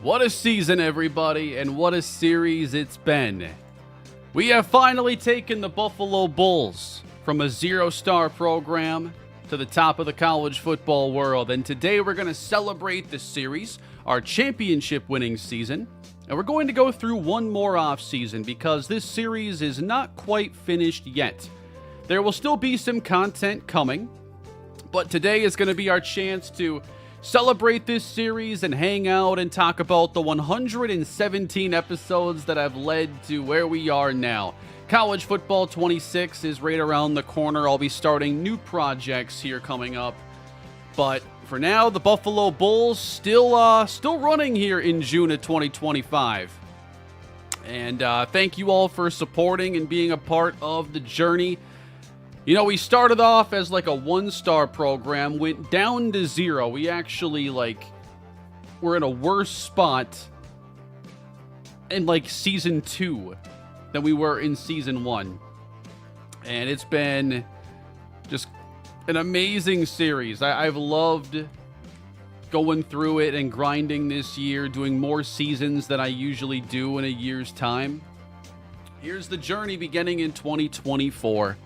What a season, everybody, and what a series it's been. We have finally taken the Buffalo Bulls from a zero-star program to the top of the college football world, and today we're going to celebrate this series, our championship-winning season, and we're going to go through one more offseason because this series is not quite finished yet. There will still be some content coming, but today is going to be our chance to celebrate this series and hang out and talk about the 117 episodes that have led to where we are now. College Football 26 is right around the corner. I'll be starting new projects here coming up. But for now, the Buffalo Bulls still running here in June of 2025. And thank you all for supporting and being a part of the journey. You know, we started off as like a one-star program, went down to 0. We actually, we're in a worse spot in, Season 2 than we were in Season 1. And it's been just an amazing series. I've loved going through it and grinding this year, doing more seasons than I usually do in a year's time. Here's the journey beginning in 2024.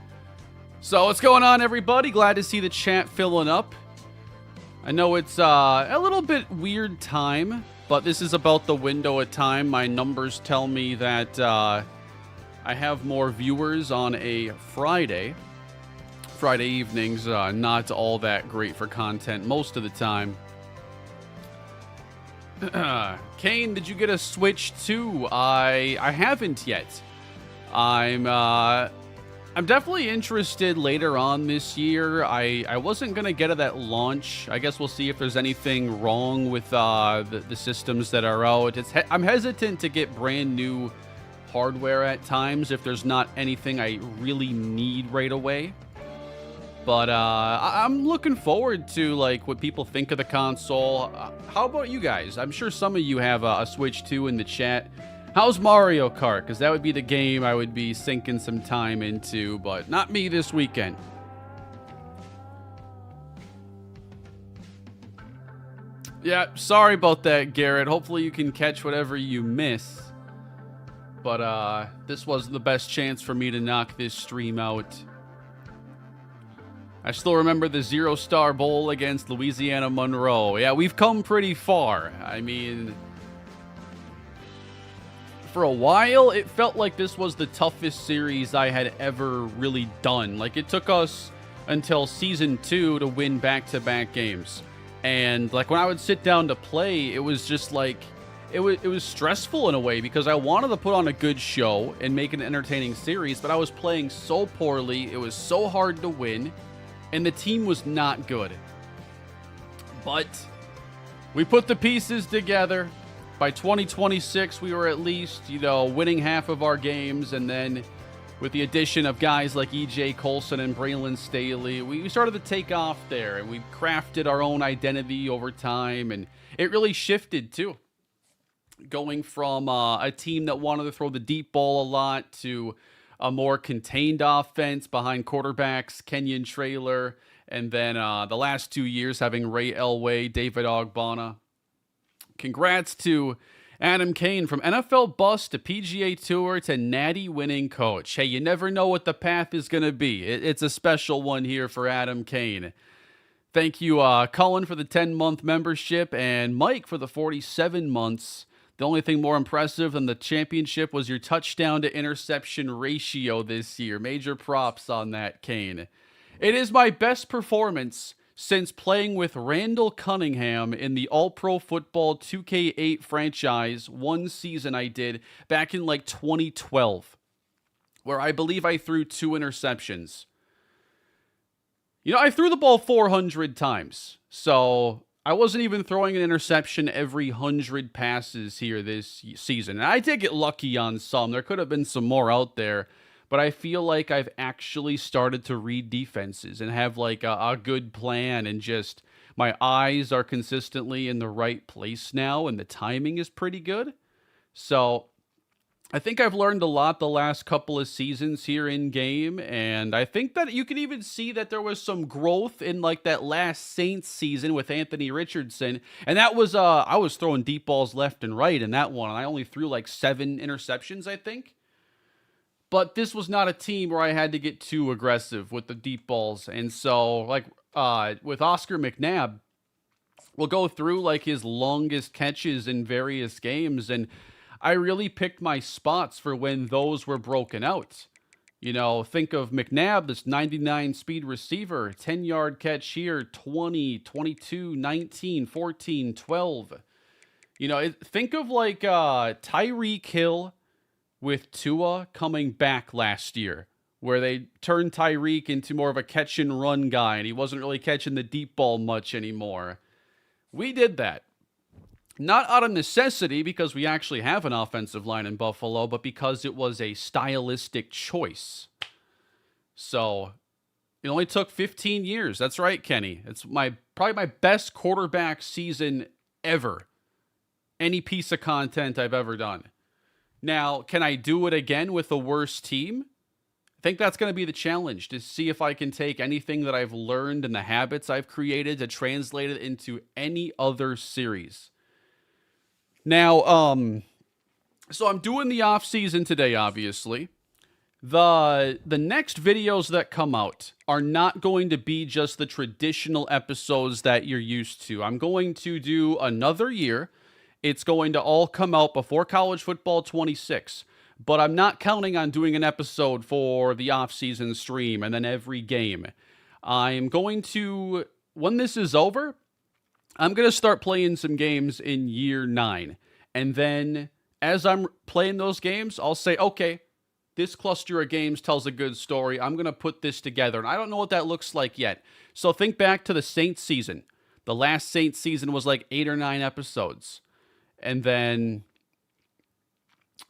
So what's going on, everybody? Glad to see the chat filling up. I know it's a little bit weird time, but this is about the window of time. My numbers tell me that I have more viewers on a Friday. Friday evenings, not all that great for content most of the time. Kane, did you get a Switch too? I haven't yet. I'm definitely interested later on this year. I wasn't going to get it at launch. I guess we'll see if there's anything wrong with the systems that are out. I'm hesitant to get brand new hardware at times if there's not anything I really need right away. But I'm looking forward to what people think of the console. How about you guys? I'm sure some of you have a Switch 2 in the chat. How's Mario Kart? Because that would be the game I would be sinking some time into, but not me this weekend. Yeah, sorry about that, Garrett. Hopefully you can catch whatever you miss. But this was the best chance for me to knock this stream out. I still remember the zero-star bowl against Louisiana Monroe. Yeah, we've come pretty far. I mean, for a while, it felt like this was the toughest series I had ever really done. It took us until Season 2 to win back-to-back games. And, when I would sit down to play, it was just, it was stressful in a way because I wanted to put on a good show and make an entertaining series, but I was playing so poorly, it was so hard to win, and the team was not good. But we put the pieces together. By 2026, we were at least, winning half of our games. And then with the addition of guys like E.J. Colson and Braylon Staley, we started to take off there. And we crafted our own identity over time. And it really shifted, too. Going from a team that wanted to throw the deep ball a lot to a more contained offense behind quarterbacks, Kenyon Traylor. And then the last 2 years having Ray Elway, David Ogbonna. Congrats to Adam Kane, from NFL bust to PGA Tour to Natty winning coach. Hey, you never know what the path is going to be. It's a special one here for Adam Kane. Thank you, Cullen, for the 10-month membership, and Mike for the 47 months. The only thing more impressive than the championship was your touchdown to interception ratio this year. Major props on that, Kane. It is my best performance since playing with Randall Cunningham in the All-Pro Football 2K8 franchise, one season I did back in 2012, where I believe I threw 2 interceptions. I threw the ball 400 times, so I wasn't even throwing an interception every 100 passes here this season. And I did get lucky on some. There could have been some more out there. But I feel like I've actually started to read defenses and have a good plan, and just my eyes are consistently in the right place now and the timing is pretty good. So I think I've learned a lot the last couple of seasons here in game, and I think that you can even see that there was some growth in like that last Saints season with Anthony Richardson, and that was I was throwing deep balls left and right in that one, and I only threw like 7 interceptions, I think. But this was not a team where I had to get too aggressive with the deep balls, and so like with Oscar McNabb, we'll go through like his longest catches in various games, and I really picked my spots for when those were broken out. You know, think of McNabb, this 99 speed receiver, 10-yard catch here, 20, 22, 19, 14, 12. You know, think of like Tyreek Hill with Tua coming back last year, where they turned Tyreek into more of a catch and run guy, and he wasn't really catching the deep ball much anymore. We did that. Not out of necessity, because we actually have an offensive line in Buffalo, but because it was a stylistic choice. So it only took 15 years. That's right, Kenny. It's probably my best quarterback season ever. Any piece of content I've ever done. Now, can I do it again with a worse team? I think that's going to be the challenge, to see if I can take anything that I've learned and the habits I've created to translate it into any other series. Now, so I'm doing the off season today, obviously. The next videos that come out are not going to be just the traditional episodes that you're used to. I'm going to do another year. It's going to all come out before College Football 26. But I'm not counting on doing an episode for the off-season stream and then every game. I'm going to, when this is over, I'm going to start playing some games in year 9. And then as I'm playing those games, I'll say, okay, this cluster of games tells a good story. I'm going to put this together. And I don't know what that looks like yet. So think back to the Saints season. The last Saints season was like 8 or 9 episodes. And then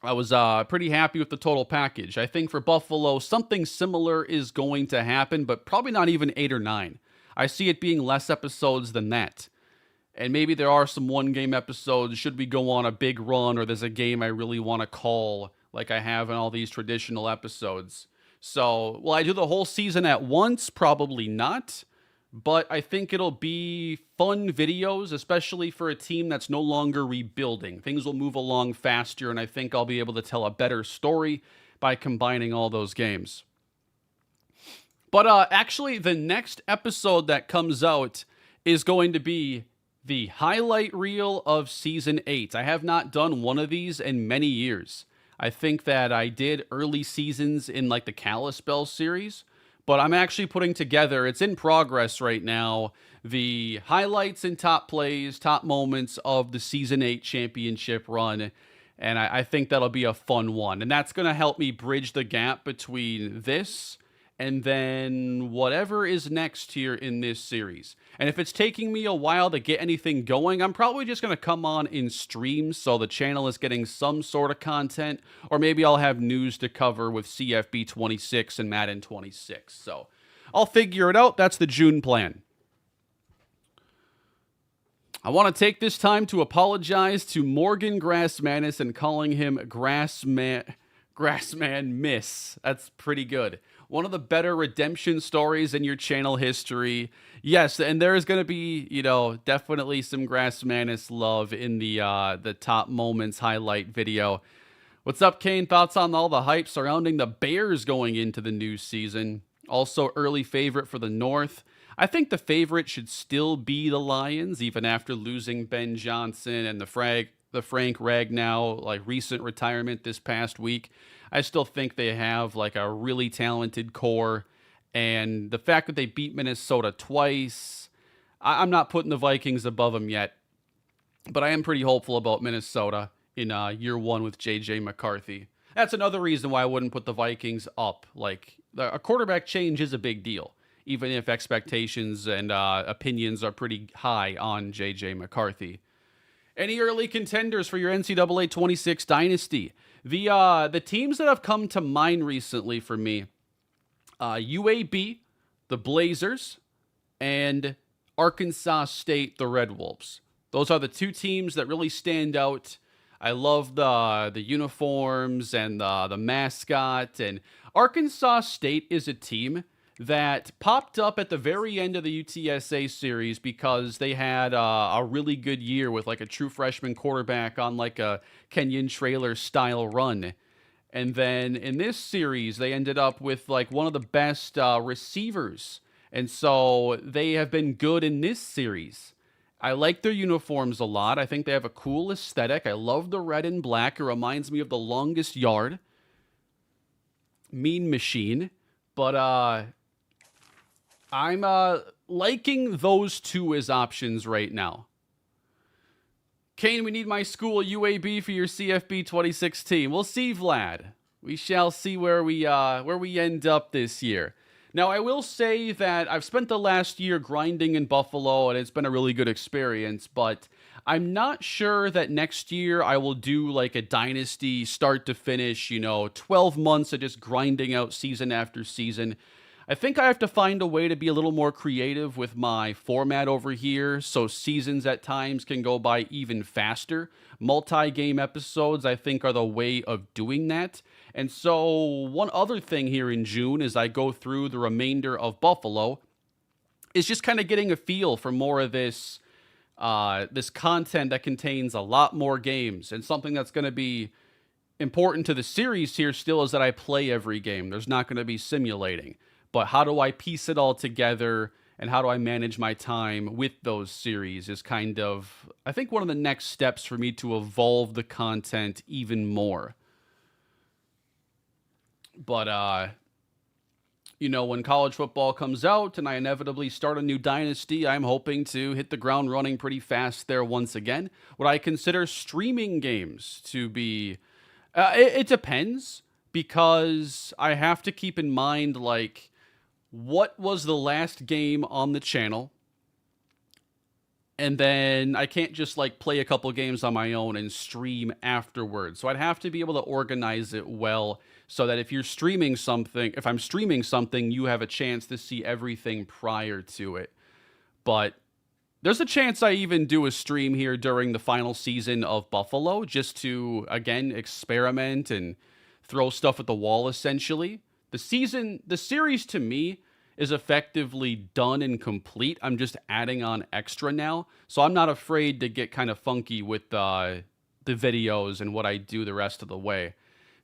I was pretty happy with the total package. I think for Buffalo, something similar is going to happen, but probably not even 8 or 9. I see it being less episodes than that. And maybe there are some one-game episodes should we go on a big run, or there's a game I really want to call like I have in all these traditional episodes. So, will I do the whole season at once? Probably not. But I think it'll be fun videos, especially for a team that's no longer rebuilding. Things will move along faster, and I think I'll be able to tell a better story by combining all those games. But actually, the next episode that comes out is going to be the highlight reel of Season 8. I have not done one of these in many years. I think that I did early seasons in like the Kalispell series, but I'm actually putting together, it's in progress right now, the highlights and top plays, top moments of the Season 8 championship run. And I think that'll be a fun one. And that's going to help me bridge the gap between this and then whatever is next here in this series. And if it's taking me a while to get anything going, I'm probably just going to come on in streams so the channel is getting some sort of content, or maybe I'll have news to cover with CFB 26 and Madden 26. So I'll figure it out. That's the June plan. I want to take this time to apologize to Morgan Grassmanis and calling him Grassman Miss. That's pretty good. One of the better redemption stories in your channel history. Yes, and there is going to be, definitely some Grassmanis love in the top moments highlight video. What's up, Kane? Thoughts on all the hype surrounding the Bears going into the new season? Also, early favorite for the North. I think the favorite should still be the Lions, even after losing Ben Johnson and the Frank Ragnow, recent retirement this past week. I still think they have a really talented core, and the fact that they beat Minnesota twice, I'm not putting the Vikings above them yet, but I am pretty hopeful about Minnesota in year 1 with J.J. McCarthy. That's another reason why I wouldn't put the Vikings up. A quarterback change is a big deal, even if expectations and opinions are pretty high on J.J. McCarthy. Any early contenders for your NCAA 26 Dynasty? The teams that have come to mind recently for me, UAB, the Blazers, and Arkansas State, the Red Wolves. Those are the 2 teams that really stand out. I love the uniforms and the mascot. And Arkansas State is a team that popped up at the very end of the UTSA series because they had a really good year with like a true freshman quarterback on like a Kenyon Trailer style run. And then in this series, they ended up with like one of the best receivers. And so they have been good in this series. I like their uniforms a lot. I think they have a cool aesthetic. I love the red and black. It reminds me of the Longest Yard. Mean Machine. But I'm liking those two as options right now. Kane, we need my school UAB for your CFB 2016. We'll see, Vlad. We shall see where we end up this year. Now, I will say that I've spent the last year grinding in Buffalo, and it's been a really good experience, but I'm not sure that next year I will do like a Dynasty start to finish, 12 months of just grinding out season after season. I think I have to find a way to be a little more creative with my format over here so seasons at times can go by even faster. Multi-game episodes, I think, are the way of doing that. And so one other thing here in June as I go through the remainder of Buffalo is just kind of getting a feel for more of this content that contains a lot more games. And something that's going to be important to the series here still is that I play every game. There's not going to be simulating. But how do I piece it all together and how do I manage my time with those series is kind of, I think, one of the next steps for me to evolve the content even more. But, when college football comes out and I inevitably start a new dynasty, I'm hoping to hit the ground running pretty fast there once again. Would I consider streaming games to be... it depends, because I have to keep in mind, like, what was the last game on the channel? And then I can't just like play a couple games on my own and stream afterwards. So I'd have to be able to organize it well so that if I'm streaming something, you have a chance to see everything prior to it. But there's a chance I even do a stream here during the final season of Buffalo just to, again, experiment and throw stuff at the wall, essentially. The series to me is effectively done and complete. I'm just adding on extra now. So I'm not afraid to get kind of funky with the videos and what I do the rest of the way.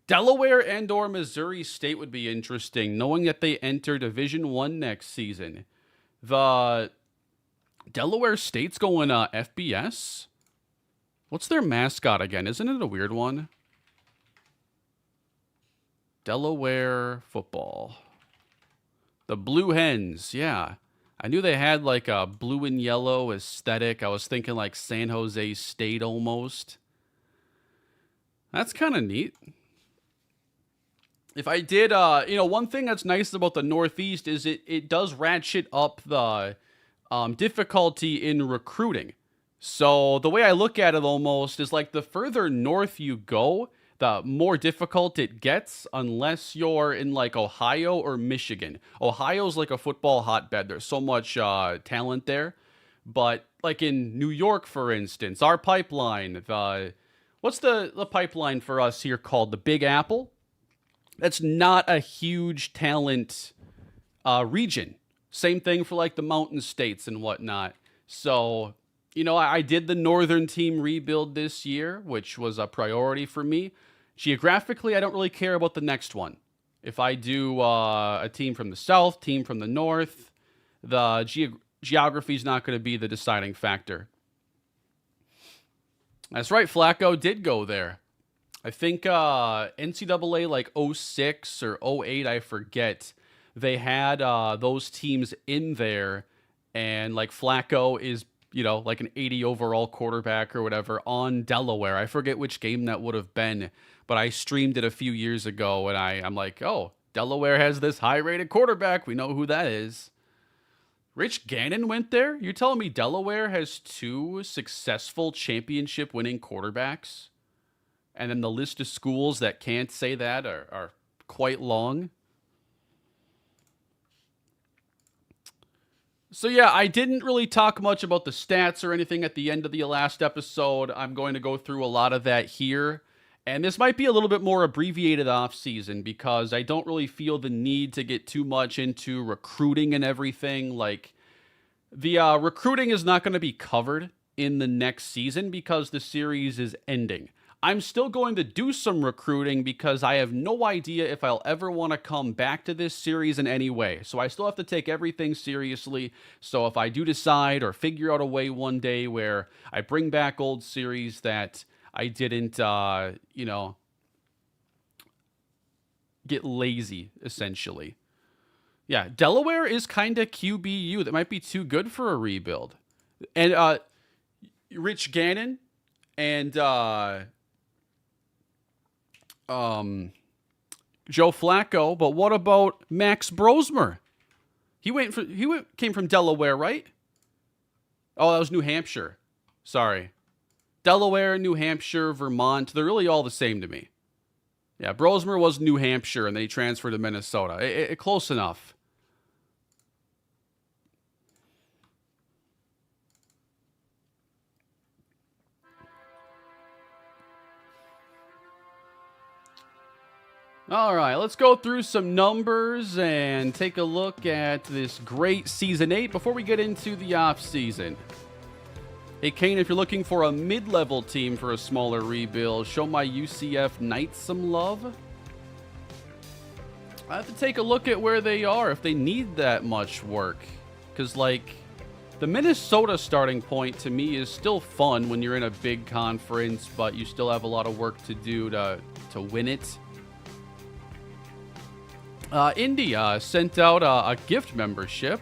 Delaware and or Missouri State would be interesting, knowing that they enter Division I next season. The Delaware State's going FBS? What's their mascot again? Isn't it a weird one? Delaware football. The Blue Hens, yeah. I knew they had like a blue and yellow aesthetic. I was thinking like San Jose State almost. That's kind of neat. If I did, one thing that's nice about the Northeast is it does ratchet up the difficulty in recruiting. So the way I look at it almost is like the further north you go, the more difficult it gets unless you're in like Ohio or Michigan. Ohio's like a football hotbed. There's so much talent there. But like in New York, for instance, our pipeline, what's the pipeline for us here called? The Big Apple? That's not a huge talent region. Same thing for like the mountain states and whatnot. So, I did the northern team rebuild this year, which was a priority for me. Geographically, I don't really care about the next one. If I do a team from the south, team from the north, the geography is not going to be the deciding factor. That's right, Flacco did go there. I think NCAA like 06 or 08, I forget, they had those teams in there, and like Flacco is, like an 80 overall quarterback or whatever on Delaware. I forget which game that would have been, but I streamed it a few years ago, and I'm like, oh, Delaware has this high-rated quarterback. We know who that is. Rich Gannon went there? You're telling me Delaware has 2 successful championship-winning quarterbacks? And then the list of schools that can't say that are quite long. So yeah, I didn't really talk much about the stats or anything at the end of the last episode. I'm going to go through a lot of that here. And this might be a little bit more abbreviated off season because I don't really feel the need to get too much into recruiting and everything. Like the recruiting is not going to be covered in the next season because the series is ending. I'm still going to do some recruiting because I have no idea if I'll ever want to come back to this series in any way. So I still have to take everything seriously. So if I do decide or figure out a way one day where I bring back old series that I didn't, get lazy, essentially. Yeah, Delaware is kind of QBU. That might be too good for a rebuild. And Rich Gannon and Joe Flacco, but what about Max Brosmer? Came from Delaware, right? Oh, that was New Hampshire. Sorry. Delaware, New Hampshire, Vermont. They're really all the same to me. Yeah, Brosmer was New Hampshire, and then he transferred to Minnesota. Close enough. All right, let's go through some numbers and take a look at this great Season 8 before we get into the offseason. Hey, Kane, if you're looking for a mid-level team for a smaller rebuild, show my UCF Knights some love. I have to take a look at where they are, if they need that much work. Because, like, the Minnesota starting point to me is still fun when you're in a big conference, but you still have a lot of work to do to win it. Indy sent out a gift membership.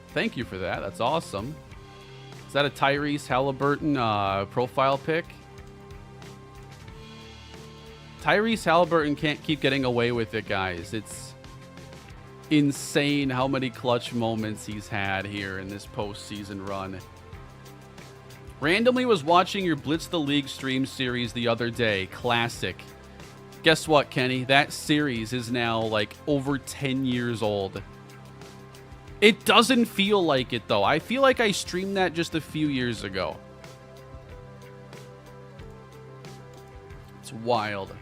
Thank you for that. That's awesome. Is that a Tyrese Halliburton profile pic? Tyrese Halliburton can't keep getting away with it, guys. It's insane how many clutch moments he's had here in this postseason run. Randomly was watching your Blitz the League stream series the other day. Classic. Guess what, Kenny? That series is now, like, over 10 years old. It doesn't feel like it, though. I feel like I streamed that just a few years ago. It's wild.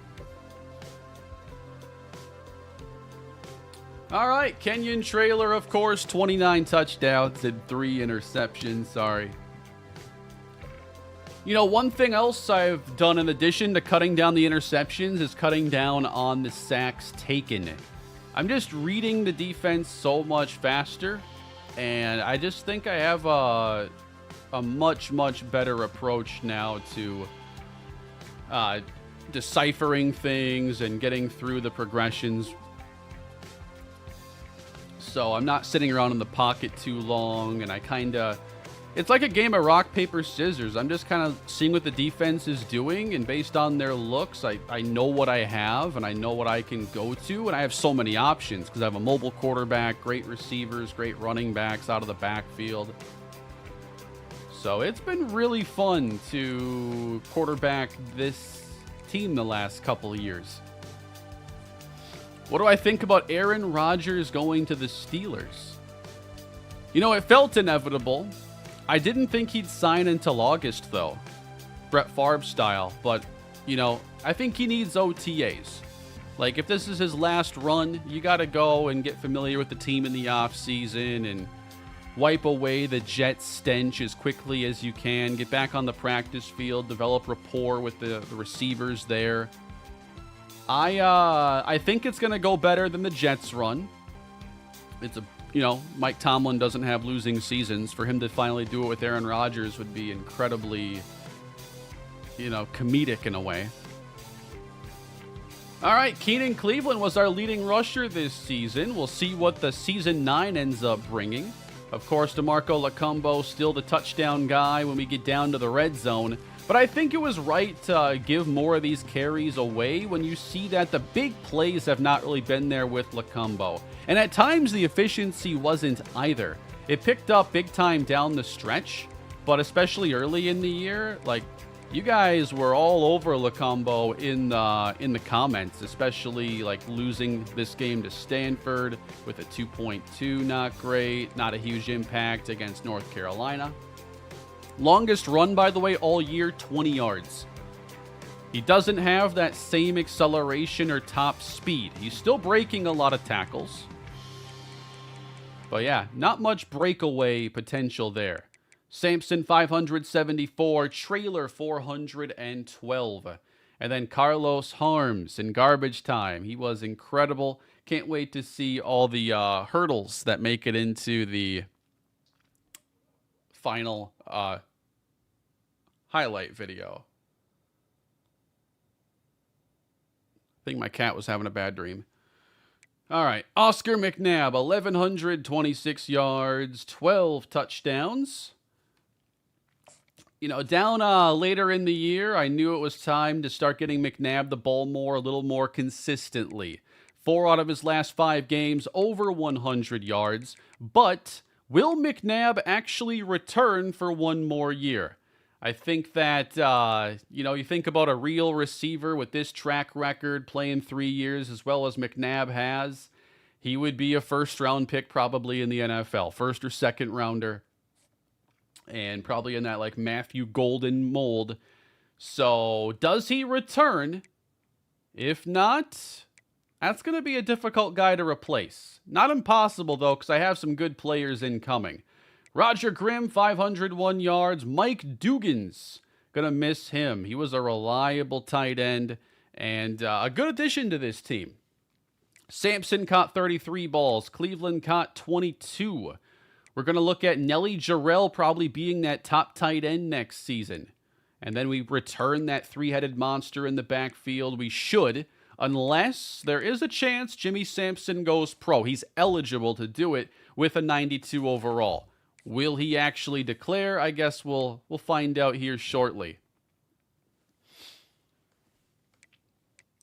All right, Kenyon Trailer, of course, 29 touchdowns and 3 interceptions. Sorry. You know, one thing else I've done in addition to cutting down the interceptions is cutting down on the sacks taken. I'm just reading the defense so much faster, and I just think I have a much, much better approach now to deciphering things and getting through the progressions. So I'm not sitting around in the pocket too long, and it's like a game of rock, paper, scissors. I'm just kind of seeing what the defense is doing, and based on their looks, I know what I have, and I know what I can go to, and I have so many options because I have a mobile quarterback, great receivers, great running backs out of the backfield. So it's been really fun to quarterback this team the last couple of years. What do I think about Aaron Rodgers going to the Steelers? You know, it felt inevitable. I didn't think he'd sign until August, though. Brett Favre style. But, you know, I think he needs OTAs. Like, if this is his last run, you got to go and get familiar with the team in the offseason and wipe away the Jets stench as quickly as you can. Get back on the practice field. Develop rapport with the receivers there. I think it's going to go better than the Jets run. Mike Tomlin doesn't have losing seasons. For him to finally do it with Aaron Rodgers would be incredibly, comedic in a way. All right, Keenan Cleveland was our leading rusher this season. We'll see what the Season 9 ends up bringing. Of course, DeMarco Lacumbo still the touchdown guy when we get down to the red zone. But I think it was right to give more of these carries away when you see that the big plays have not really been there with Lacumbo. And at times, the efficiency wasn't either. It picked up big time down the stretch, but especially early in the year, like You guys were all over Lacombo in the comments, especially like losing this game to Stanford with a 2.2, not great, not a huge impact against North Carolina. Longest run, by the way, all year, 20 yards. He doesn't have that same acceleration or top speed. He's still breaking a lot of tackles. But yeah, not much breakaway potential there. Sampson 574, Trailer 412. And then Carlos Harms in garbage time. He was incredible. Can't wait to see all the hurdles that make it into the final highlight video. I think my cat was having a bad dream. All right, Oscar McNabb, 1,126 yards, 12 touchdowns. You know, down later in the year, I knew it was time to start getting McNabb the ball a little more consistently. 4 out of his last 5 games, over 100 yards. But will McNabb actually return for one more year? I think that, you think about a real receiver with this track record, playing 3 years as well as McNabb has. He would be a first-round pick probably in the NFL. First or second rounder. And probably in that like Matthew Golden mold. So does he return? If not, that's going to be a difficult guy to replace. Not impossible though, because I have some good players incoming. Roger Grimm, 501 yards. Mike Dugans, going to miss him. He was a reliable tight end and a good addition to this team. Sampson caught 33 balls. Cleveland caught 22. We're going to look at Nelly Jarrell probably being that top tight end next season. And then we return that 3-headed monster in the backfield. We should, unless there is a chance Jimmy Sampson goes pro. He's eligible to do it with a 92 overall. Will he actually declare? I guess we'll find out here shortly.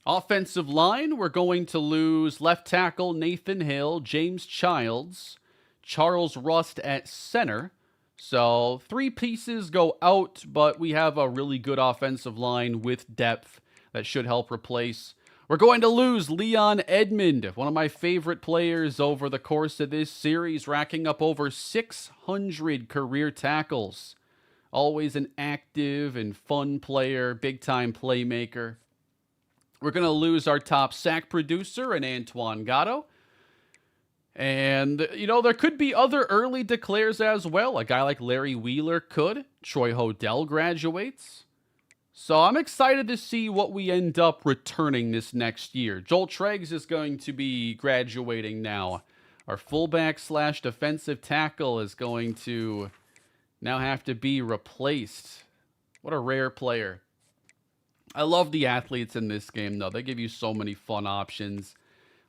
Offensive line, we're going to lose left tackle Nathan Hill, James Childs, Charles Rust at center. So 3 pieces go out, but we have a really good offensive line with depth that should help replace. We're going to lose Leon Edmond, one of my favorite players over the course of this series, racking up over 600 career tackles. Always an active and fun player, big-time playmaker. We're going to lose our top sack producer in Antoine Gatto. And, there could be other early declares as well. A guy like Larry Wheeler could. Troy Hodel graduates. So I'm excited to see what we end up returning this next year. Joel Treggs is going to be graduating now. Our fullback / defensive tackle is going to now have to be replaced. What a rare player. I love the athletes in this game, though. They give you so many fun options.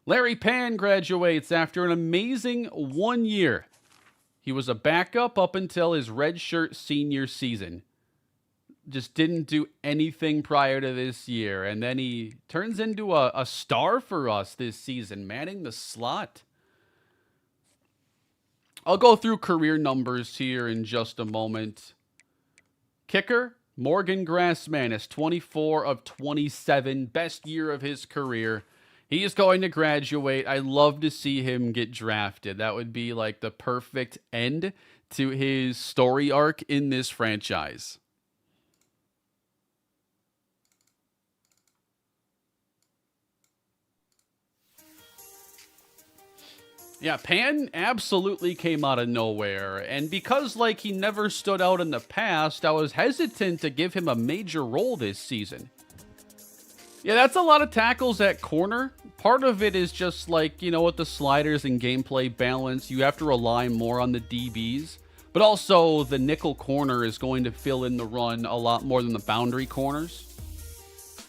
Larry Pan graduates after an amazing 1 year. He was a backup up until his redshirt senior season. Just didn't do anything prior to this year. And then he turns into a star for us this season, manning the slot. I'll go through career numbers here in just a moment. Kicker, Morgan Grassmanis, 24 of 27, best year of his career. He is going to graduate. I'd love to see him get drafted. That would be like the perfect end to his story arc in this franchise. Yeah, Pan absolutely came out of nowhere, and because he never stood out in the past, I was hesitant to give him a major role this season. Yeah, that's a lot of tackles at corner. Part of it is just with the sliders and gameplay balance, you have to rely more on the DBs. But also, the nickel corner is going to fill in the run a lot more than the boundary corners.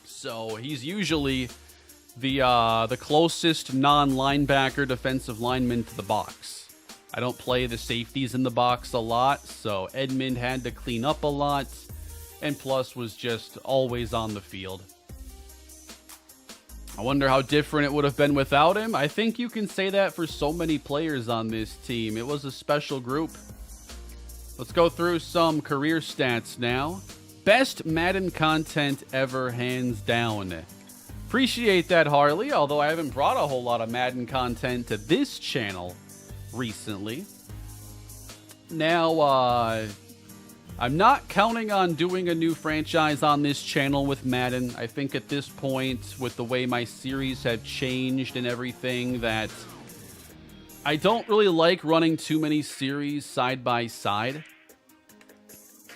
So he's usually the closest non-linebacker defensive lineman to the box. I don't play the safeties in the box a lot, so Edmond had to clean up a lot, and plus was just always on the field. I wonder how different it would have been without him. I think you can say that for so many players on this team. It was a special group. Let's go through some career stats now. Best Madden content ever, hands down. Appreciate that, Harley, although I haven't brought a whole lot of Madden content to this channel recently. Now, I'm not counting on doing a new franchise on this channel with Madden. I think at this point, with the way my series have changed and everything, that I don't really like running too many series side by side.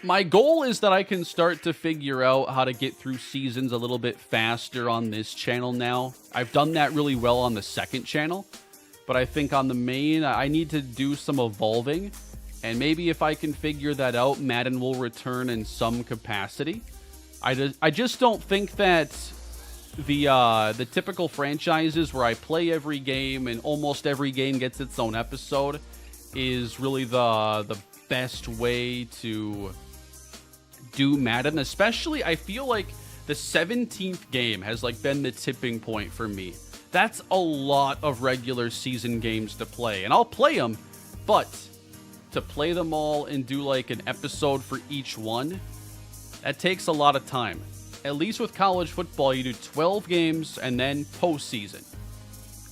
My goal is that I can start to figure out how to get through seasons a little bit faster on this channel now. I've done that really well on the second channel, but I think on the main, I need to do some evolving. And maybe if I can figure that out, Madden will return in some capacity. I just don't think that the typical franchises where I play every game and almost every game gets its own episode is really the best way to do Madden. Especially, I feel like the 17th game has been the tipping point for me. That's a lot of regular season games to play, and I'll play them, but to play them all and do an episode for each one, that takes a lot of time. At least with college football, you do 12 games and then postseason,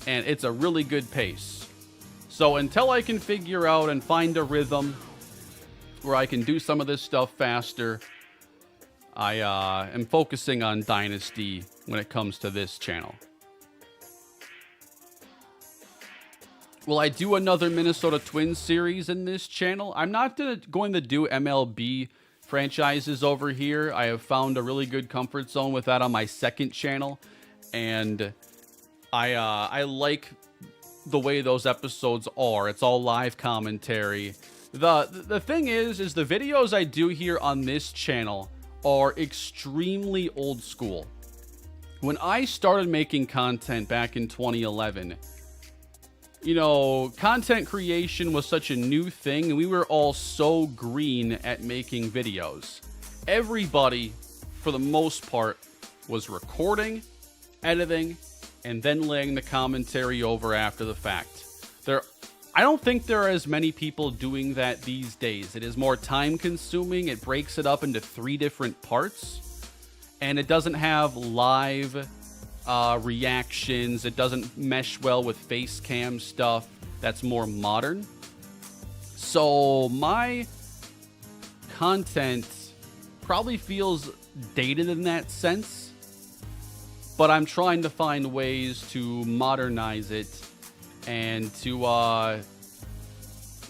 and it's a really good pace. So until I can figure out and find a rhythm where I can do some of this stuff faster, I am focusing on Dynasty when it comes to this channel. Will I do another Minnesota Twins series in this channel? I'm not going to do MLB franchises over here. I have found a really good comfort zone with that on my second channel, and I like the way those episodes are. It's all live commentary. The thing is the videos I do here on this channel are extremely old school. When I started making content back in 2011, content creation was such a new thing, and we were all so green at making videos. Everybody, for the most part, was recording, editing, and then laying the commentary over after the fact. I don't think there are as many people doing that these days. It is more time consuming. It breaks it up into 3 different parts, and it doesn't have live reactions. It doesn't mesh well with face cam stuff that's more modern. So my content probably feels dated in that sense, but I'm trying to find ways to modernize it and to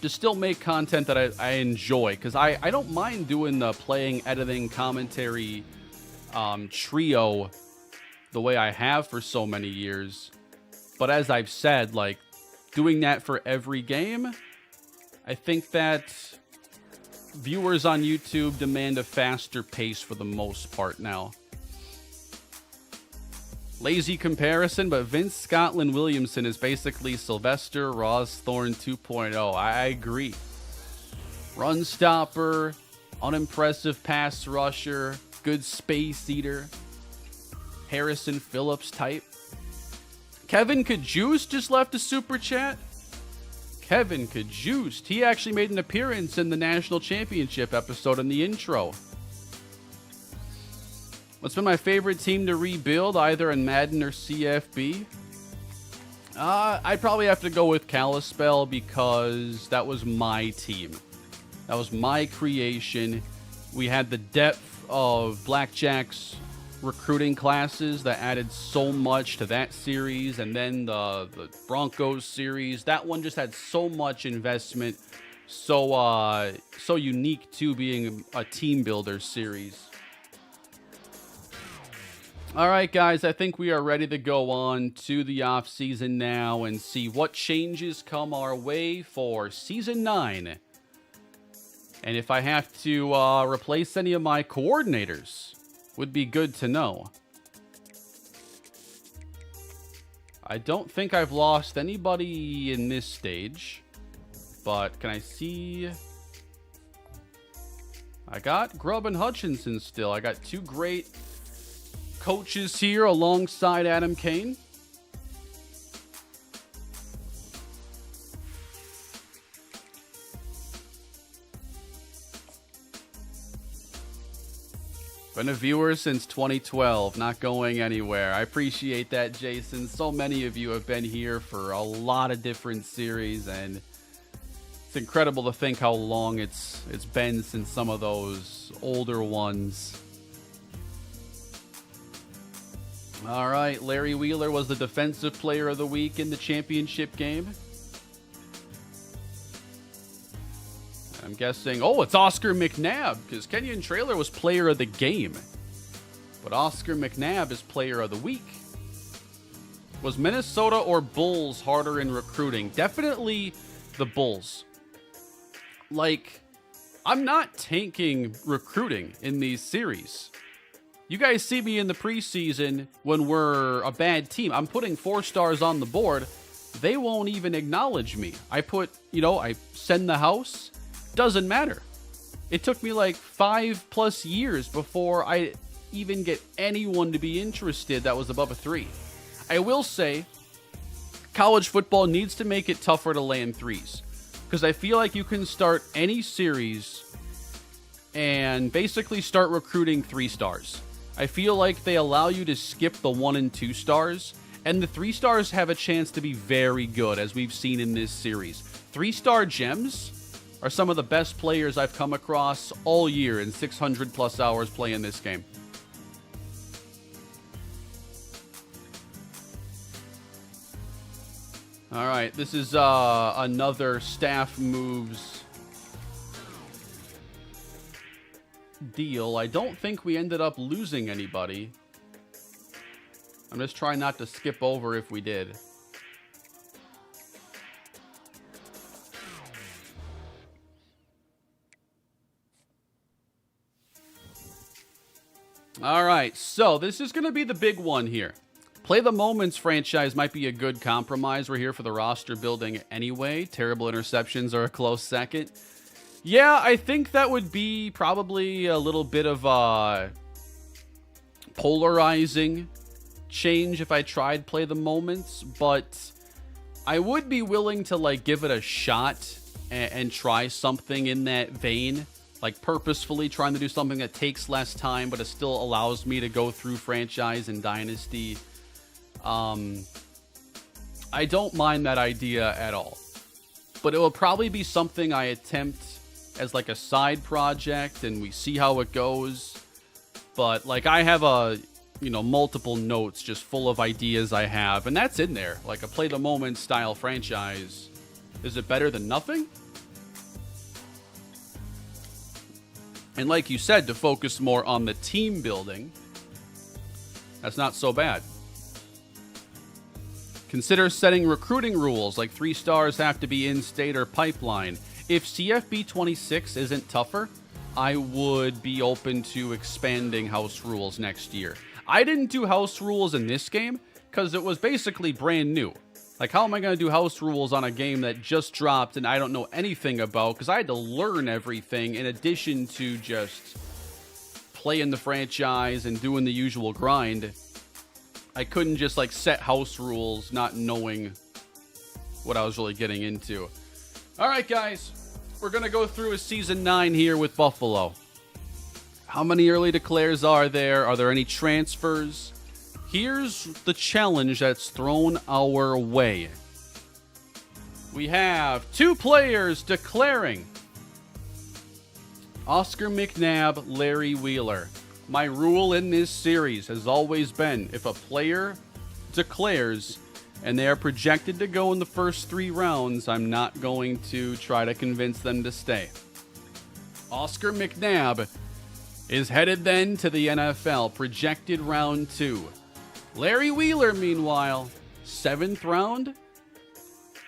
still make content that I enjoy, because I don't mind doing the playing, editing, commentary trio the way I have for so many years. But as I've said, doing that for every game, I think that viewers on YouTube demand a faster pace for the most part now. Lazy comparison, but Vince Scotland Williamson is basically Sylvester Rawsthorne 2.0. I agree. Run stopper, unimpressive pass rusher, good space eater, Harrison Phillips type. Kevin Kajust just left a super chat. Kevin Kajust. He actually made an appearance in the national championship episode in the intro. What's been my favorite team to rebuild, either in Madden or CFB? I'd probably have to go with Kalispell, because that was my team. That was my creation. We had the depth of Blackjack's recruiting classes that added so much to that series, and then the Broncos series. That one just had so much investment. So unique too, being a team builder series. All right, guys, I think we are ready to go on to the offseason now and see what changes come our way for Season 9. And if I have to replace any of my coordinators, would be good to know. I don't think I've lost anybody in this stage, but can I see? I got Grubb and Hutchinson still. I got 2 great coaches here alongside Adam Kane. Been a viewer since 2012, not going anywhere. I appreciate that, Jason. So many of you have been here for a lot of different series, and it's incredible to think how long it's been since some of those older ones. All right, Larry Wheeler was the Defensive Player of the Week in the championship game. I'm guessing, oh, it's Oscar McNabb, because Kenyon Traylor was Player of the Game. But Oscar McNabb is Player of the Week. Was Minnesota or Bulls harder in recruiting? Definitely the Bulls. Like, I'm not tanking recruiting in these series. You guys see me in the preseason when we're a bad team. I'm putting 4 stars on the board. They won't even acknowledge me. I put, I send the house. Doesn't matter. It took me like 5+ years before I even get anyone to be interested that was above a 3. I will say, college football needs to make it tougher to land 3s. Because I feel like you can start any series and basically start recruiting 3 stars. I feel like they allow you to skip the 1 and 2 stars, and the 3 stars have a chance to be very good, as we've seen in this series. 3-star gems are some of the best players I've come across all year in 600+ hours playing this game. All right, this is another staff moves deal. I don't think we ended up losing anybody. I'm just trying not to skip over if we did. All right, so this is going to be the big one here. Play the Moments franchise might be a good compromise. We're here for the roster building anyway. Terrible interceptions are a close second. Yeah, I think that would be probably a little bit of a polarizing change if I tried Play the Moments, but I would be willing to give it a shot and try something in that vein. Like purposefully trying to do something that takes less time, but it still allows me to go through franchise and Dynasty. I don't mind that idea at all. But it will probably be something I attempt as like a side project, and we see how it goes. But I have multiple notes just full of ideas I have, and that's in there. Like a Play the Moment style franchise. Is it better than nothing? And like you said, to focus more on the team building, that's not so bad. Consider setting recruiting rules, like 3 stars have to be in-state or pipeline. If CFB 26 isn't tougher, I would be open to expanding house rules next year. I didn't do house rules in this game because it was basically brand new. Like, how am I going to do house rules on a game that just dropped and I don't know anything about? Because I had to learn everything in addition to just playing the franchise and doing the usual grind. I couldn't just, set house rules not knowing what I was really getting into. All right, guys. We're going to go through a Season 9 here with Buffalo. How many early declares are there? Are there any transfers? Here's the challenge that's thrown our way. We have 2 players declaring. Oscar McNabb, Larry Wheeler. My rule in this series has always been, if a player declares and they are projected to go in the first 3 rounds, I'm not going to try to convince them to stay. Oscar McNabb is headed then to the NFL, projected round 2. Larry Wheeler, meanwhile, 7th round.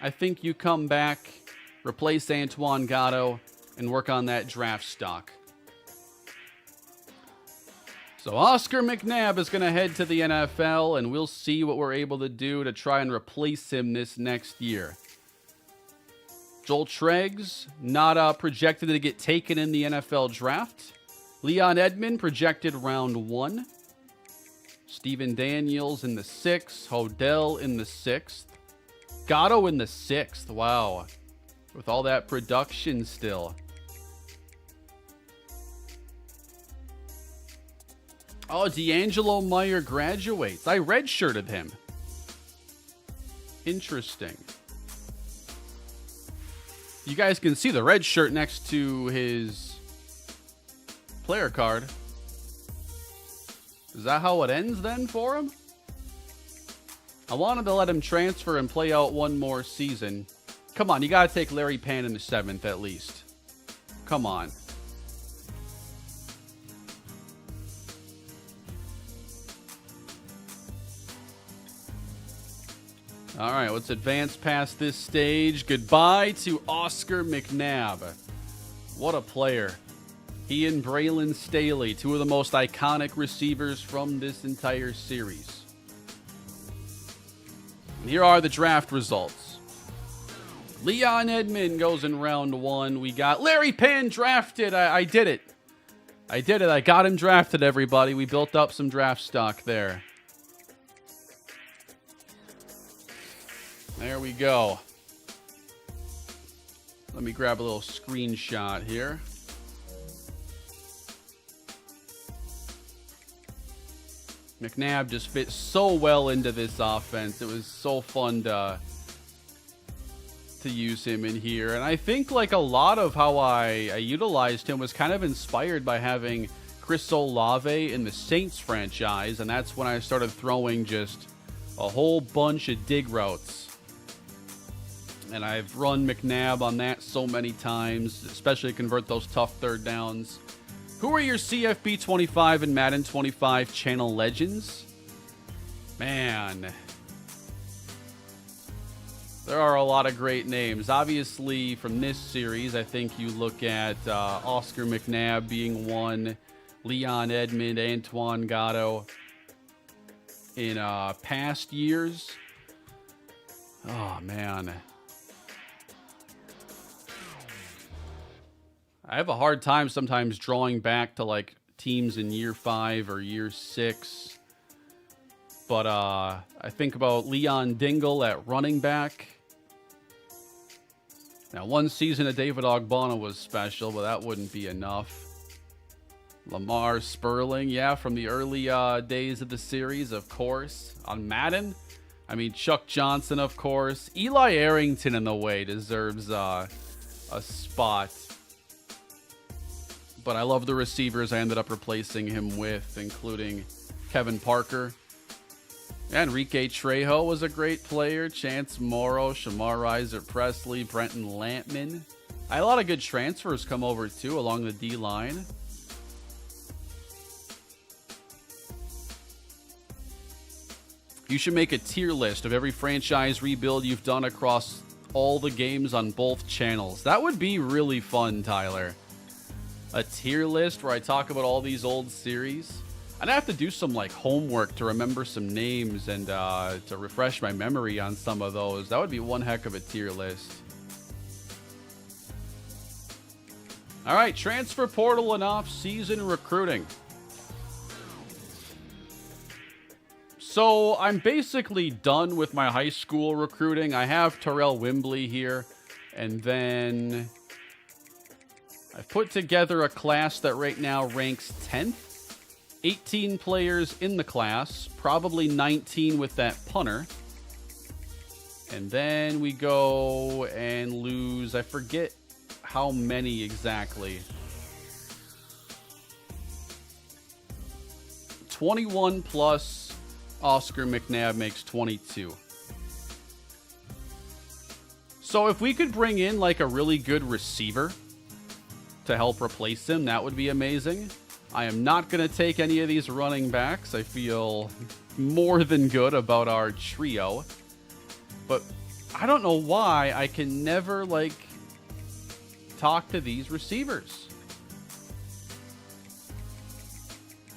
I think you come back, replace Antoine Gatto, and work on that draft stock. So Oscar McNabb is going to head to the NFL, and we'll see what we're able to do to try and replace him this next year. Joel Treggs, not projected to get taken in the NFL draft. Leon Edmond, projected round 1. Steven Daniels in the 6th. Hodell in the 6th. Gatto in the 6th. Wow. With all that production still. Oh, D'Angelo Meyer graduates. I redshirted him. Interesting. You guys can see the red shirt next to his player card. Is that how it ends then for him? I wanted to let him transfer and play out one more season. Come on, you got to take Larry Pan in the 7th at least. Come on. All right, let's advance past this stage. Goodbye to Oscar McNabb. What a player. He and Braylon Staley, two of the most iconic receivers from this entire series. And here are the draft results. Leon Edmond goes in round 1. We got Larry Penn drafted. I did it. I did it. I got him drafted, everybody. We built up some draft stock there. There we go. Let me grab a little screenshot here. McNabb just fit so well into this offense. It was so fun to use him in here. And I think like a lot of how I utilized him was kind of inspired by having Chris Olave in the Saints franchise. And that's when I started throwing just a whole bunch of dig routes. And I've run McNabb on that so many times, especially to convert those tough third downs. Who are your CFB 25 and Madden 25 channel legends? Man, there are a lot of great names. Obviously, from this series, I think you look at Oscar McNabb being one, Leon Edmond, Antoine Gatto. In past years, oh man. I have a hard time sometimes drawing back to like teams in year 5 or year 6. But I think about Leon Dingle at running back. Now, one season of David Ogbonna was special, but that wouldn't be enough. Lamar Sperling, yeah, from the early days of the series, of course. On Madden, I mean, Chuck Johnson, of course. Eli Arrington, in the way, deserves a spot. But I love the receivers I ended up replacing him with, including Kevin Parker. Enrique Trejo was a great player. Chance Morrow, Shamar Riser Presley, Brenton Lampman. I had a lot of good transfers come over, too, along the D-line. You should make a tier list of every franchise rebuild you've done across all the games on both channels. That would be really fun, Tyler. A tier list where I talk about all these old series. I'd have to do some like homework to remember some names and to refresh my memory on some of those. That would be one heck of a tier list. All right, transfer portal and off-season recruiting. So I'm basically done with my high school recruiting. I have Terrell Wimbley here, and then I've put together a class that right now ranks 10th. 18 players in the class, probably 19 with that punter. And then we go and lose, I forget how many exactly. 21 plus Oscar McNabb makes 22. So if we could bring in like a really good receiver to help replace him, that would be amazing. I am not going to take any of these running backs. I feel more than good about our trio. But I don't know why I can never, like, talk to these receivers.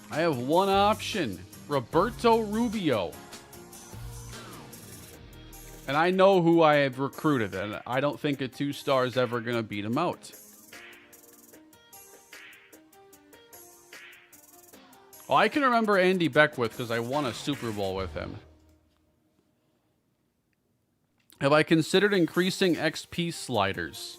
I have one option. Roberto Rubio. And I know who I have recruited, and I don't think a 2-star is ever going to beat him out. Well, I can remember Andy Beckwith because I won a Super Bowl with him. Have I considered increasing XP sliders?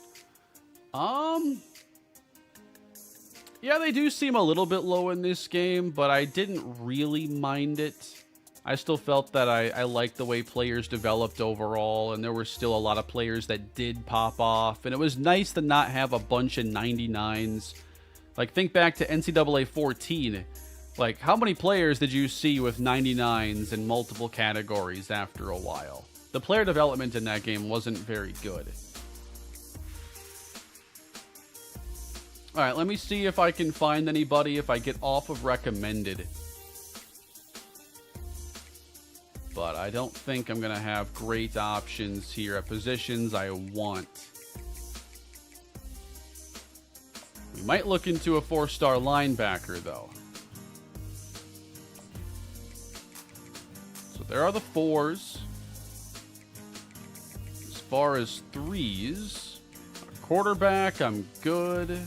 Yeah, they do seem a little bit low in this game, but I didn't really mind it. I still felt that I liked the way players developed overall, and there were still a lot of players that did pop off, and it was nice to not have a bunch of 99s. Like, think back to NCAA 14. Like, how many players did you see with 99s in multiple categories after a while? The player development in that game wasn't very good. All right, let me see if I can find anybody if I get off of recommended. But I don't think I'm going to have great options here at positions I want. We might look into a 4-star linebacker, though. So there are the 4s. As far as 3s, quarterback, I'm good.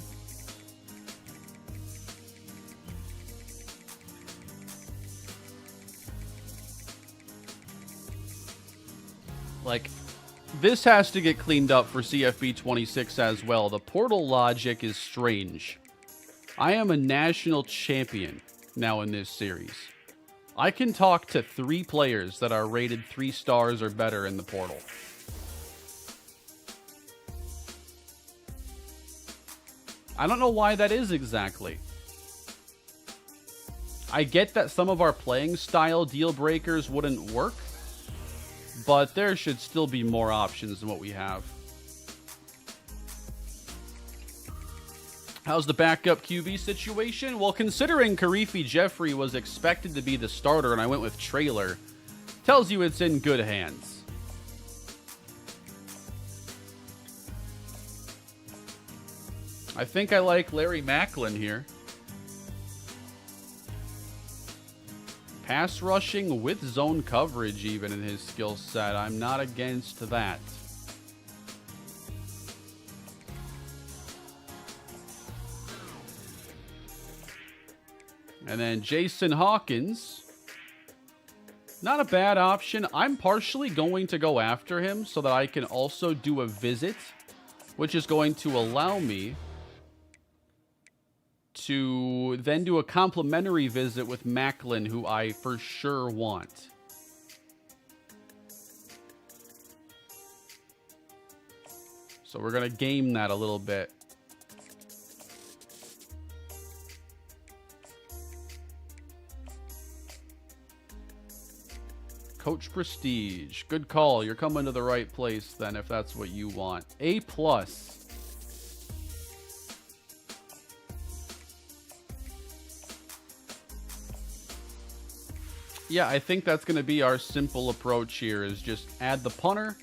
Like, this has to get cleaned up for CFB 26 as well. The portal logic is strange. I am a national champion now in this series. I can talk to 3 players that are rated 3 stars or better in the portal. I don't know why that is exactly. I get that some of our playing style deal breakers wouldn't work, but there should still be more options than what we have. How's the backup QB situation? Well, considering Karifi Jeffrey was expected to be the starter and I went with Trailer, tells you it's in good hands. I think I like Larry Macklin here. Pass rushing with zone coverage even in his skill set. I'm not against that. And then Jason Hawkins. Not a bad option. I'm partially going to go after him so that I can also do a visit, which is going to allow me to then do a complimentary visit with Macklin, who I for sure want. So we're going to game that a little bit. Coach Prestige. Good call. You're coming to the right place then if that's what you want. A+. Yeah, I think that's going to be our simple approach here, is just add the punter.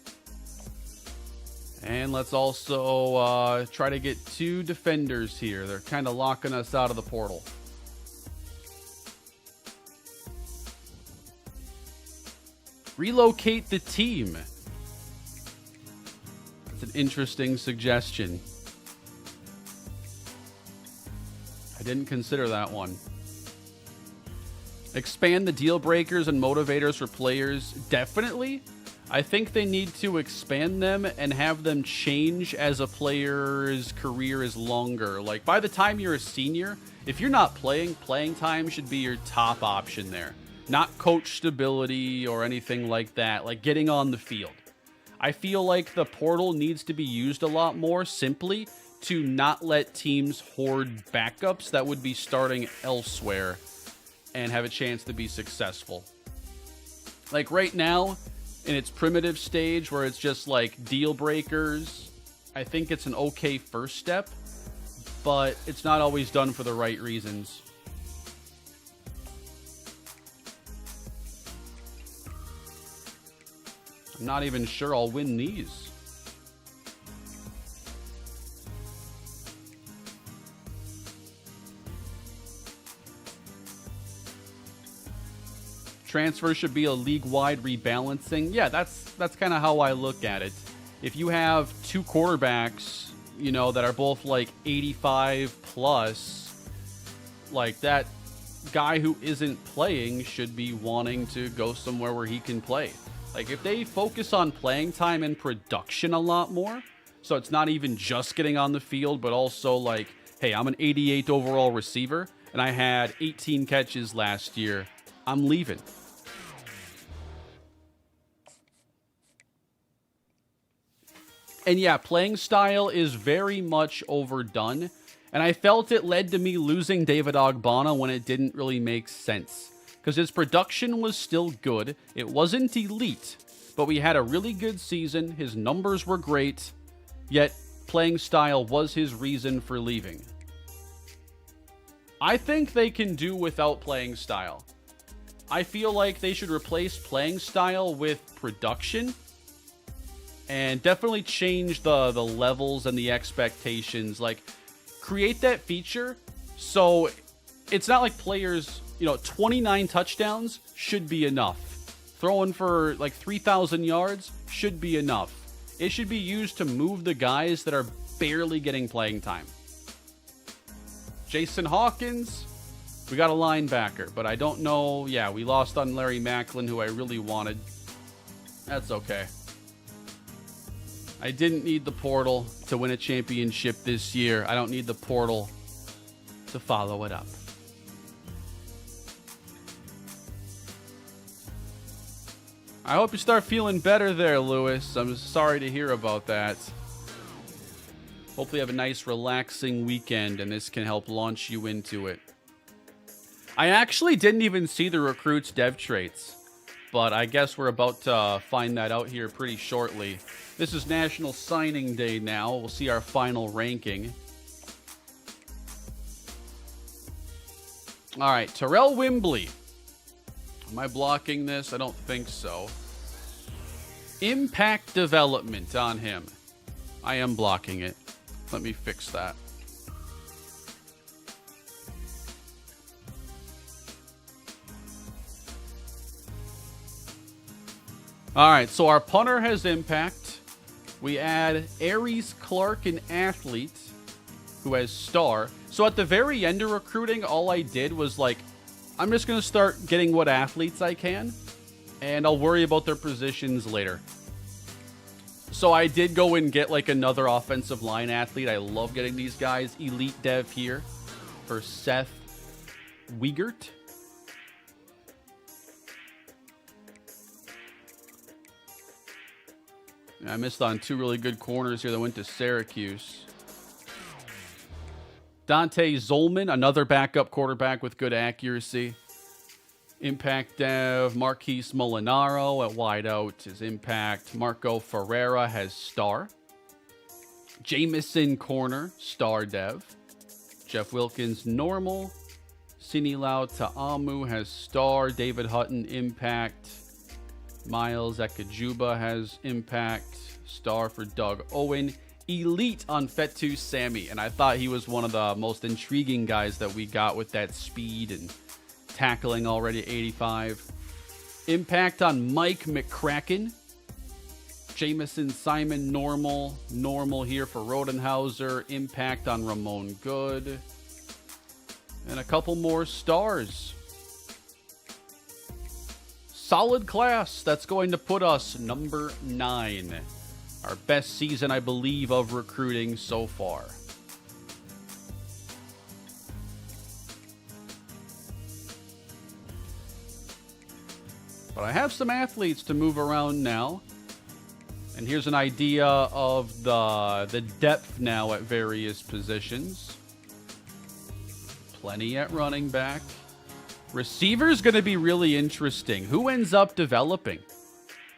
And let's also try to get 2 defenders here. They're kind of locking us out of the portal. Relocate the team. That's an interesting suggestion. I didn't consider that one. Expand the deal breakers and motivators for players. Definitely. I think they need to expand them and have them change as a player's career is longer. Like, by the time you're a senior, if you're not playing, playing time should be your top option there. Not coach stability or anything like that. Like, getting on the field. I feel like the portal needs to be used a lot more simply to not let teams hoard backups that would be starting elsewhere and have a chance to be successful. Like right now, in its primitive stage where it's just like deal breakers, I think it's an okay first step, but it's not always done for the right reasons. I'm not even sure I'll win these. Transfer should be a league-wide rebalancing. Yeah, that's kind of how I look at it. If you have 2 quarterbacks, you know, that are both like 85 plus, like that guy who isn't playing should be wanting to go somewhere where he can play. Like, if they focus on playing time and production a lot more, so it's not even just getting on the field, but also like hey, I'm an 88th overall receiver, and I had 18 catches last year. I'm leaving. And yeah, playing style is very much overdone. And I felt it led to me losing David Ogbonna when it didn't really make sense. Because his production was still good. It wasn't elite. But we had a really good season. His numbers were great. Yet, playing style was his reason for leaving. I think they can do without playing style. I feel like they should replace playing style with production. And definitely change the levels and the expectations. Like, create that feature so it's not like players, 29 touchdowns should be enough. Throwing for like 3,000 yards should be enough. It should be used to move the guys that are barely getting playing time. Jason Hawkins, we got a linebacker, but I don't know. Yeah, we lost on Larry Macklin, who I really wanted. That's okay. I didn't need the portal to win a championship this year. I don't need the portal to follow it up. I hope you start feeling better there, Lewis. I'm sorry to hear about that. Hopefully you have a nice, relaxing weekend, and this can help launch you into it. I actually didn't even see the recruits' dev traits, but I guess we're about to find that out here pretty shortly. This is National Signing Day now. We'll see our final ranking. All right, Terrell Wimbley. Am I blocking this? I don't think so. Impact development on him. I am blocking it. Let me fix that. All right, so our punter has impact. We add Aries Clark, an athlete, who has star. So at the very end of recruiting, all I did was like, I'm just going to start getting what athletes I can, and I'll worry about their positions later. So I did go and get like another offensive line athlete. I love getting these guys. Elite dev here for Seth Wiegert. I missed on two really good corners here that went to Syracuse. Dante Zolman, another backup quarterback with good accuracy. Impact dev, Marquise Molinaro at wideout is impact. Marco Ferreira has star. Jamison corner, star dev. Jeff Wilkins, normal. Sinilau Ta'amu has star. David Hutton, impact. Miles Ekajuba has impact. Star for Doug Owen. Elite on Fetu Sammy. And I thought he was one of the most intriguing guys that we got with that speed and tackling already at 85. Impact on Mike McCracken. Jamison Simon, normal. Normal here for Rodenhauser. Impact on Ramon Good. And a couple more stars. Solid class. That's going to put us number 9. Our best season, I believe, of recruiting so far. But I have some athletes to move around now. And here's an idea of the depth now at various positions. Plenty at running back. Receiver's going to be really interesting. Who ends up developing?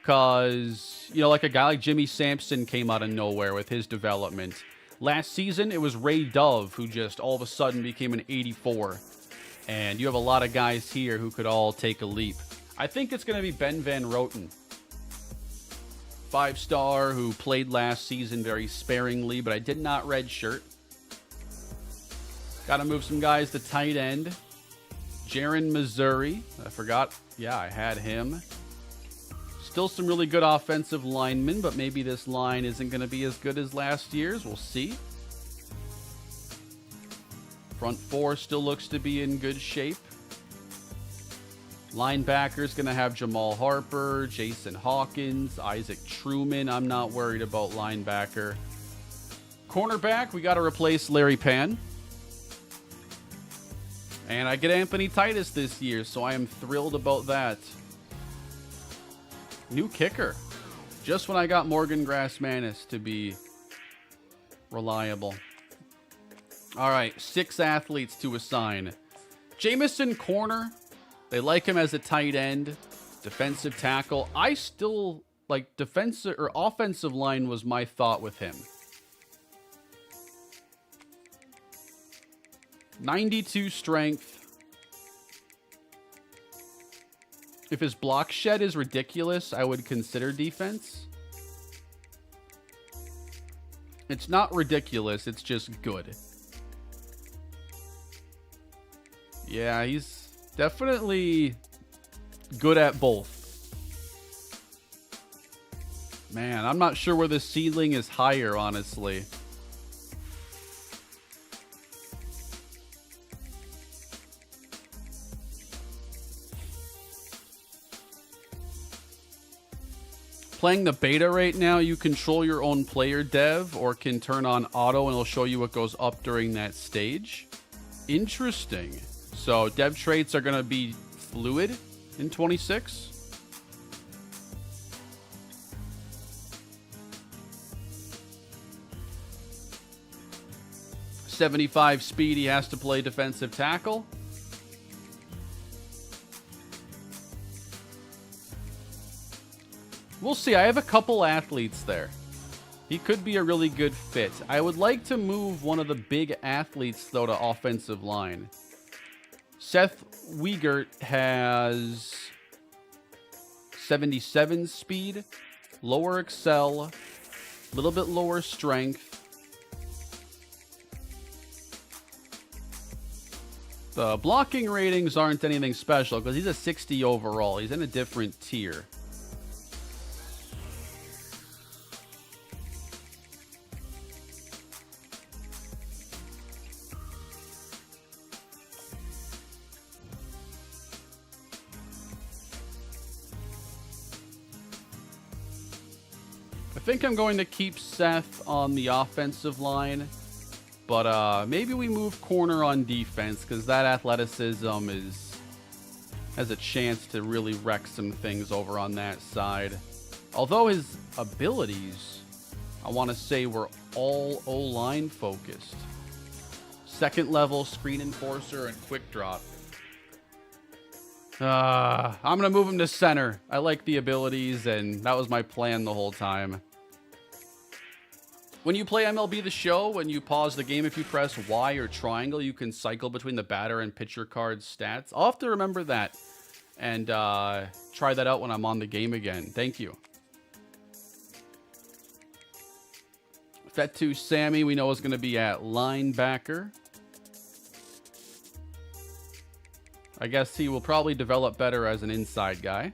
Because, like a guy like Jimmy Sampson came out of nowhere with his development. Last season, it was Ray Dove who just all of a sudden became an 84. And you have a lot of guys here who could all take a leap. I think it's going to be Ben Van Roten. 5-star who played last season very sparingly, but I did not redshirt. Got to move some guys to tight end. Jaron Missouri. I forgot. Yeah, I had him. Still some really good offensive linemen, but maybe this line isn't going to be as good as last year's. We'll see. Front four still looks to be in good shape. Linebacker's going to have Jamal Harper, Jason Hawkins, Isaac Truman. I'm not worried about linebacker. Cornerback, we got to replace Larry Pan. And I get Anthony Titus this year, so I am thrilled about that. New kicker. Just when I got Morgan Grassmanis to be reliable. All right, 6 athletes to assign. Jamison corner. They like him as a tight end. Defensive tackle. I still like defensive or offensive line was my thought with him. 92 strength. If his block shed is ridiculous, I would consider defense. It's not ridiculous, it's just good. Yeah, he's definitely good at both. Man, I'm not sure where the ceiling is higher, honestly. Playing the beta right now, you control your own player dev or can turn on auto and it'll show you what goes up during that stage. Interesting. So dev traits are going to be fluid in 26. .75 speed, he has to play defensive tackle. We'll see. I have a couple athletes there. He could be a really good fit. I would like to move one of the big athletes, though, to offensive line. Seth Wiegert has 77 speed, lower excel, a little bit lower strength. The blocking ratings aren't anything special because he's a 60 overall. He's in a different tier. I think I'm going to keep Seth on the offensive line. But maybe we move corner on defense because that athleticism has a chance to really wreck some things over on that side. Although his abilities, I want to say, were all O-line focused. Second level, screen enforcer, and quick drop. I'm going to move him to center. I like the abilities, and that was my plan the whole time. When you play MLB The Show, when you pause the game, if you press Y or triangle, you can cycle between the batter and pitcher card stats. I'll have to remember that and try that out when I'm on the game again. Thank you. Fetu Sammy, we know is going to be at linebacker. I guess he will probably develop better as an inside guy.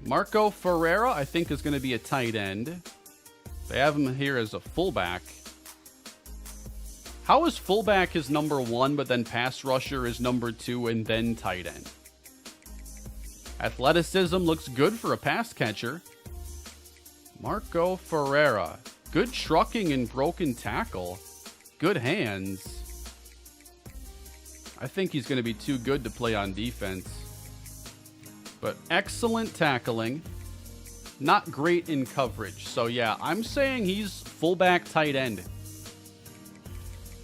Marco Ferreira, I think, is going to be a tight end. They have him here as a fullback. How is fullback his number 1, but then pass rusher is number 2, and then tight end? Athleticism looks good for a pass catcher. Marco Ferreira. Good trucking and broken tackle. Good hands. I think he's going to be too good to play on defense. But excellent tackling. Not great in coverage. So yeah, I'm saying he's fullback tight end.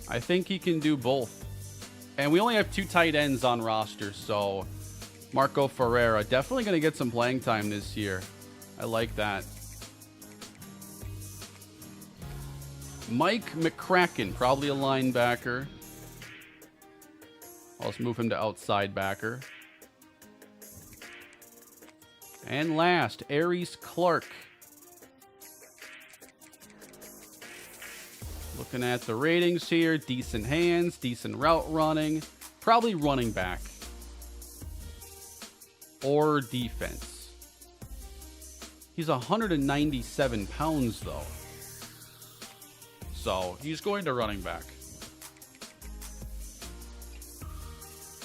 I think he can do both. And we only have 2 tight ends on roster, so Marco Ferreira definitely going to get some playing time this year. I like that. Mike McCracken, probably a linebacker. Let's move him to outside backer. And last, Aries Clark. Looking at the ratings here, decent hands, decent route running, probably running back or defense. He's 197 pounds though. So he's going to running back.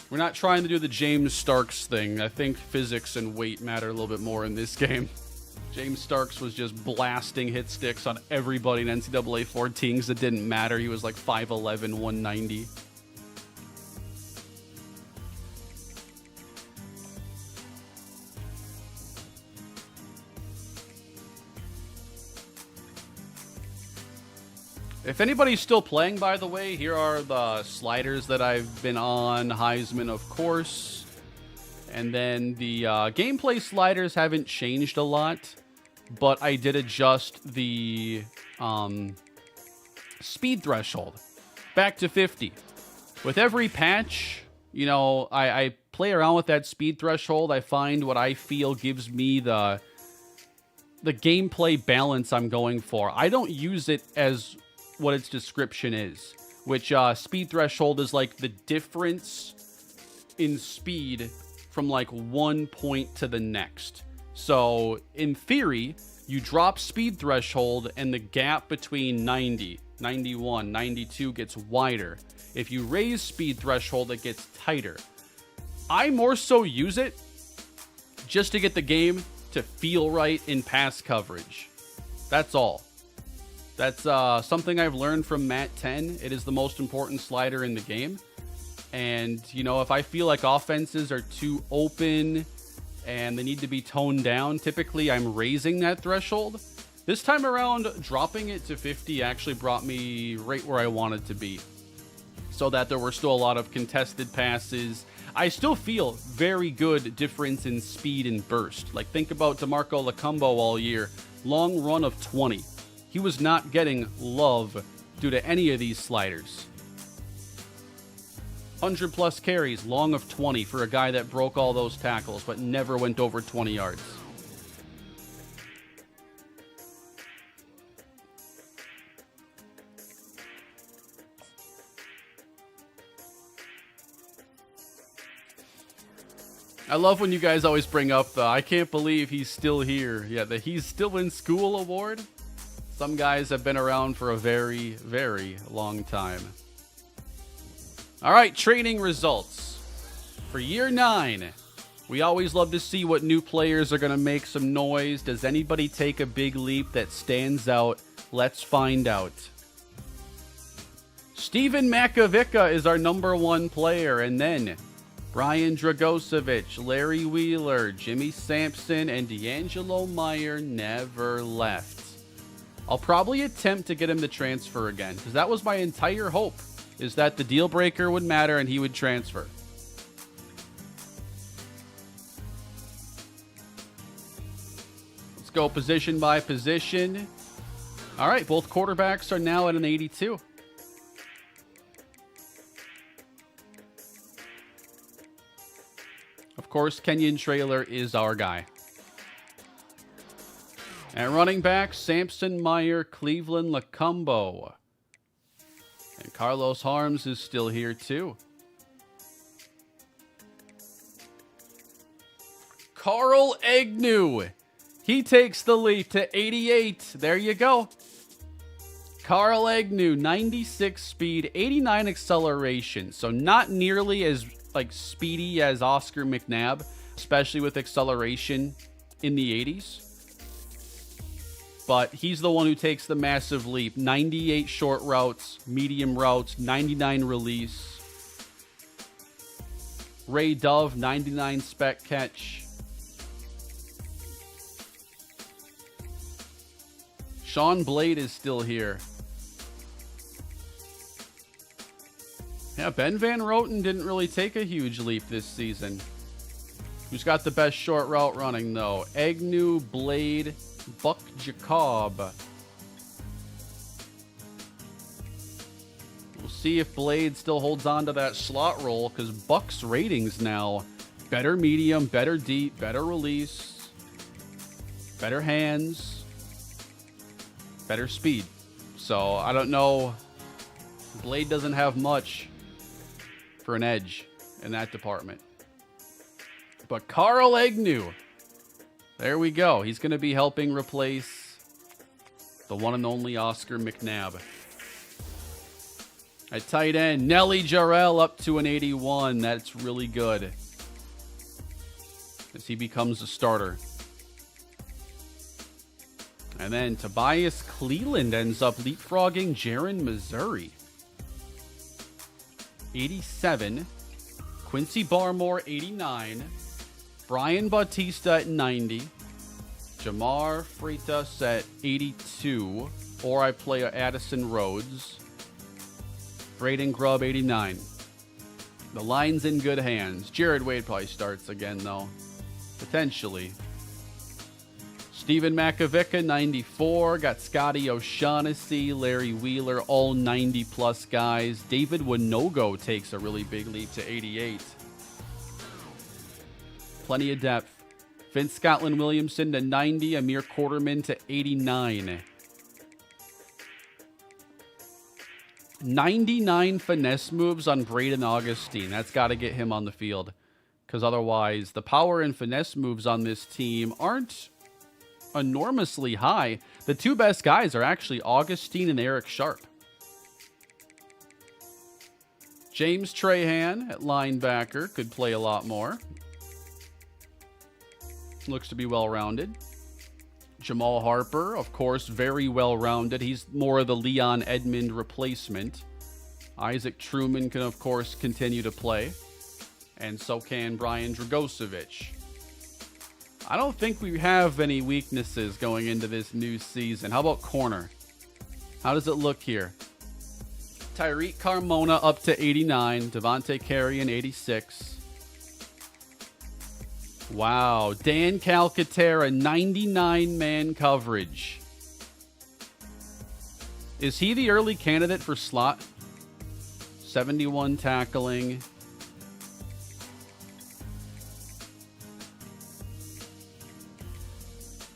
We're not trying to do the James Starks thing. I think physics and weight matter a little bit more in this game. James Starks was just blasting hit sticks on everybody in NCAA 14 because it didn't matter. He was like 5'11", 190. If anybody's still playing, by the way, here are the sliders that I've been on. Heisman, of course. And then the gameplay sliders haven't changed a lot, but I did adjust the speed threshold back to 50. With every patch, you know, I play around with that speed threshold. I find what I feel gives me the gameplay balance I'm going for. I don't use it as what its description is, which speed threshold is like the difference in speed from like one point to the next. So in theory, you drop speed threshold and the gap between 90, 91, 92 gets wider. If you raise speed threshold, it gets tighter. I more so use it just to get the game to feel right in pass coverage. That's all. That's something I've learned from Matt 10. It is the most important slider in the game. And, you know, if I feel like offenses are too open and they need to be toned down, typically I'm raising that threshold. This time around, dropping it to 50 actually brought me right where I wanted to be, so that there were still a lot of contested passes. I still feel very good difference in speed and burst. Like, think about DeMarco Lecumbo all year. Long run of 20. He was not getting love due to any of these sliders. 100 plus carries, long of 20 for a guy that broke all those tackles but never went over 20 yards. I love when you guys always bring up the "I can't believe he's still here." Yeah, the "he's still in school" award. Some guys have been around for a very, very long time. All right, training results. For year 9, we always love to see what new players are going to make some noise. Does anybody take a big leap that stands out? Let's find out. Steven Makovica is our number 1 player, and then Brian Dragocevic, Larry Wheeler, Jimmy Sampson, and D'Angelo Meyer never left. I'll probably attempt to get him to transfer again, because that was my entire hope, is that the deal breaker would matter and he would transfer. Let's go position by position. All right, both quarterbacks are now at an 82. Of course, Kenyon Traylor is our guy. And running back, Sampson, Meyer, Cleveland, Lecumbo. And Carlos Harms is still here too. Carl Agnew. He takes the leap to 88. There you go. Carl Agnew, 96 speed, 89 acceleration. So not nearly as speedy as Oscar McNabb, especially with acceleration in the 80s. But he's the one who takes the massive leap. 98 short routes, medium routes, 99 release. Ray Dove, 99 spec catch. Sean Blade is still here. Yeah, Ben Van Roten didn't really take a huge leap this season. Who's got the best short route running, though? Agnew, Blade, Buck Jacob. We'll see if Blade still holds on to that slot role, because Buck's ratings now: better medium, better deep, better release, better hands, better speed. So I don't know. Blade doesn't have much for an edge in that department. But Carl Agnew, there we go. He's going to be helping replace the one and only Oscar McNabb. At tight end, Nelly Jarrell up to an 81. That's really good as he becomes a starter. And then Tobias Cleveland ends up leapfrogging Jaron Missouri. 87. Quincy Barmore, 89. Brian Bautista at 90. Jamar Freitas at 82. Or I play Addison Rhodes. Braden Grubb, 89. The line's in good hands. Jared Wade probably starts again, though. Potentially. Steven Makovica, 94. Got Scotty O'Shaughnessy, Larry Wheeler, all 90-plus guys. David Winogo takes a really big leap to 88. Plenty of depth. Vince Scotland Williamson to 90. Amir Quarterman to 89. 99 finesse moves on Braden Augustine. That's got to get him on the field. Because otherwise, the power and finesse moves on this team aren't enormously high. The two best guys are actually Augustine and Eric Sharp. James Trahan at linebacker could play a lot more. Looks to be well-rounded. Jamal Harper, of course, very well-rounded. He's more of the Leon Edmond replacement. Isaac Truman can, of course, continue to play. And so can Brian Dragocevic. I don't think we have any weaknesses going into this new season. How about corner? How does it look here? Tyreek Carmona up to 89. Devontae Carrion, 86. Wow. Dan Calcaterra, 99-man coverage. Is he the early candidate for slot? 71 tackling.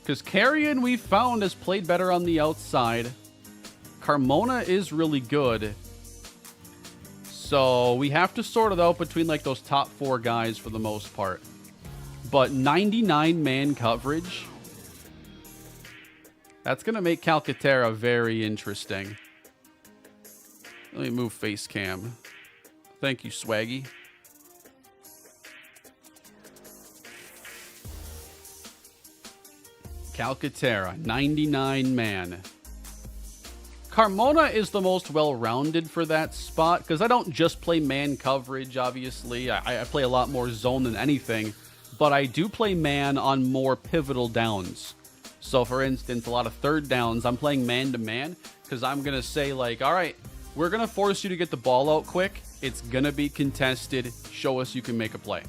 Because Carrion, we've found, has played better on the outside. Carmona is really good. So we have to sort it out between like those top four guys for the most part. But 99-man coverage, that's going to make Calcaterra very interesting. Let me move face cam. Thank you, Swaggy. Calcaterra, 99-man. Carmona is the most well-rounded for that spot because I don't just play man coverage, obviously. I play a lot more zone than anything, but I do play man on more pivotal downs. So, for instance, a lot of third downs, I'm playing man-to-man because I'm going to say, like, all right, we're going to force you to get the ball out quick. It's going to be contested. Show us you can make a play.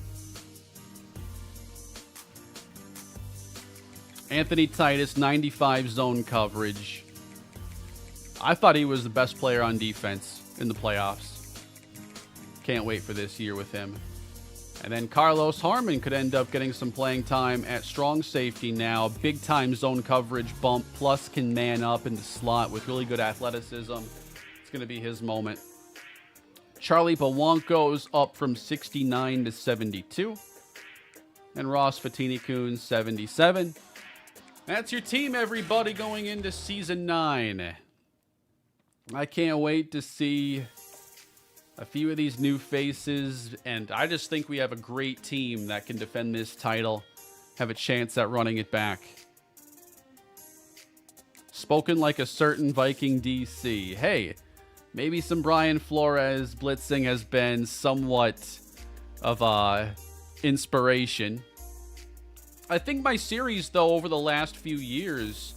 Anthony Titus, 95 zone coverage. I thought he was the best player on defense in the playoffs. Can't wait for this year with him. And then Carlos Harmon could end up getting some playing time at strong safety now. Big time zone coverage bump, plus can man up in the slot with really good athleticism. It's going to be his moment. Charlie Bawanko's up from 69 to 72. And Ross Fatini-Coons, 77. That's your team, everybody, going into Season 9. I can't wait to see a few of these new faces, and I just think we have a great team that can defend this title, have a chance at running it back. Spoken like a certain Viking DC. Hey, maybe some Brian Flores blitzing has been somewhat of inspiration. I think my series, though, over the last few years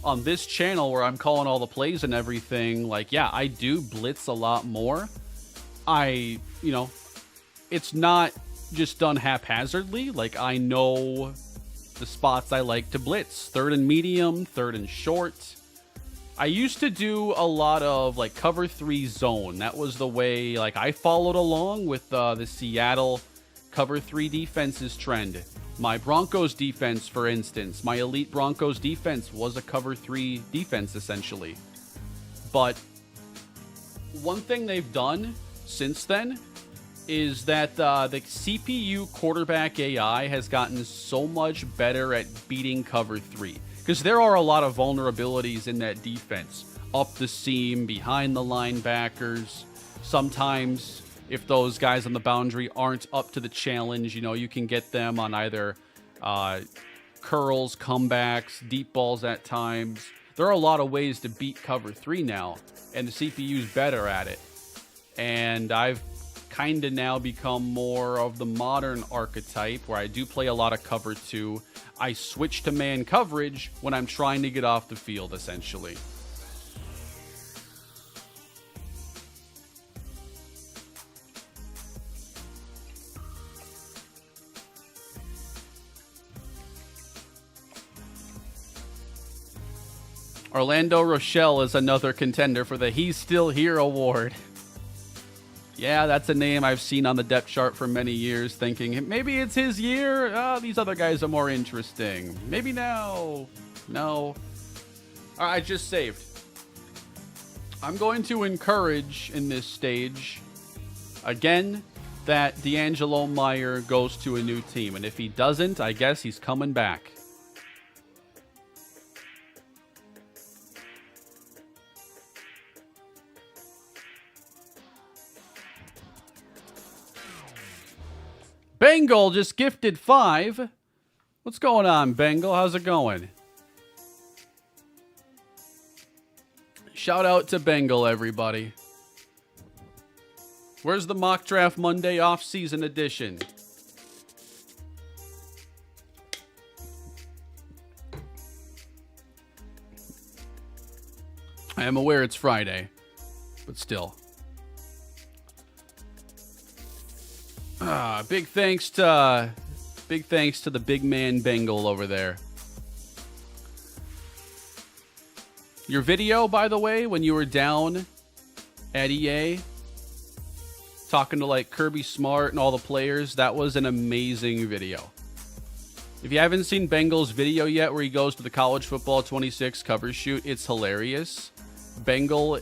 on this channel where I'm calling all the plays and everything, like, yeah, I do blitz a lot more. It's not just done haphazardly. Like, I know the spots I like to blitz. Third and medium, third and short. I used to do a lot of, like, cover 3 zone. That was the way, like, I followed along with the Seattle cover 3 defenses trend. My Broncos defense, for instance, my elite Broncos defense was a cover 3 defense, essentially. But one thing they've done since then is that the CPU quarterback AI has gotten so much better at beating cover 3. Because there are a lot of vulnerabilities in that defense. Up the seam, behind the linebackers. Sometimes, if those guys on the boundary aren't up to the challenge, you can get them on either curls, comebacks, deep balls at times. There are a lot of ways to beat cover 3 now, and the CPU's better at it. And I've kind of now become more of the modern archetype where I do play a lot of cover 2. I switch to man coverage when I'm trying to get off the field, essentially. Orlando Rochelle is another contender for the He's Still Here award. Yeah, that's a name I've seen on the depth chart for many years, thinking maybe it's his year. These other guys are more interesting. Maybe now. No. All right, I just saved. I'm going to encourage in this stage, again, that D'Angelo Meyer goes to a new team. And if he doesn't, I guess he's coming back. Bengal just gifted 5. What's going on, Bengal? How's it going? Shout out to Bengal, everybody. Where's the Mock Draft Monday off-season edition? I am aware it's Friday, but still. Big thanks to the big man Bengal over there. Your video, by the way, when you were down at EA, talking to like Kirby Smart and all the players, that was an amazing video. If you haven't seen Bengal's video yet, where he goes to the College Football 26 cover shoot, it's hilarious. Bengal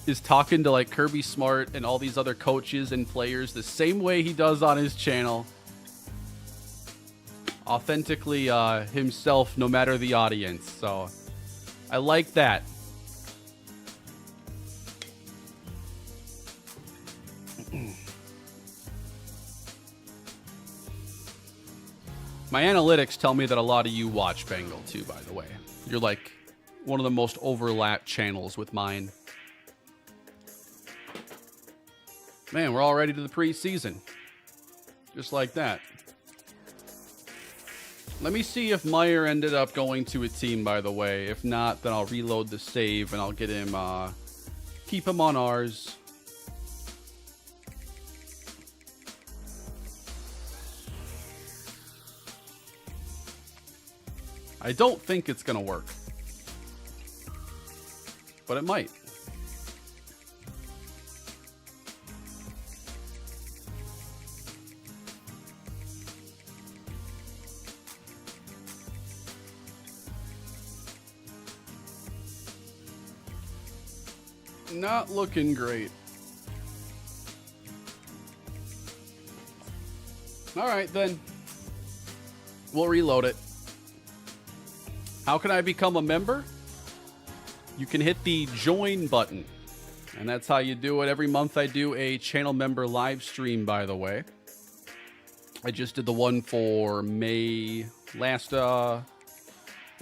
is talking to like Kirby Smart and all these other coaches and players the same way he does on his channel. Authentically himself, no matter the audience. So I like that. My analytics tell me that a lot of you watch Bengal too, by the way. You're like one of the most overlapped channels with mine. Man, we're all ready to the preseason. Just like that. Let me see if Meyer ended up going to a team, by the way. If not, then I'll reload the save and I'll get him, keep him on ours. I don't think it's going to work. But it might. Not looking great. All right, then. We'll reload it. How can I become a member? You can hit the join button. And that's how you do it. Every month I do a channel member live stream, by the way. I just did the one for May last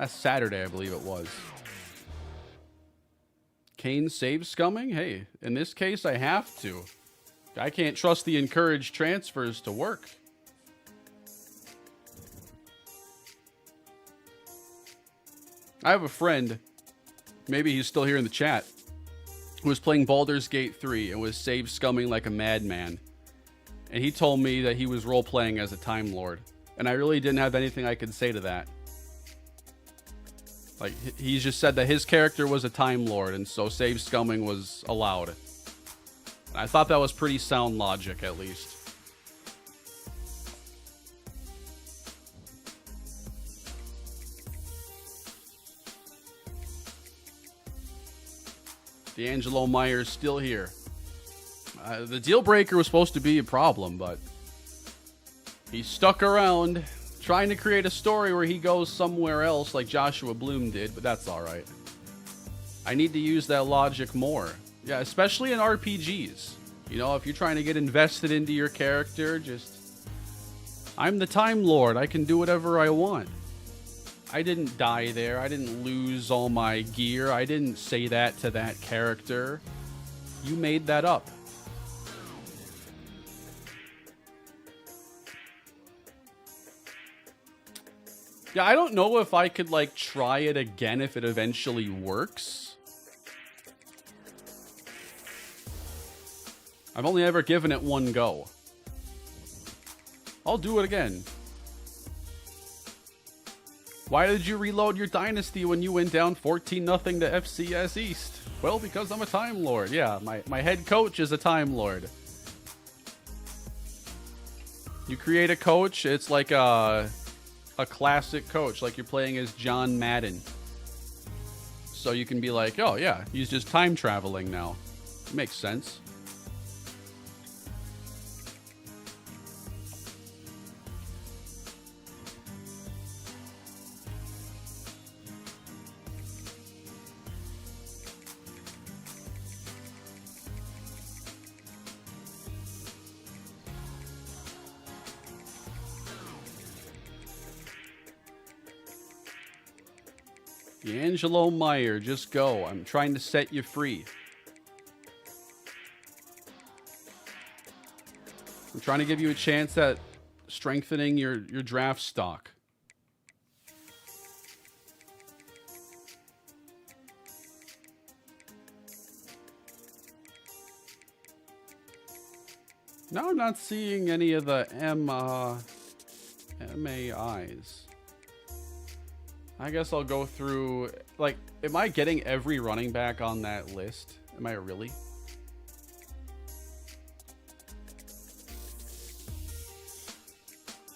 Saturday, I believe it was. Kane save scumming? Hey, in this case, I have to. I can't trust the encouraged transfers to work. I have a friend, maybe he's still here in the chat, who was playing Baldur's Gate 3 and was save scumming like a madman. And he told me that he was role-playing as a Time Lord. And I really didn't have anything I could say to that. Like, he just said that his character was a Time Lord, and so save scumming was allowed. And I thought that was pretty sound logic, at least. D'Angelo Meyer's still here. The deal breaker was supposed to be a problem, but he stuck around trying to create a story where he goes somewhere else like Joshua Bloom did, but that's all right. I need to use that logic more. Yeah, especially in RPGs. You know, if you're trying to get invested into your character, just... I'm the Time Lord. I can do whatever I want. I didn't die there. I didn't lose all my gear. I didn't say that to that character. You made that up. Yeah, I don't know if I could, like, try it again if it eventually works. I've only ever given it one go. I'll do it again. Why did you reload your Dynasty when you went down 14-0 to FCS East? Well, because I'm a Time Lord. Yeah, my head coach is a Time Lord. You create a coach, it's like a classic coach, like you're playing as John Madden. So you can be like, oh yeah, he's just time traveling now. It makes sense. D'Angelo Meyer, just go. I'm trying to set you free. I'm trying to give you a chance at strengthening your draft stock. Now I'm not seeing any of the MAIs. I guess I'll go through, like, am I getting every running back on that list? Am I really?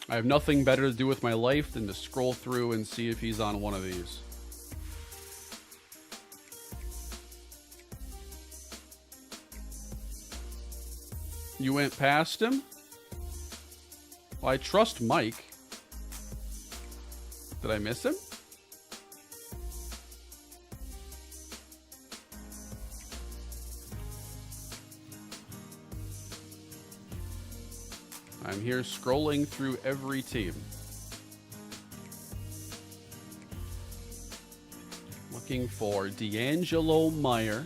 I have nothing better to do with my life than to scroll through and see if he's on one of these. You went past him? Well, I trust Mike. Did I miss him? I'm here scrolling through every team. Looking for D'Angelo Meyer.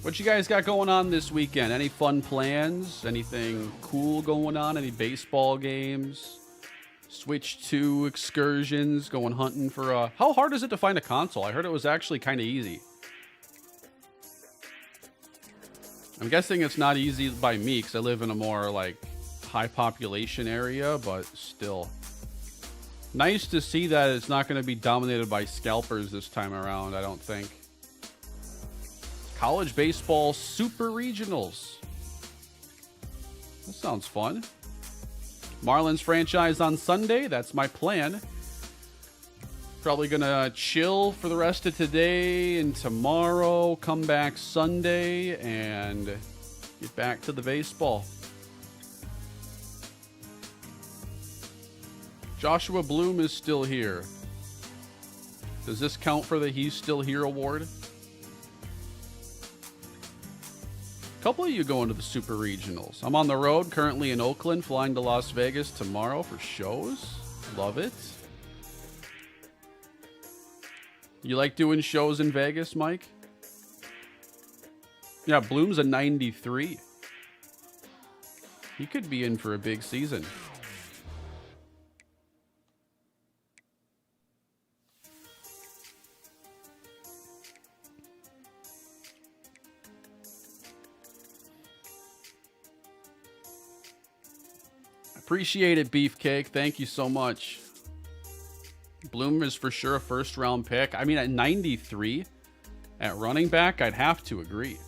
What you guys got going on this weekend? Any fun plans? Anything cool going on? Any baseball games? Switch 2 excursions? Going hunting for a... How hard is it to find a console? I heard it was actually kind of easy. I'm guessing it's not easy by me because I live in a more, like, high population area, but still. Nice to see that it's not going to be dominated by scalpers this time around, I don't think. College baseball super regionals. That sounds fun. Marlins franchise on Sunday. That's my plan. Probably gonna chill for the rest of today and tomorrow. Come back Sunday and get back to the baseball. Joshua Bloom is still here. Does this count for the He's Still Here award? A couple of you going to the Super Regionals. I'm on the road, currently in Oakland, flying to Las Vegas tomorrow for shows. Love it. You like doing shows in Vegas, Mike? Yeah, Bloom's a 93. He could be in for a big season. Appreciate it, Beefcake. Thank you so much. Bloom is for sure a first-round pick. I mean, at 93, at running back, I'd have to agree.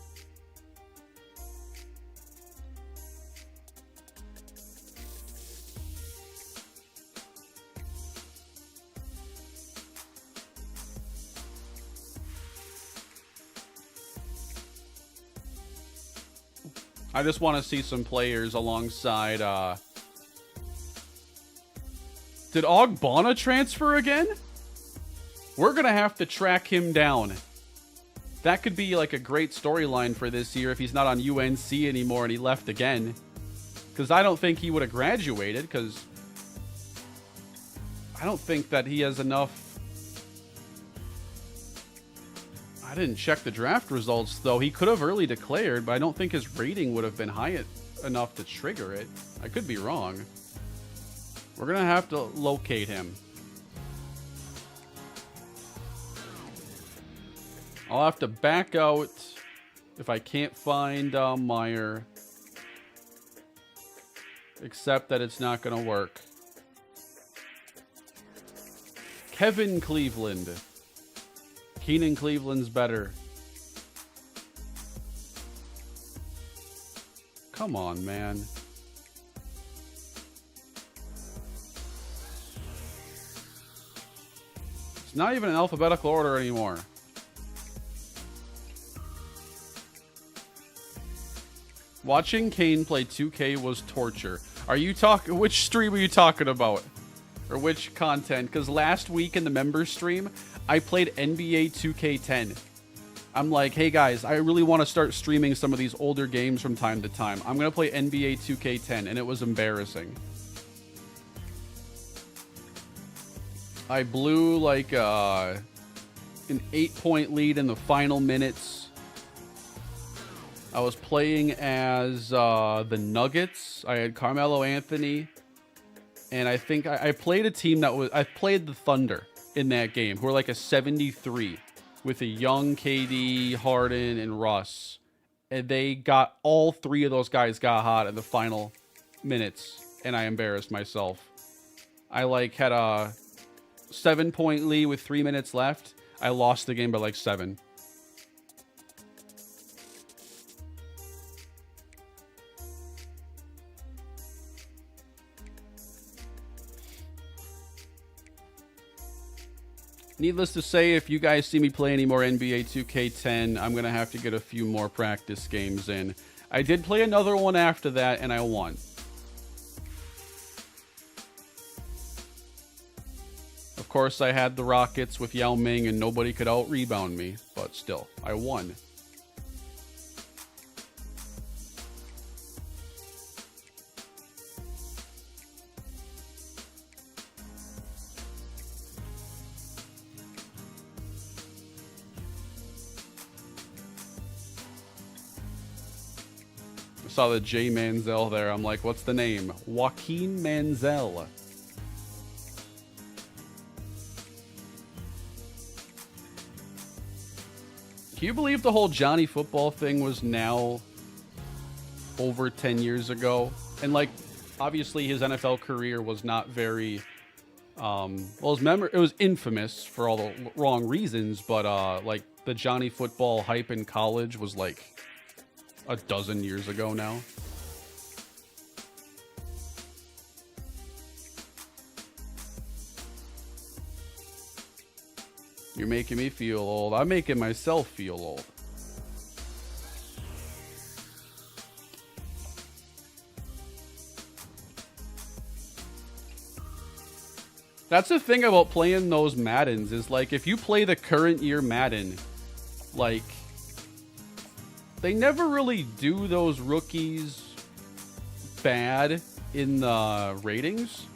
I just want to see some players alongside... Did Ogbonna transfer again? We're going to have to track him down. That could be like a great storyline for this year if he's not on UNC anymore and he left again. Because I don't think he would have graduated, because I don't think that he has enough. I didn't check the draft results, though. He could have early declared, but I don't think his rating would have been high enough to trigger it. I could be wrong. We're going to have to locate him. I'll have to back out if I can't find Meyer. Except that it's not going to work. Kevin Cleveland. Keenan Cleveland's better. Come on, man. It's not even in alphabetical order anymore. Watching Kane play 2K was torture. Are you talking? Which stream are you talking about? Or which content? Because last week in the members stream, I played NBA 2K10. I'm like, hey guys, I really want to start streaming some of these older games from time to time. I'm going to play NBA 2K10, and it was embarrassing. I blew like an 8-point lead in the final minutes. I was playing as the Nuggets. I had Carmelo Anthony. And I think I played a team that was... I played the Thunder in that game, who were like a 73 with a young KD, Harden, and Russ. And they got... All three of those guys got hot in the final minutes. And I embarrassed myself. I like had a 7-point lead with 3 minutes left. I lost the game by like 7. Needless to say, if you guys see me play any more NBA 2K10, I'm going to have to get a few more practice games in. I did play another one after that, and I won. Of course, I had the Rockets with Yao Ming, and nobody could out-rebound me. But still, I won. Saw the J Manziel there. I'm like, what's the name? Joaquin Manziel. Can you believe the whole Johnny Football thing was now over 10 years ago? And like, obviously his NFL career was not very, well, it was infamous for all the wrong reasons, but like the Johnny Football hype in college was like a dozen years ago now. You're making me feel old. I'm making myself feel old. That's the thing about playing those Maddens is like if you play the current year Madden, like they never really do those rookies bad in the ratings.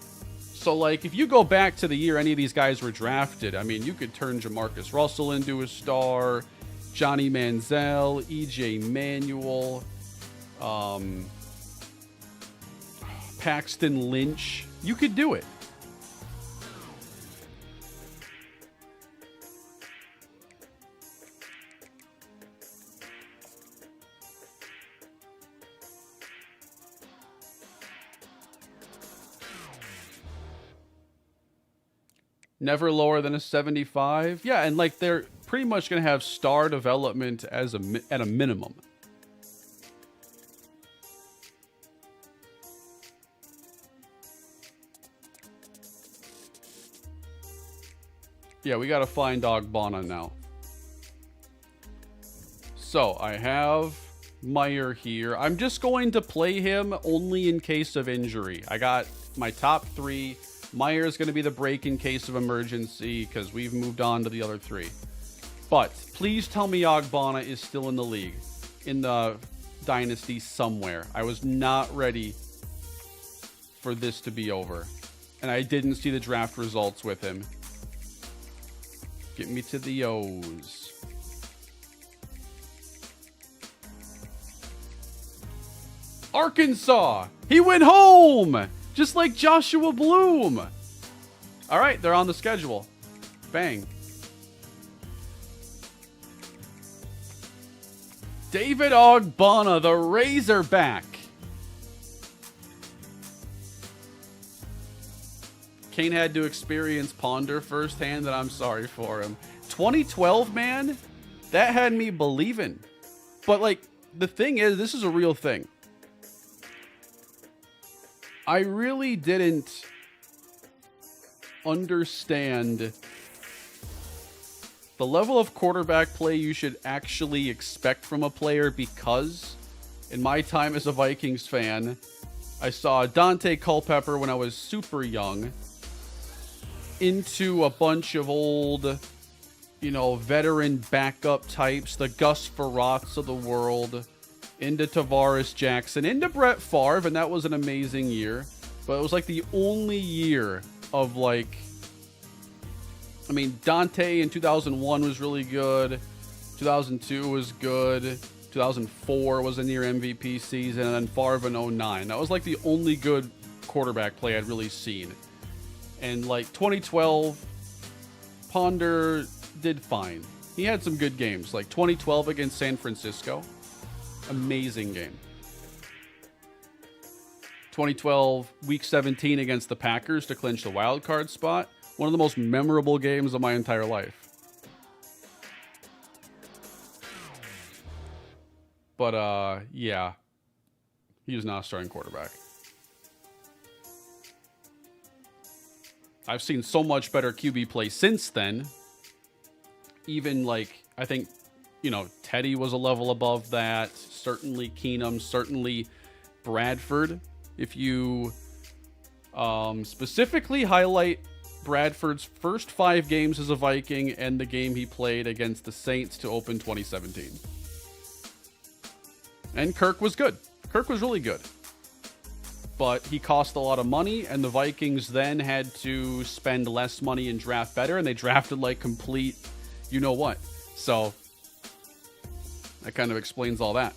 So, like, if you go back to the year any of these guys were drafted, I mean, you could turn Jamarcus Russell into a star, Johnny Manziel, EJ Manuel, Paxton Lynch. You could do it. Never lower than a 75. Yeah, and like they're pretty much going to have star development as at a minimum. Yeah, we got to find Ogbonna now. So I have Meyer here. I'm just going to play him only in case of injury. I got my top 3. Meyer is going to be the break in case of emergency because we've moved on to the other 3. But please tell me Ogbonna is still in the league, in the Dynasty somewhere. I was not ready for this to be over. And I didn't see the draft results with him. Get me to the O's. Arkansas! He went home! Just like Joshua Bloom! Alright, they're on the schedule. Bang. David Ogbonna, the Razorback. Kane had to experience Ponder firsthand, and I'm sorry for him. 2012, man, that had me believing. But, like, the thing is, this is a real thing. I really didn't understand the level of quarterback play you should actually expect from a player, because in my time as a Vikings fan, I saw Dante Culpepper when I was super young into a bunch of old, you know, veteran backup types, the Gus Frerots of the world, into Tavares Jackson, into Brett Favre, and that was an amazing year. But it was like the only year of, like, I mean, Dante in 2001 was really good. 2002 was good. 2004 was a near MVP season, and then Favre in 09. That was like the only good quarterback play I'd really seen. And like 2012, Ponder did fine. He had some good games, like 2012 against San Francisco. Amazing game. 2012, Week 17 against the Packers to clinch the wild card spot. One of the most memorable games of my entire life. But, yeah. He was not a starting quarterback. I've seen so much better QB play since then. Even, like, I think, you know, Teddy was a level above that. Certainly Keenum. Certainly Bradford. If you specifically highlight Bradford's first 5 games as a Viking and the game he played against the Saints to open 2017. And Kirk was good. Kirk was really good. But he cost a lot of money, and the Vikings then had to spend less money and draft better, and they drafted like complete you-know-what. So that kind of explains all that.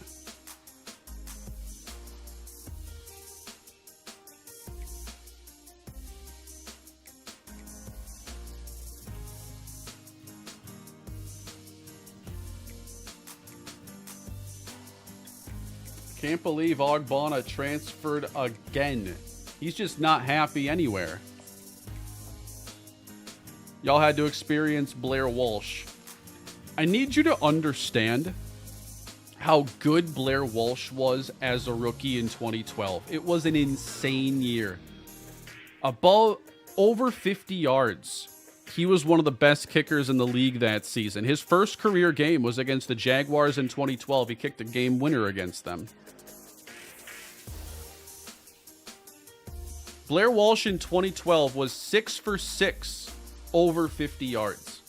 Can't believe Ogbonna transferred again. He's just not happy anywhere. Y'all had to experience Blair Walsh. I need you to understand how good Blair Walsh was as a rookie in 2012. It was an insane year. Over 50 yards. He was one of the best kickers in the league that season. His first career game was against the Jaguars in 2012. He kicked a game winner against them. Blair Walsh in 2012 was 6 for 6 over 50 yards.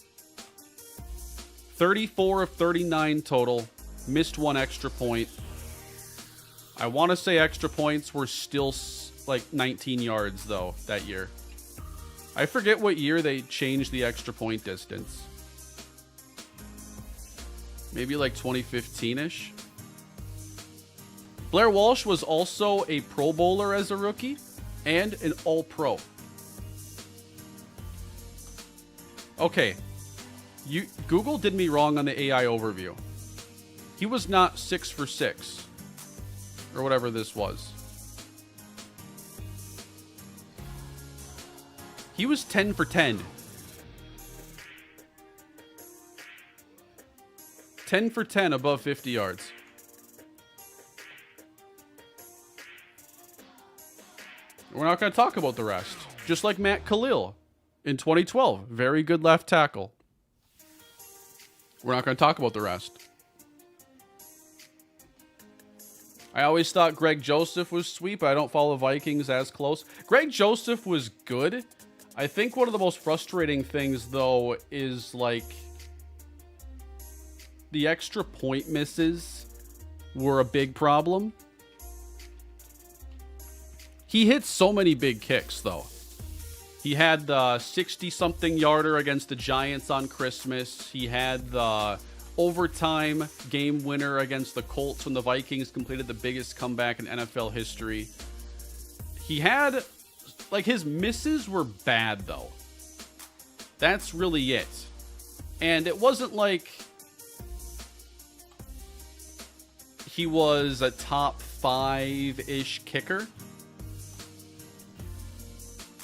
34 of 39 total. Missed 1 extra point. I want to say extra points were still like 19 yards, though, that year. I forget what year they changed the extra point distance. Maybe like 2015-ish. Blair Walsh was also a Pro Bowler as a rookie and an All-Pro. Okay. Google did me wrong on the AI overview. He was not 6 for 6. Or whatever this was. He was 10 for 10. 10 for 10 above 50 yards. We're not going to talk about the rest. Just like Matt Khalil in 2012. Very good left tackle. We're not going to talk about the rest. I always thought Greg Joseph was sweet, but I don't follow Vikings as close. Greg Joseph was good. I think one of the most frustrating things, though, is like the extra point misses were a big problem. He hit so many big kicks, though. He had the 60-something yarder against the Giants on Christmas. He had the overtime game winner against the Colts when the Vikings completed the biggest comeback in NFL history. He had, like, his misses were bad, though. That's really it. And it wasn't like he was a top 5-ish kicker.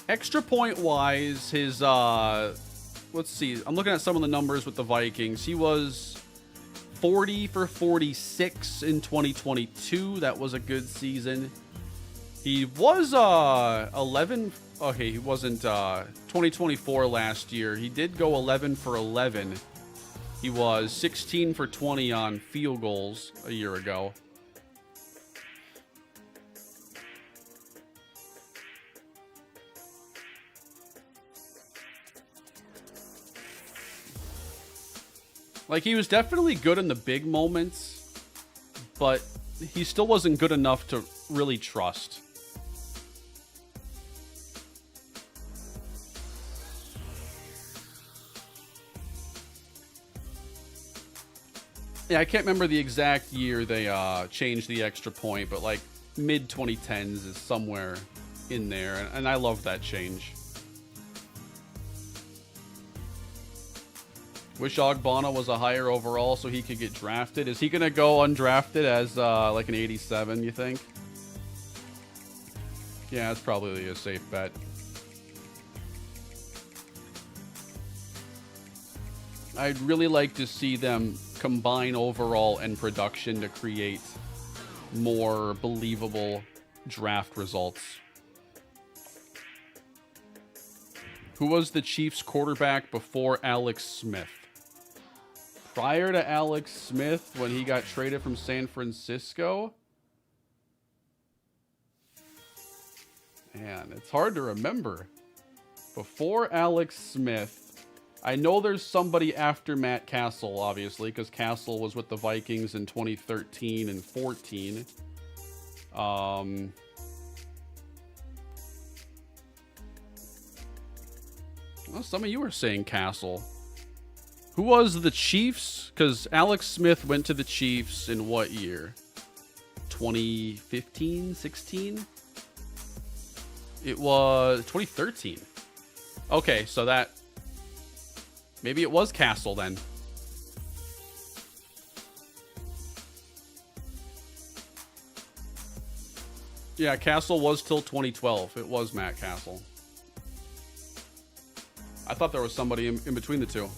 Extra point wise, his let's see, I'm looking at some of the numbers with the Vikings. He was 40 for 46 in 2022. That was a good season. He was 11, okay, he wasn't 2024 last year. He did go 11 for 11. He was 16 for 20 on field goals a year ago. Like, he was definitely good in the big moments, but he still wasn't good enough to really trust. Yeah, I can't remember the exact year they changed the extra point, but like mid-2010s is somewhere in there, and I love that change. Wish Ogbonna was a higher overall so he could get drafted. Is he going to go undrafted as like an 87, you think? Yeah, that's probably a safe bet. I'd really like to see them combine overall and production to create more believable draft results. Who was the Chiefs quarterback before Alex Smith? Prior to Alex Smith, when he got traded from San Francisco? Man, it's hard to remember. Before Alex Smith, I know there's somebody after Matt Castle, obviously, because Castle was with the Vikings in 2013 and 14. Well, some of you are saying Castle. Who was the Chiefs? Because Alex Smith went to the Chiefs in what year? 2015, 16? It was 2013. Okay, so that... maybe it was Castle then. Yeah, Castle was till 2012. It was Matt Castle. I thought there was somebody in between the two.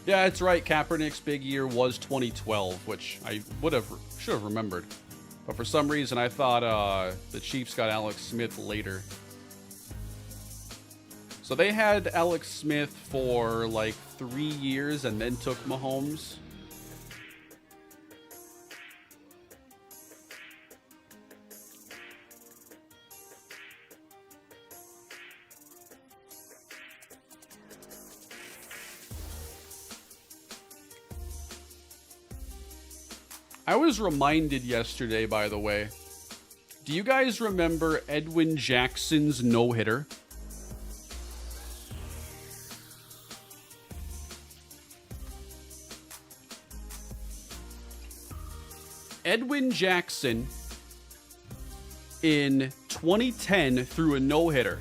Yeah, it's right. Kaepernick's big year was 2012, which I should have remembered. But for some reason, I thought the Chiefs got Alex Smith later. So they had Alex Smith for like 3 years and then took Mahomes. I was reminded yesterday, by the way. Do you guys remember Edwin Jackson's no-hitter? Edwin Jackson in 2010 threw a no-hitter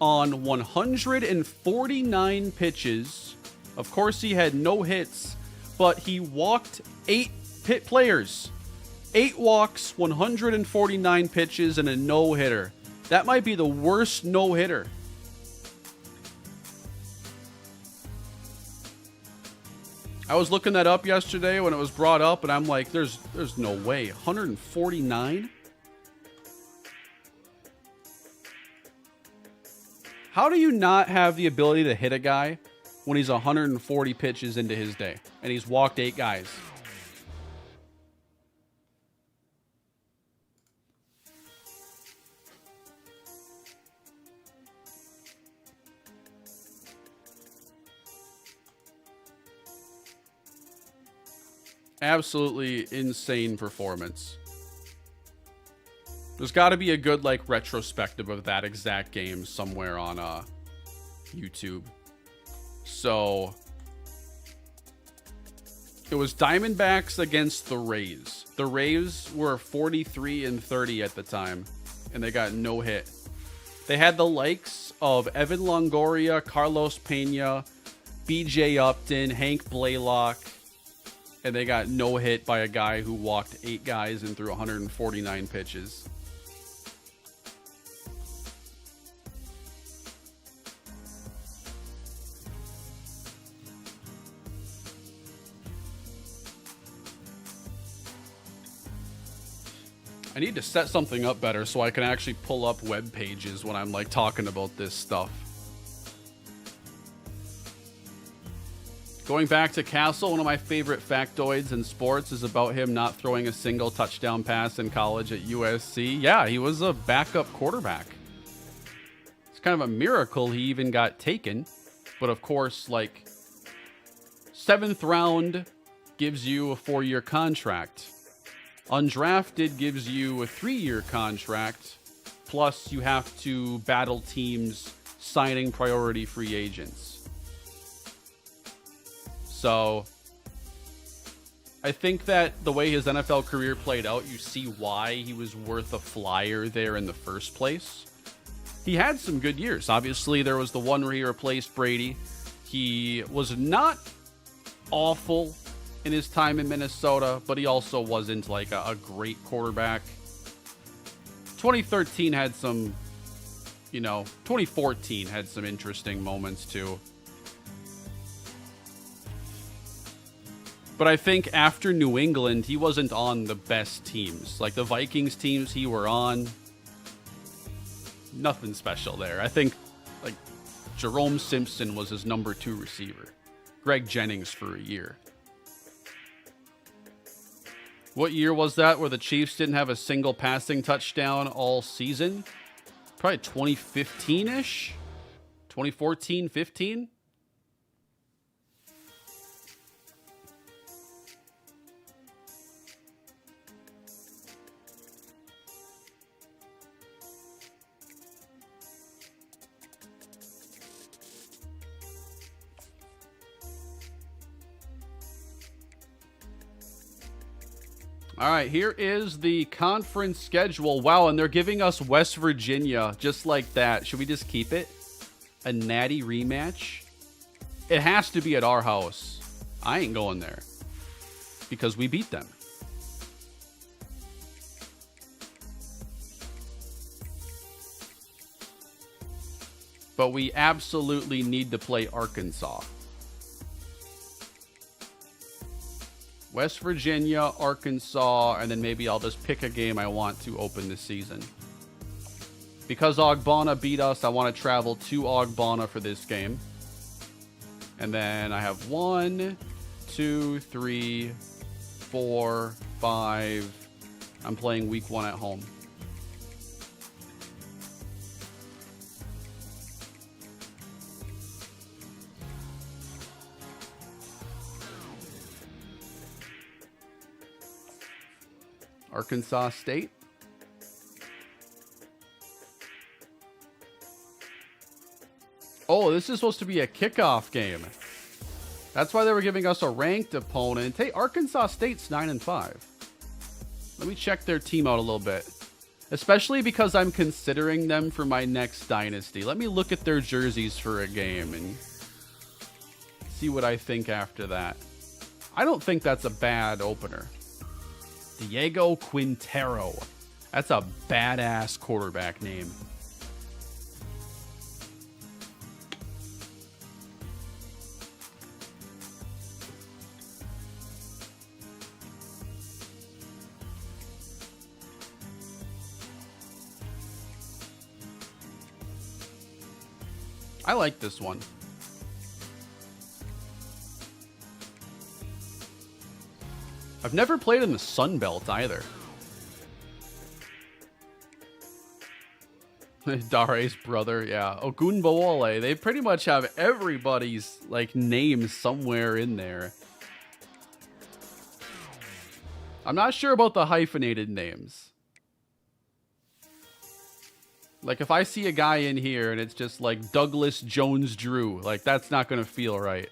on 149 pitches. Of course, he had no hits, but he walked 8 pit players. 8 walks, 149 pitches, and a no-hitter. That might be the worst no-hitter. I was looking that up yesterday when it was brought up, and I'm like, there's no way. 149? How do you not have the ability to hit a guy when he's 140 pitches into his day and he's walked 8 guys? Absolutely insane performance. There's got to be a good, like, retrospective of that exact game somewhere on YouTube. So it was Diamondbacks against the Rays. The Rays were 43-30 at the time, and they got no hit. They had the likes of Evan Longoria, Carlos Pena, BJ Upton, Hank Blaylock, and they got no hit by a guy who walked 8 guys and threw 149 pitches. I need to set something up better so I can actually pull up web pages when I'm, like, talking about this stuff. Going back to Castle, one of my favorite factoids in sports is about him not throwing a single touchdown pass in college at USC. Yeah, he was a backup quarterback. It's kind of a miracle he even got taken. But of course, like, 7th round gives you a 4-year contract. Undrafted gives you a 3-year contract, plus you have to battle teams signing priority free agents. So I think that the way his NFL career played out, you see why he was worth a flyer there in the first place. He had some good years. Obviously, there was the one where he replaced Brady. He was not awful in his time in Minnesota, but he also wasn't like a great quarterback. 2013 had some, 2014 had some interesting moments too. But I think after New England, he wasn't on the best teams. Like the Vikings teams he were on, nothing special there. I think like Jerome Simpson was his number 2 receiver. Greg Jennings for a year. What year was that where the Chiefs didn't have a single passing touchdown all season? Probably 2015-ish? 2014, 15? All right, here is the conference schedule. Wow, and they're giving us West Virginia just like that. Should we just keep it? A natty rematch? It has to be at our house. I ain't going there because we beat them. But we absolutely need to play Arkansas. West Virginia, Arkansas, and then maybe I'll just pick a game I want to open this season. Because Ogbonna beat us, I want to travel to Ogbonna for this game. And then I have 1, 2, 3, 4, 5. I'm playing week 1 at home. Arkansas State. Oh, this is supposed to be a kickoff game. That's why they were giving us a ranked opponent. Hey, Arkansas State's 9-5. Let me check their team out a little bit. Especially because I'm considering them for my next dynasty. Let me look at their jerseys for a game and see what I think after that. I don't think that's a bad opener. Diego Quintero. That's a badass quarterback name. I like this one. I've never played in the Sun Belt either. Dare's brother, yeah. Ogunbowale. They pretty much have everybody's like name somewhere in there. I'm not sure about the hyphenated names. Like, if I see a guy in here and it's just like Douglas Jones Drew, like, that's not going to feel right.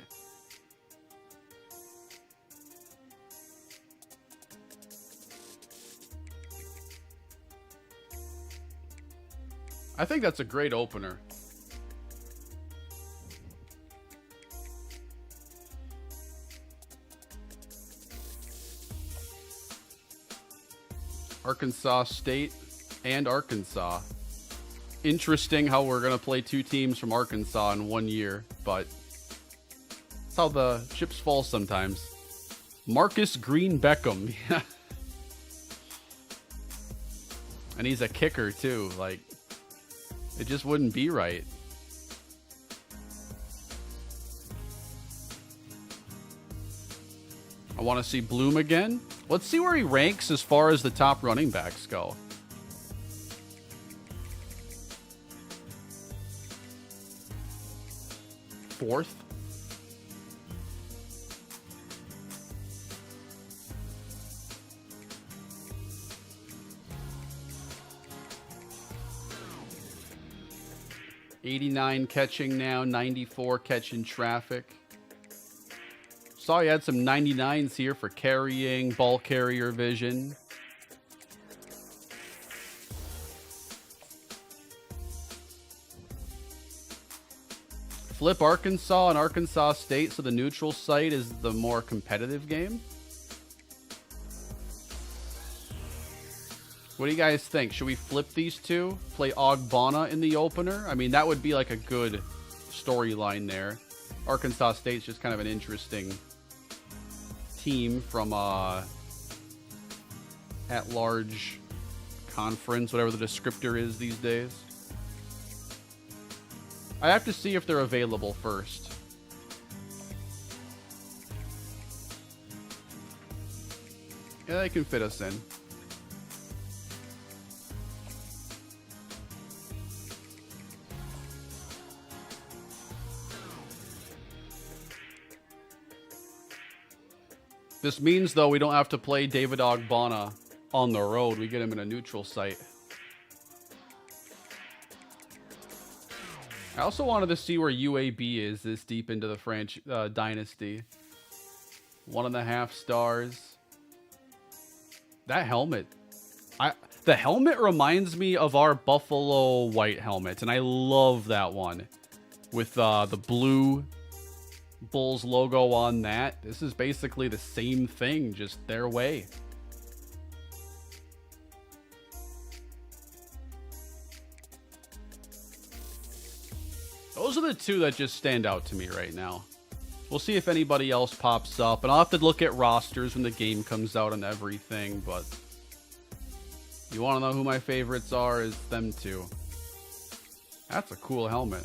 I think that's a great opener. Arkansas State and Arkansas. Interesting how we're going to play two teams from Arkansas in 1 year, but that's how the chips fall sometimes. Marcus Green Beckham. And he's a kicker too. Like, it just wouldn't be right. I want to see Bloom again. Let's see where he ranks as far as the top running backs go. Fourth. $89 catching now, 94 catching traffic. Saw you had some 99s here for carrying, ball carrier vision. Flip Arkansas and Arkansas State, so the neutral site is the more competitive game. What do you guys think? Should we flip these two? Play Ogbonna in the opener? I mean, that would be like a good storyline there. Arkansas State's just kind of an interesting team from at-large conference, whatever the descriptor is these days. I have to see if they're available first. Yeah, they can fit us in. This means, though, we don't have to play David Ogbonna on the road. We get him in a neutral site. I also wanted to see where UAB is this deep into the Dynasty. 1.5 stars. That helmet. The helmet reminds me of our Buffalo white helmet, and I love that one. With the blue Bulls logo on that. This is basically the same thing, just their way. Those are the two that just stand out to me right now. We'll see if anybody else pops up, and I'll have to look at rosters when the game comes out and everything, but you want to know who my favorites are, is them two. That's a cool helmet.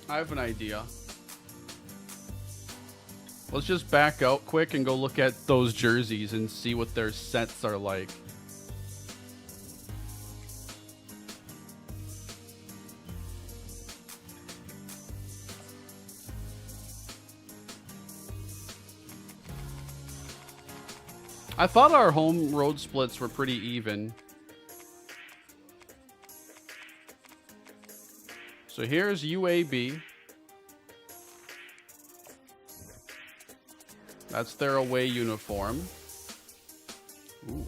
I have an idea. Let's just back out quick and go look at those jerseys and see what their sets are like. I thought our home road splits were pretty even. So here's UAB. That's their away uniform. Ooh.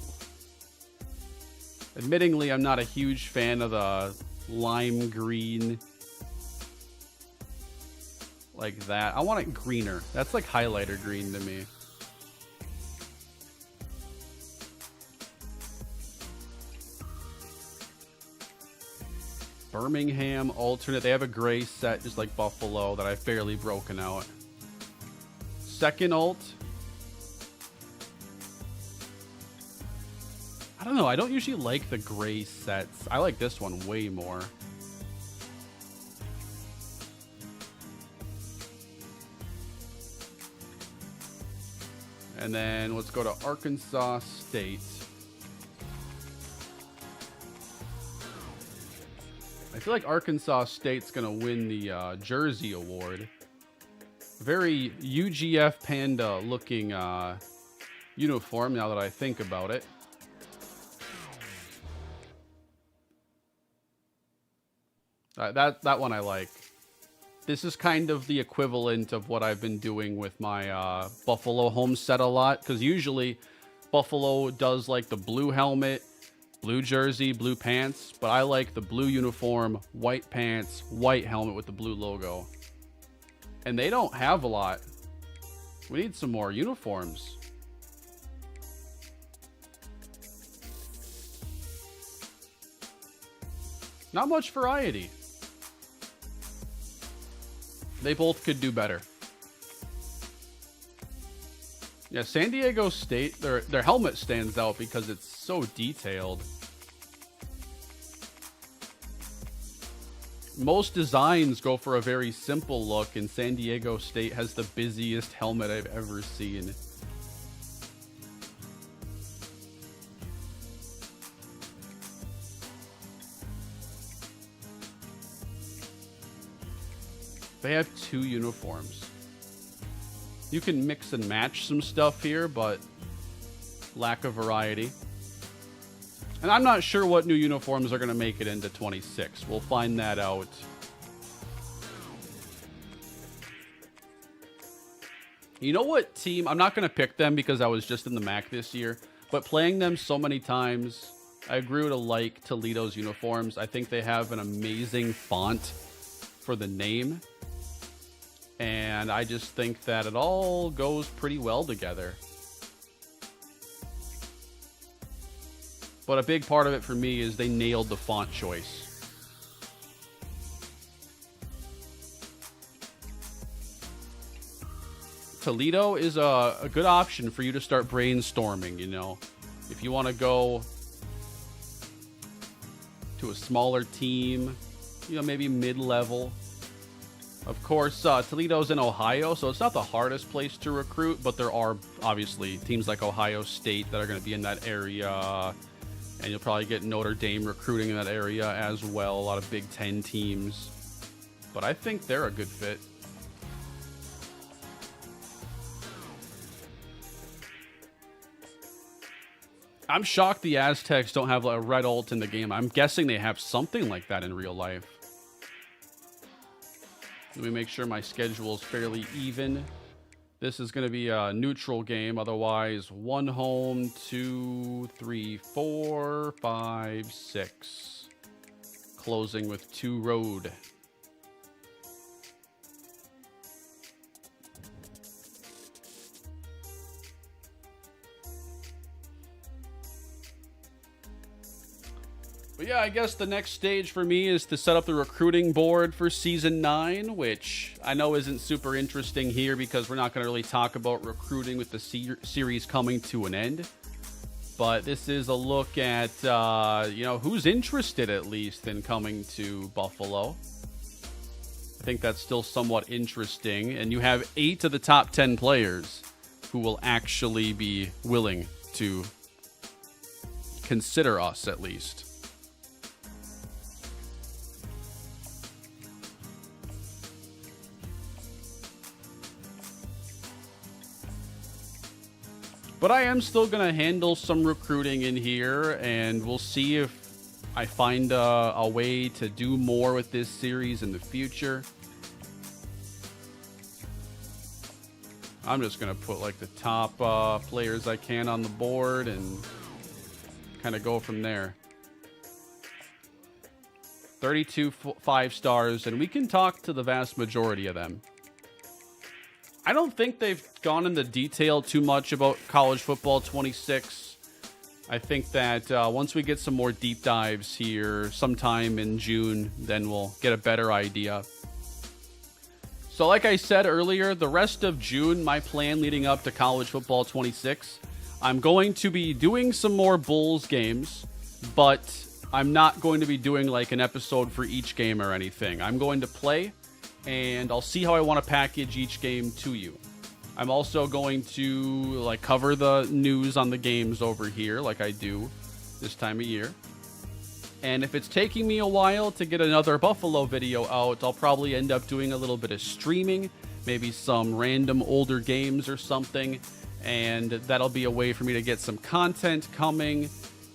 Admittingly, I'm not a huge fan of the lime green. Like that. I want it greener. That's like highlighter green to me. Birmingham alternate. They have a gray set just like Buffalo that I've barely broken out. Second alt. I don't know. I don't usually like the gray sets. I like this one way more. And then let's go to Arkansas State. I feel like Arkansas State's going to win the jersey award. Very UGF Panda looking uniform now that I think about it. That one I like. This is kind of the equivalent of what I've been doing with my Buffalo home set a lot. Because usually Buffalo does like the blue helmet, blue jersey, blue pants. But I like the blue uniform, white pants, white helmet with the blue logo. And they don't have a lot. We need some more uniforms. Not much variety. They both could do better. Yeah, San Diego State, their helmet stands out because it's so detailed. Most designs go for a very simple look, and San Diego State has the busiest helmet I've ever seen. They have 2 uniforms. You can mix and match some stuff here, but lack of variety. And I'm not sure what new uniforms are going to make it into 26. We'll find that out. You know what team? I'm not going to pick them because I was just in the MAC this year. But playing them so many times, I grew to like Toledo's uniforms. I think they have an amazing font for the name. And I just think that it all goes pretty well together. But a big part of it for me is they nailed the font choice. Toledo is a good option for you to start brainstorming, you know. If you want to go to a smaller team, you know, maybe mid-level. Of course, Toledo's in Ohio, so it's not the hardest place to recruit, but there are obviously teams like Ohio State that are going to be in that area, and you'll probably get Notre Dame recruiting in that area as well, a lot of Big Ten teams. But I think they're a good fit. I'm shocked the Aztecs don't have a red ult in the game. I'm guessing they have something like that in real life. Let me make sure my schedule is fairly even. This is going to be a neutral game. Otherwise, 1 home, 2, 3, 4, 5, 6. Closing with 2 road. But yeah, I guess the next stage for me is to set up the recruiting board for Season 9, which I know isn't super interesting here because we're not going to really talk about recruiting with the series coming to an end. But this is a look at, you know, who's interested at least in coming to Buffalo. I think that's still somewhat interesting. And you have 8 of the top 10 players who will actually be willing to consider us at least. But I am still going to handle some recruiting in here, and we'll see if I find a way to do more with this series in the future. I'm just going to put like the top players I can on the board and kind of go from there. 32 5 stars, and we can talk to the vast majority of them. I don't think they've gone into detail too much about college football 26. I think that once we get some more deep dives here sometime in June, then we'll get a better idea. So like I said earlier, the rest of June, my plan leading up to college football 26, I'm going to be doing some more Bulls games, but I'm not going to be doing like an episode for each game or anything. I'm going to play, and I'll see how I want to package each game to you. I'm also going to like cover the news on the games over here like I do this time of year. And if it's taking me a while to get another Buffalo video out, I'll probably end up doing a little bit of streaming, maybe some random older games or something, and that'll be a way for me to get some content coming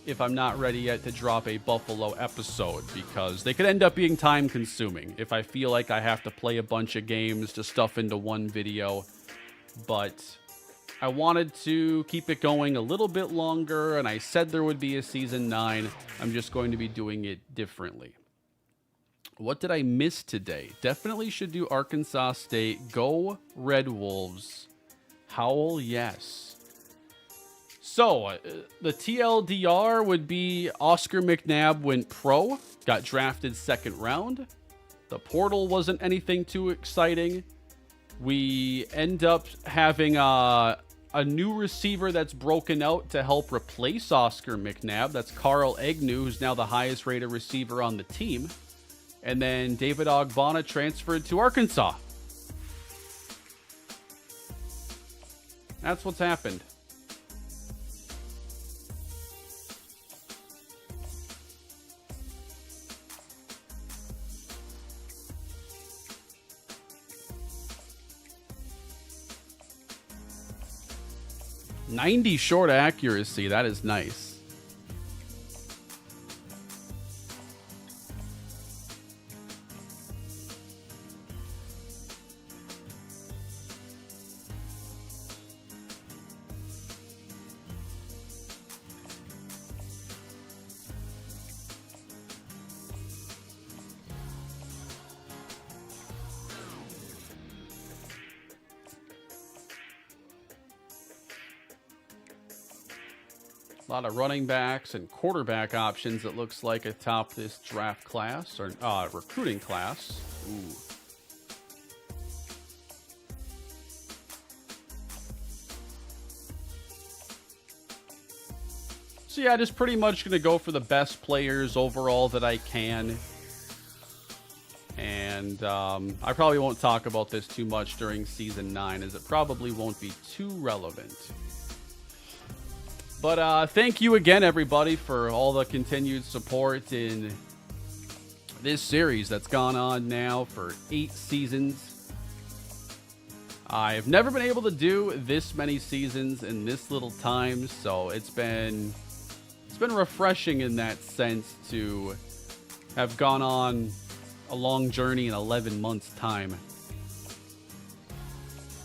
if I'm not ready yet to drop a Buffalo episode, because they could end up being time consuming if I feel like I have to play a bunch of games to stuff into one video. But I wanted to keep it going a little bit longer, and I said there would be a Season 9. I'm just going to be doing it differently. What did I miss today? Definitely should do Arkansas State. Go Red Wolves. Howl, yes. So, the TLDR would be Oscar McNabb went pro, got drafted second round. The portal wasn't anything too exciting. We end up having a new receiver that's broken out to help replace Oscar McNabb. That's Carl Agnew, who's now the highest rated receiver on the team. And then David Ogbonna transferred to Arkansas. That's what's happened. .90 short accuracy. That is nice. A lot of running backs and quarterback options, it looks like, atop this draft class, or recruiting class. Ooh. So yeah, just pretty much going to go for the best players overall that I can. And I probably won't talk about this too much during Season 9, as it probably won't be too relevant. But thank you again, everybody, for all the continued support in this series that's gone on now for 8 seasons. I've never been able to do this many seasons in this little time, so it's been refreshing in that sense to have gone on a long journey in 11 months' time.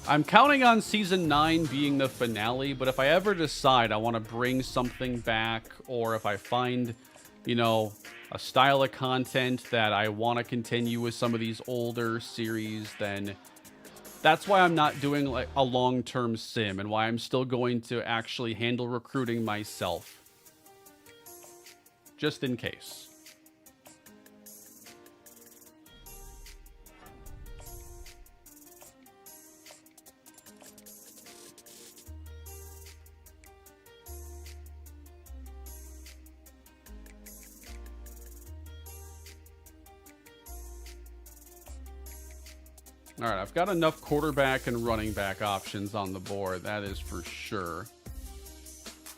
I'm counting on Season 9 being the finale, but if I ever decide I want to bring something back, or if I find, you know, a style of content that I want to continue with some of these older series, then that's why I'm not doing like a long-term sim, and why I'm still going to actually handle recruiting myself. Just in case. All right, I've got enough quarterback and running back options on the board. That is for sure.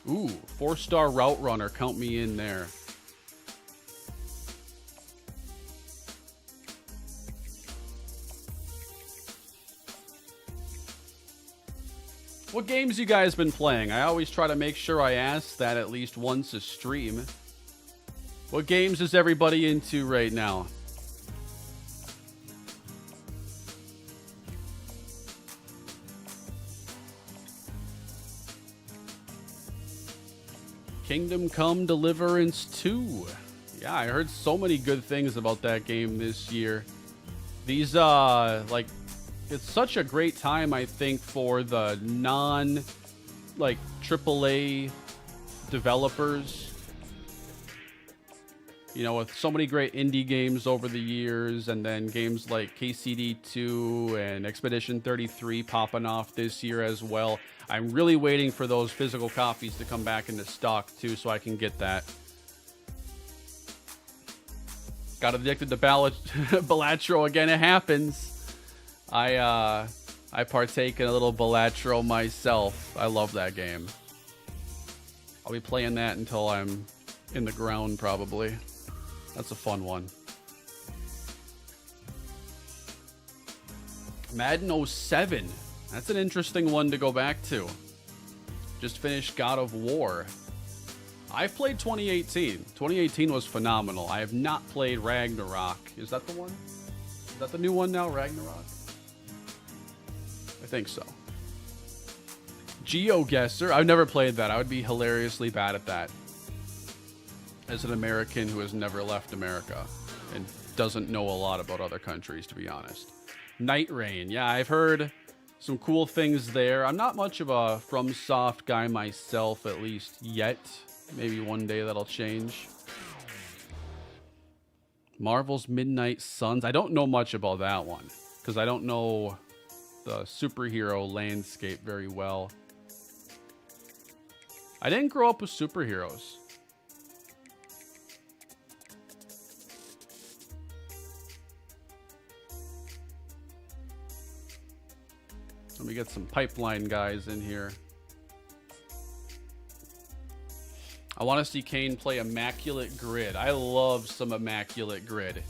Ooh, 4-star route runner. Count me in there. What games you guys been playing? I always try to make sure I ask that at least once a stream. What games is everybody into right now? Kingdom Come Deliverance 2. Yeah, I heard so many good things about that game this year. These, like, it's such a great time, I think, for the AAA developers. You know, with so many great indie games over the years, and then games like KCD 2 and Expedition 33 popping off this year as well. I'm really waiting for those physical copies to come back into stock, too, so I can get that. Got addicted to Balatro again. It happens. I partake in a little Balatro myself. I love that game. I'll be playing that until I'm in the ground, probably. That's a fun one. Madden 07. That's an interesting one to go back to. Just finished God of War. I've played 2018. 2018 was phenomenal. I have not played Ragnarok. Is that the one? Is that the new one now, Ragnarok? I think so. GeoGuessr. I've never played that. I would be hilariously bad at that. As an American who has never left America and doesn't know a lot about other countries, to be honest. Night Rain. Yeah, I've heard some cool things there. I'm not much of a FromSoft guy myself, at least yet. Maybe one day that'll change. Marvel's Midnight Suns. I don't know much about that one because I don't know the superhero landscape very well. I didn't grow up with superheroes. Let me get some pipeline guys in here. I want to see Kane play Immaculate Grid. I love some Immaculate Grid.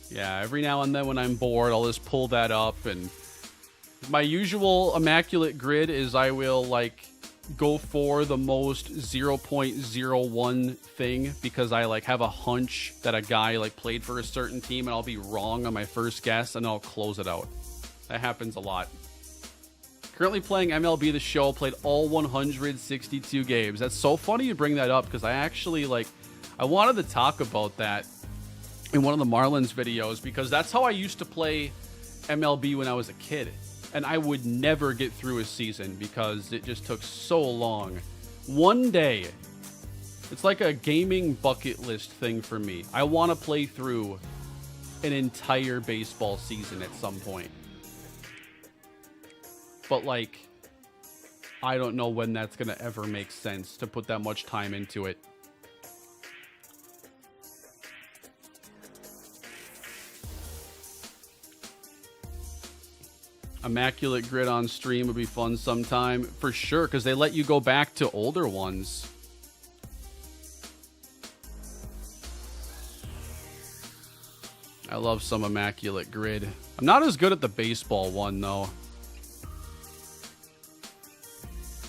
Yeah, every now and then when I'm bored, I'll just pull that up. And my usual Immaculate Grid is I will, like, go for the most 0.01 thing because I, like, have a hunch that a guy, like, played for a certain team and I'll be wrong on my first guess and I'll close it out. That happens a lot. Currently playing MLB The Show, played all 162 games. That's so funny you bring that up because I actually, like, I wanted to talk about that in one of the Marlins videos because that's how I used to play MLB when I was a kid. And I would never get through a season because it just took so long. One day, it's like a gaming bucket list thing for me. I want to play through an entire baseball season at some point. But, like, I don't know when that's going to ever make sense to put that much time into it. Immaculate Grid on stream would be fun sometime. For sure, because they let you go back to older ones. I love some Immaculate Grid. I'm not as good at the baseball one, though.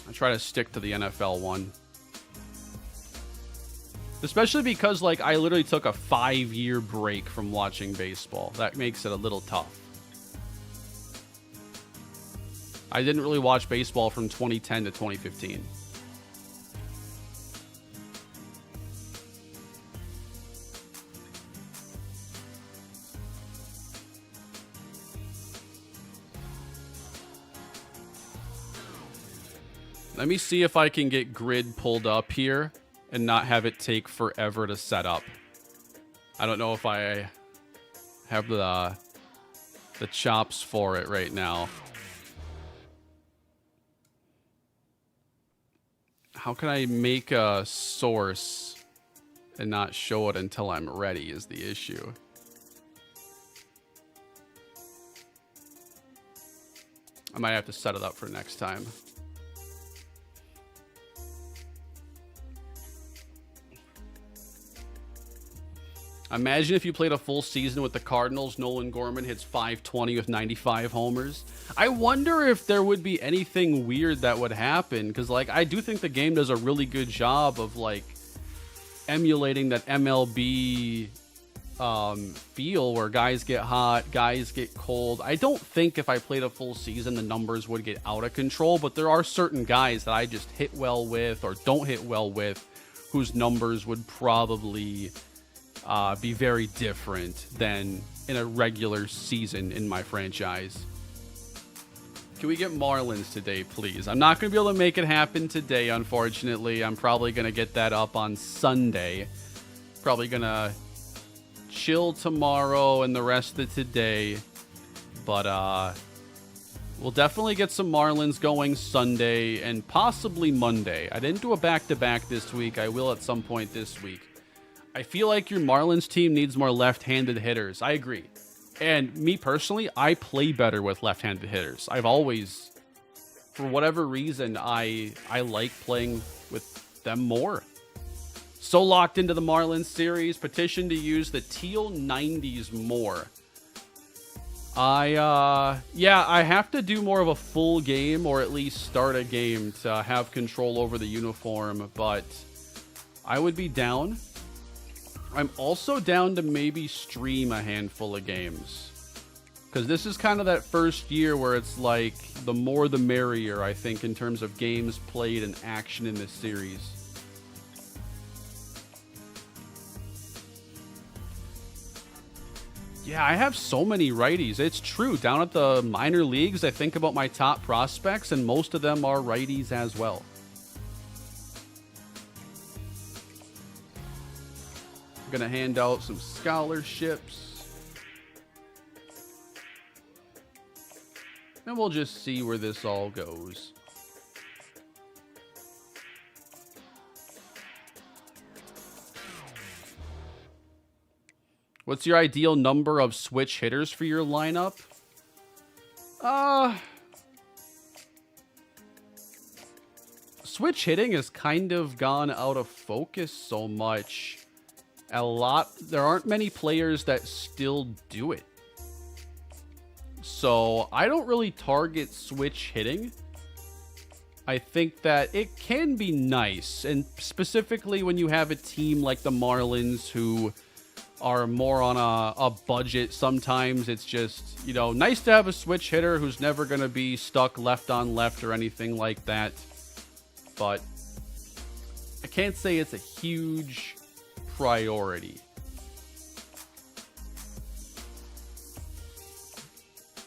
I try to stick to the NFL one. Especially because, like, I literally took a 5-year break from watching baseball. That makes it a little tough. I didn't really watch baseball from 2010 to 2015. Let me see if I can get Grid pulled up here and not have it take forever to set up. I don't know if I have the chops for it right now. How can I make a source and not show it until I'm ready is the issue. I might have to set it up for next time. Imagine if you played a full season with the Cardinals, Nolan Gorman hits 520 with 95 homers. I wonder if there would be anything weird that would happen, because, like, I do think the game does a really good job of, like, emulating that MLB feel where guys get hot, guys get cold. I don't think if I played a full season the numbers would get out of control, but there are certain guys that I just hit well with or don't hit well with whose numbers would probably be very different than in a regular season in my franchise. Can we get Marlins today, please? I'm not going to be able to make it happen today, unfortunately. I'm probably going to get that up on Sunday. Probably going to chill tomorrow and the rest of today. But we'll definitely get some Marlins going Sunday and possibly Monday. I didn't do a back-to-back this week. I will at some point this week. I feel like your Marlins team needs more left-handed hitters. I agree. And me personally, I play better with left-handed hitters. I've always, for whatever reason, I like playing with them more. So locked into the Marlins series. Petition to use the teal 90s more. I have to do more of a full game, or at least start a game to have control over the uniform, but I would be down. I'm also down to maybe stream a handful of games, because this is kind of that first year where it's like the more the merrier, I think, in terms of games played and action in this series. Yeah, I have so many righties. It's true. Down at the minor leagues, I think about my top prospects, and most of them are righties as well. I'm going to hand out some scholarships. And we'll just see where this all goes. What's your ideal number of switch hitters for your lineup? Switch hitting has kind of gone out of focus so much. There aren't many players that still do it. So I don't really target switch hitting. I think that it can be nice, and specifically when you have a team like the Marlins who are more on a budget. Sometimes it's just, nice to have a switch hitter who's never going to be stuck left on left or anything like that. But I can't say it's a huge priority.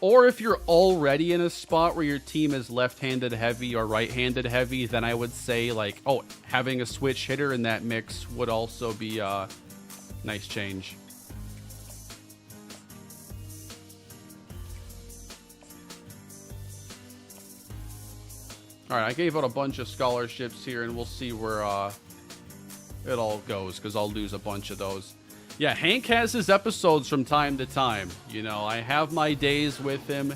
Or if you're already in a spot where your team is left-handed heavy or right-handed heavy, then I would say, like, having a switch hitter in that mix would also be nice change. All right, I gave out a bunch of scholarships here, and we'll see where it all goes, because I'll lose a bunch of those. Yeah, Hank has his episodes from time to time. I have my days with him.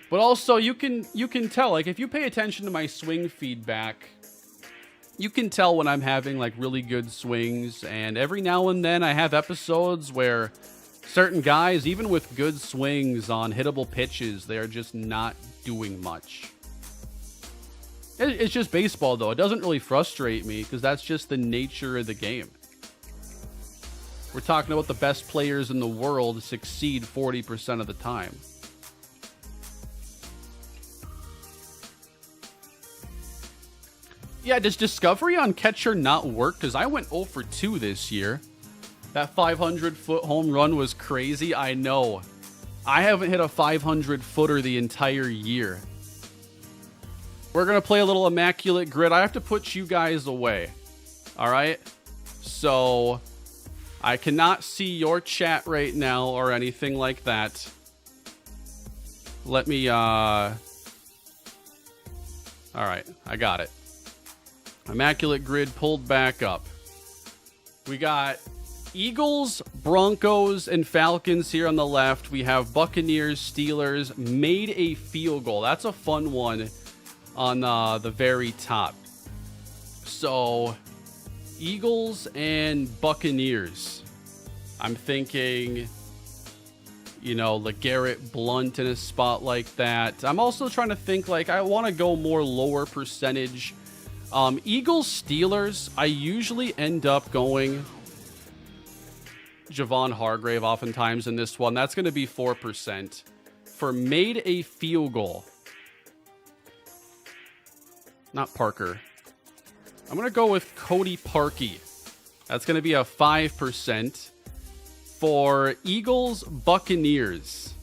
But also, you can tell, like, if you pay attention to my swing feedback, you can tell when I'm having, like, really good swings. And every now and then I have episodes where certain guys, even with good swings on hittable pitches, they are just not doing much. It's just baseball, though. It doesn't really frustrate me, because that's just the nature of the game. We're talking about the best players in the world succeed 40% of the time. Yeah, does Discovery on catcher not work? Because I went 0 for 2 this year. That 500-foot home run was crazy. I know. I haven't hit a 500-footer the entire year. We're going to play a little Immaculate Grid. I have to put you guys away. All right? So I cannot see your chat right now or anything like that. Let me, all right, I got it. Immaculate Grid pulled back up. We got Eagles, Broncos, and Falcons here on the left. We have Buccaneers, Steelers, made a field goal. That's a fun one on the very top. So, Eagles and Buccaneers. I'm thinking, LeGarrette Blount in a spot like that. I'm also trying to think, like, I want to go more lower percentage. Eagles, Steelers, I usually end up going Javon Hargrave oftentimes in this one. That's going to be 4%. For made a field goal. Not Parker. I'm going to go with Cody Parkey. That's going to be a 5%. For Eagles, Buccaneers.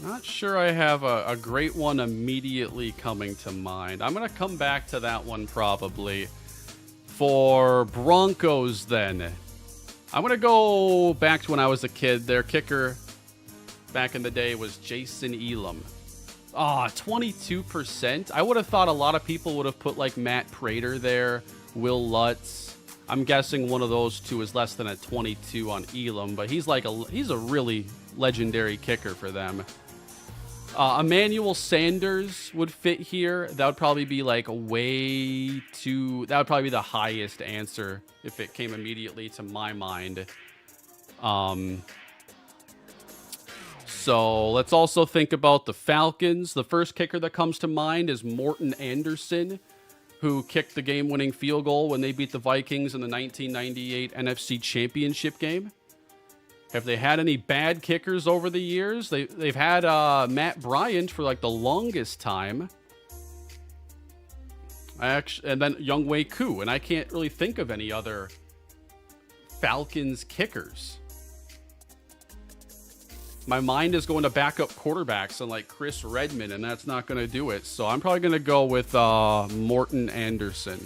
Not sure I have a great one immediately coming to mind. I'm going to come back to that one probably. For Broncos, then, I'm going to go back to when I was a kid. Their kicker back in the day was Jason Elam. 22%. I would have thought a lot of people would have put, like, Matt Prater there, Will Lutz. I'm guessing one of those two is less than a 22 on Elam, but he's a really legendary kicker for them. Emmanuel Sanders would fit here. That would probably be like that would probably be the highest answer if it came immediately to my mind. So let's also think about the Falcons. The first kicker that comes to mind is Morton Anderson, who kicked the game-winning field goal when they beat the Vikings in the 1998 NFC Championship game. Have they had any bad kickers over the years? They've had Matt Bryant for like the longest time. And then Younghoe Koo, and I can't really think of any other Falcons kickers. My mind is going to backup quarterbacks and like Chris Redman, and that's not going to do it. So I'm probably going to go with Morton Anderson.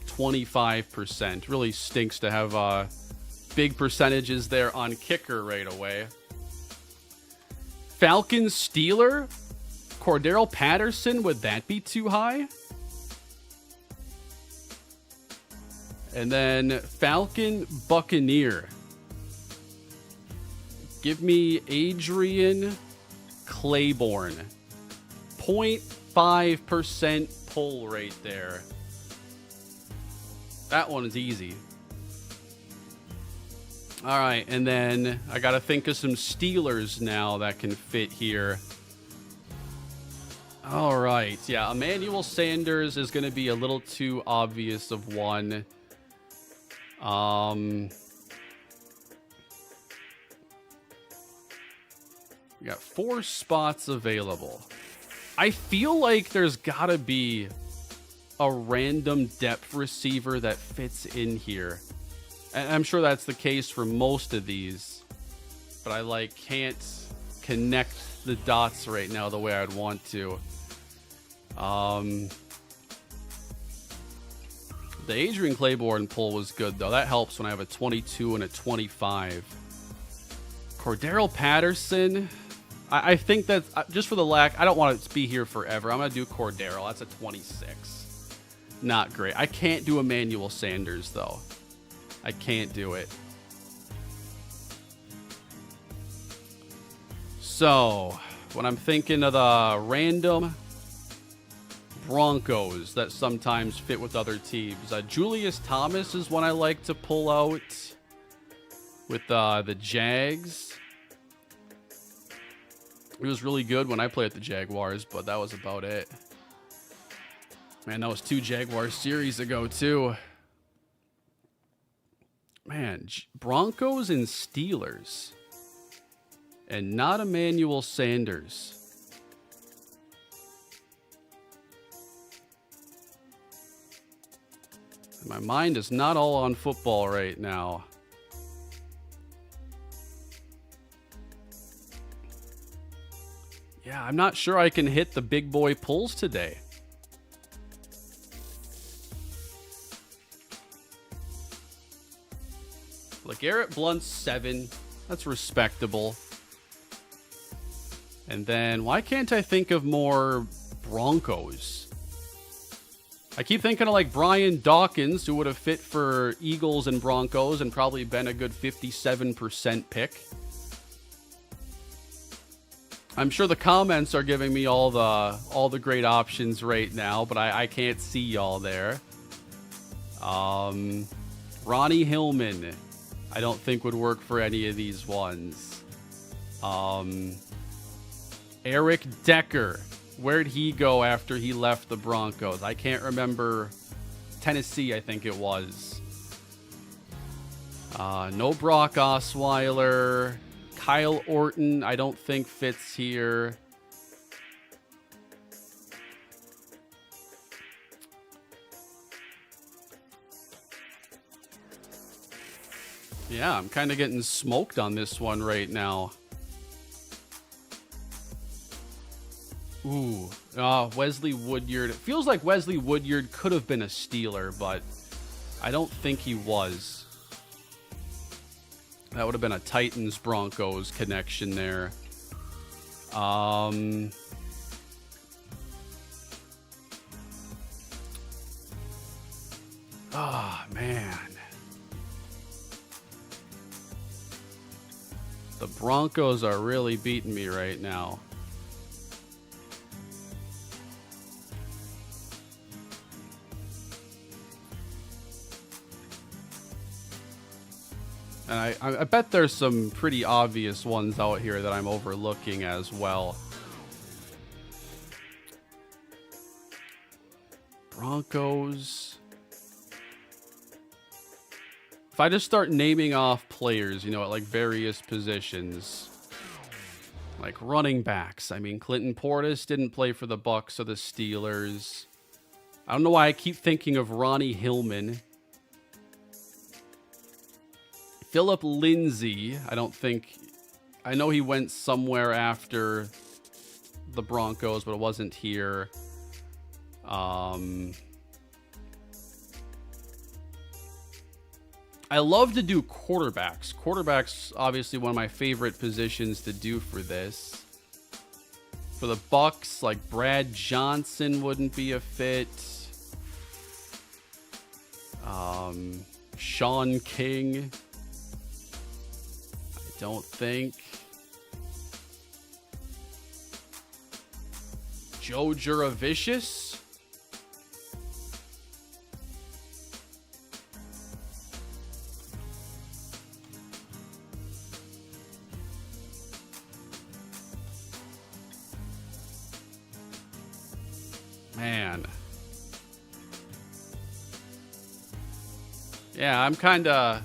25%. Really stinks to have big percentages there on kicker right away. Falcons Steeler? Cordero Patterson, would that be too high? And then Falcon Buccaneer. Give me Adrian Claiborne. 0.5% pull right there. That one is easy. All right, and then I got to think of some Steelers now that can fit here. All right, yeah, Emmanuel Sanders is going to be a little too obvious of one. We got 4 spots available. I feel like there's got to be a random depth receiver that fits in here. And I'm sure that's the case for most of these. But I can't connect the dots right now the way I'd want to. The Adrian Claiborne pull was good, though. That helps when I have a 22 and a 25. Cordero Patterson... I think that just for the lack, I don't want it to be here forever. I'm going to do Cordero. That's a 26. Not great. I can't do Emmanuel Sanders, though. I can't do it. So, when I'm thinking of the random Broncos that sometimes fit with other teams, Julius Thomas is one I like to pull out with the Jags. He was really good when I played at the Jaguars, but that was about it. Man, that was 2 Jaguars series ago, too. Man, Broncos and Steelers. And not Emmanuel Sanders. My mind is not all on football right now. Yeah, I'm not sure I can hit the big boy pulls today. LeGarrette Blount's 7. That's respectable. And then, why can't I think of more Broncos? I keep thinking of like Brian Dawkins, who would have fit for Eagles and Broncos and probably been a good 57% pick. I'm sure the comments are giving me all the great options right now, but I can't see y'all there. Ronnie Hillman, I don't think would work for any of these ones. Eric Decker, where'd he go after he left the Broncos? I can't remember. Tennessee, I think it was. No Brock Osweiler. Kyle Orton, I don't think fits here. Yeah, I'm kind of getting smoked on this one right now. Ooh, Wesley Woodyard. It feels like Wesley Woodyard could have been a Steeler, but I don't think he was. That would have been a Titans-Broncos connection there. Oh, man. The Broncos are really beating me right now. And I bet there's some pretty obvious ones out here that I'm overlooking as well. Broncos. If I just start naming off players, you know, at like various positions, like running backs. I mean, Clinton Portis didn't play for the Bucs or the Steelers. I don't know why I keep thinking of Ronnie Hillman. Philip Lindsay, I know he went somewhere after the Broncos, but it wasn't here. I love to do quarterbacks. Quarterbacks, obviously one of my favorite positions to do for this. For the Bucs, like Brad Johnson wouldn't be a fit. Sean King, I don't think. Joe Juravicius. Man. Yeah, I'm kind of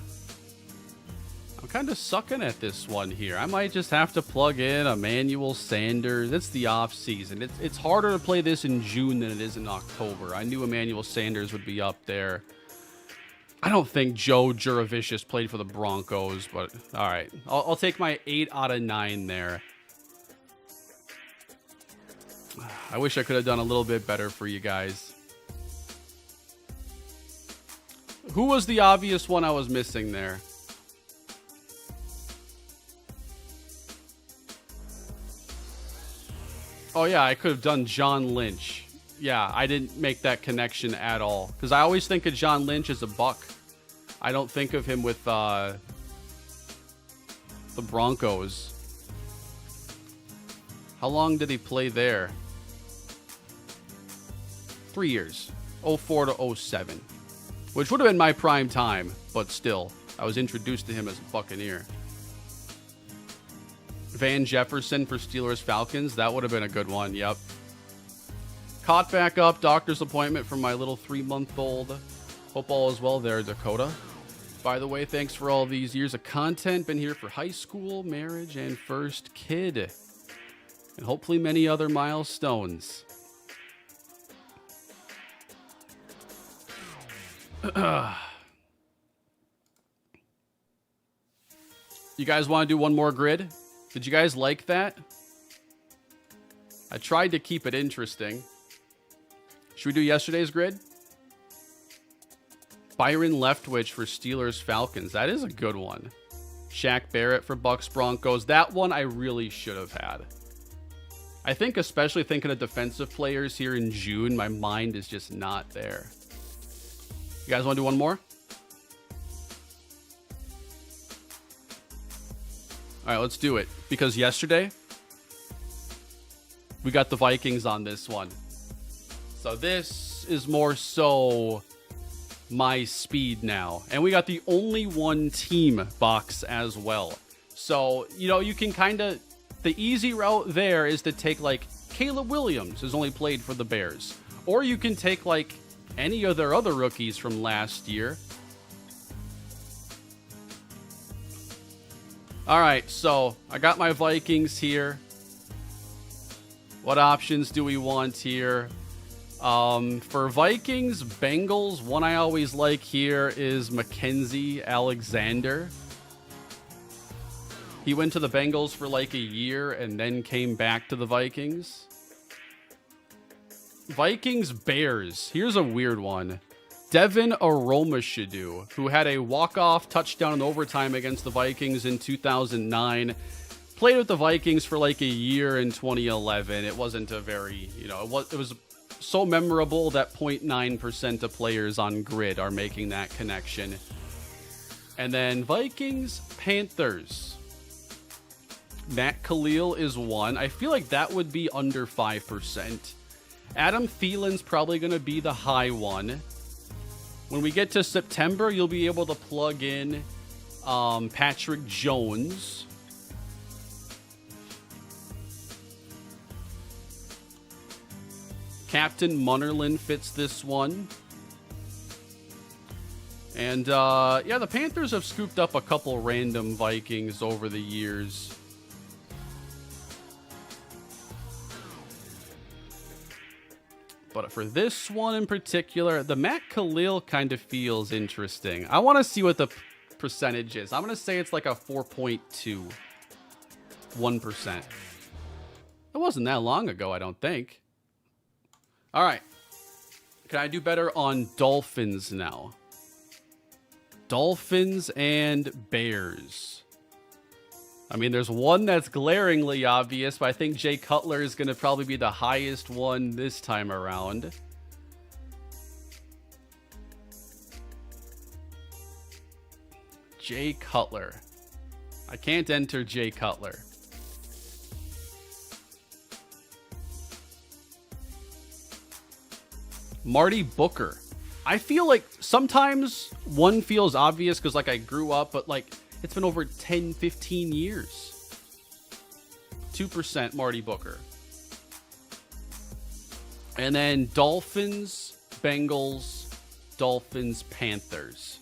sucking at this one here. I might just have to plug in Emmanuel Sanders. It's the off season. It's harder to play this in June than it is in October. I knew Emmanuel Sanders would be up there. I don't think Joe Juravicius played for the Broncos, but all right. I'll take my 8 out of 9 there. I wish I could have done a little bit better for you guys. Who was the obvious one I was missing there? Oh, yeah, I could have done John Lynch. Yeah, I didn't make that connection at all. Because I always think of John Lynch as a Buck. I don't think of him with the Broncos. How long did he play there? 3 years. 04 to 07. Which would have been my prime time, but still. I was introduced to him as a Buccaneer. Van Jefferson for Steelers Falcons. That would have been a good one. Yep. Caught back up. Doctor's appointment for my little 3-month-old. Hope all is well there, Dakota. By the way, thanks for all these years of content. Been here for high school, marriage, and first kid. And hopefully many other milestones. You guys want to do one more grid? Did you guys like that? I tried to keep it interesting. Should we do yesterday's grid? Byron Leftwich for Steelers Falcons. That is a good one. Shaq Barrett for Bucks Broncos. That one I really should have had. I think especially thinking of defensive players here in June, my mind is just not there. You guys want to do one more? All right, let's do it. Because yesterday, we got the Vikings on this one. So this is more so my speed now. And we got the only one team box as well. So, you know, you can kind of... The easy route there is to take, like, Caleb Williams, who's only played for the Bears. Or you can take, like, any of their other rookies from last year. All right, so I got my Vikings here. What options do we want here? For Vikings, Bengals, one I always like here is Mackenzie Alexander. He went to the Bengals for like a year and then came back to the Vikings. Vikings, Bears. Here's a weird one. Devin Aromashadu, who had a walk-off touchdown in overtime against the Vikings in 2009. Played with the Vikings for like a year in 2011. It wasn't a very, you know, it was so memorable that 0.9% of players on Grid are making that connection. And then Vikings, Panthers. Matt Khalil is 1. I feel like that would be under 5%. Adam Thielen's probably going to be the high one. When we get to September, you'll be able to plug in Patrick Jones. Captain Munnerlyn fits this one. And, yeah, the Panthers have scooped up a couple random Vikings over the years. But for this one in particular, the Matt Khalil kind of feels interesting. I want to see what the percentage is. I'm going to say it's like a 4.2. 1%. It wasn't that long ago, I don't think. All right. Can I do better on Dolphins now? Dolphins and Bears. I mean, there's one that's glaringly obvious, but I think Jay Cutler is going to probably be the highest one this time around. Jay Cutler. I can't enter Jay Cutler. Marty Booker. I feel like sometimes one feels obvious because, like, I grew up, but, like, it's been over 10, 15 years. 2% Marty Booker. And then Dolphins, Bengals, Dolphins, Panthers.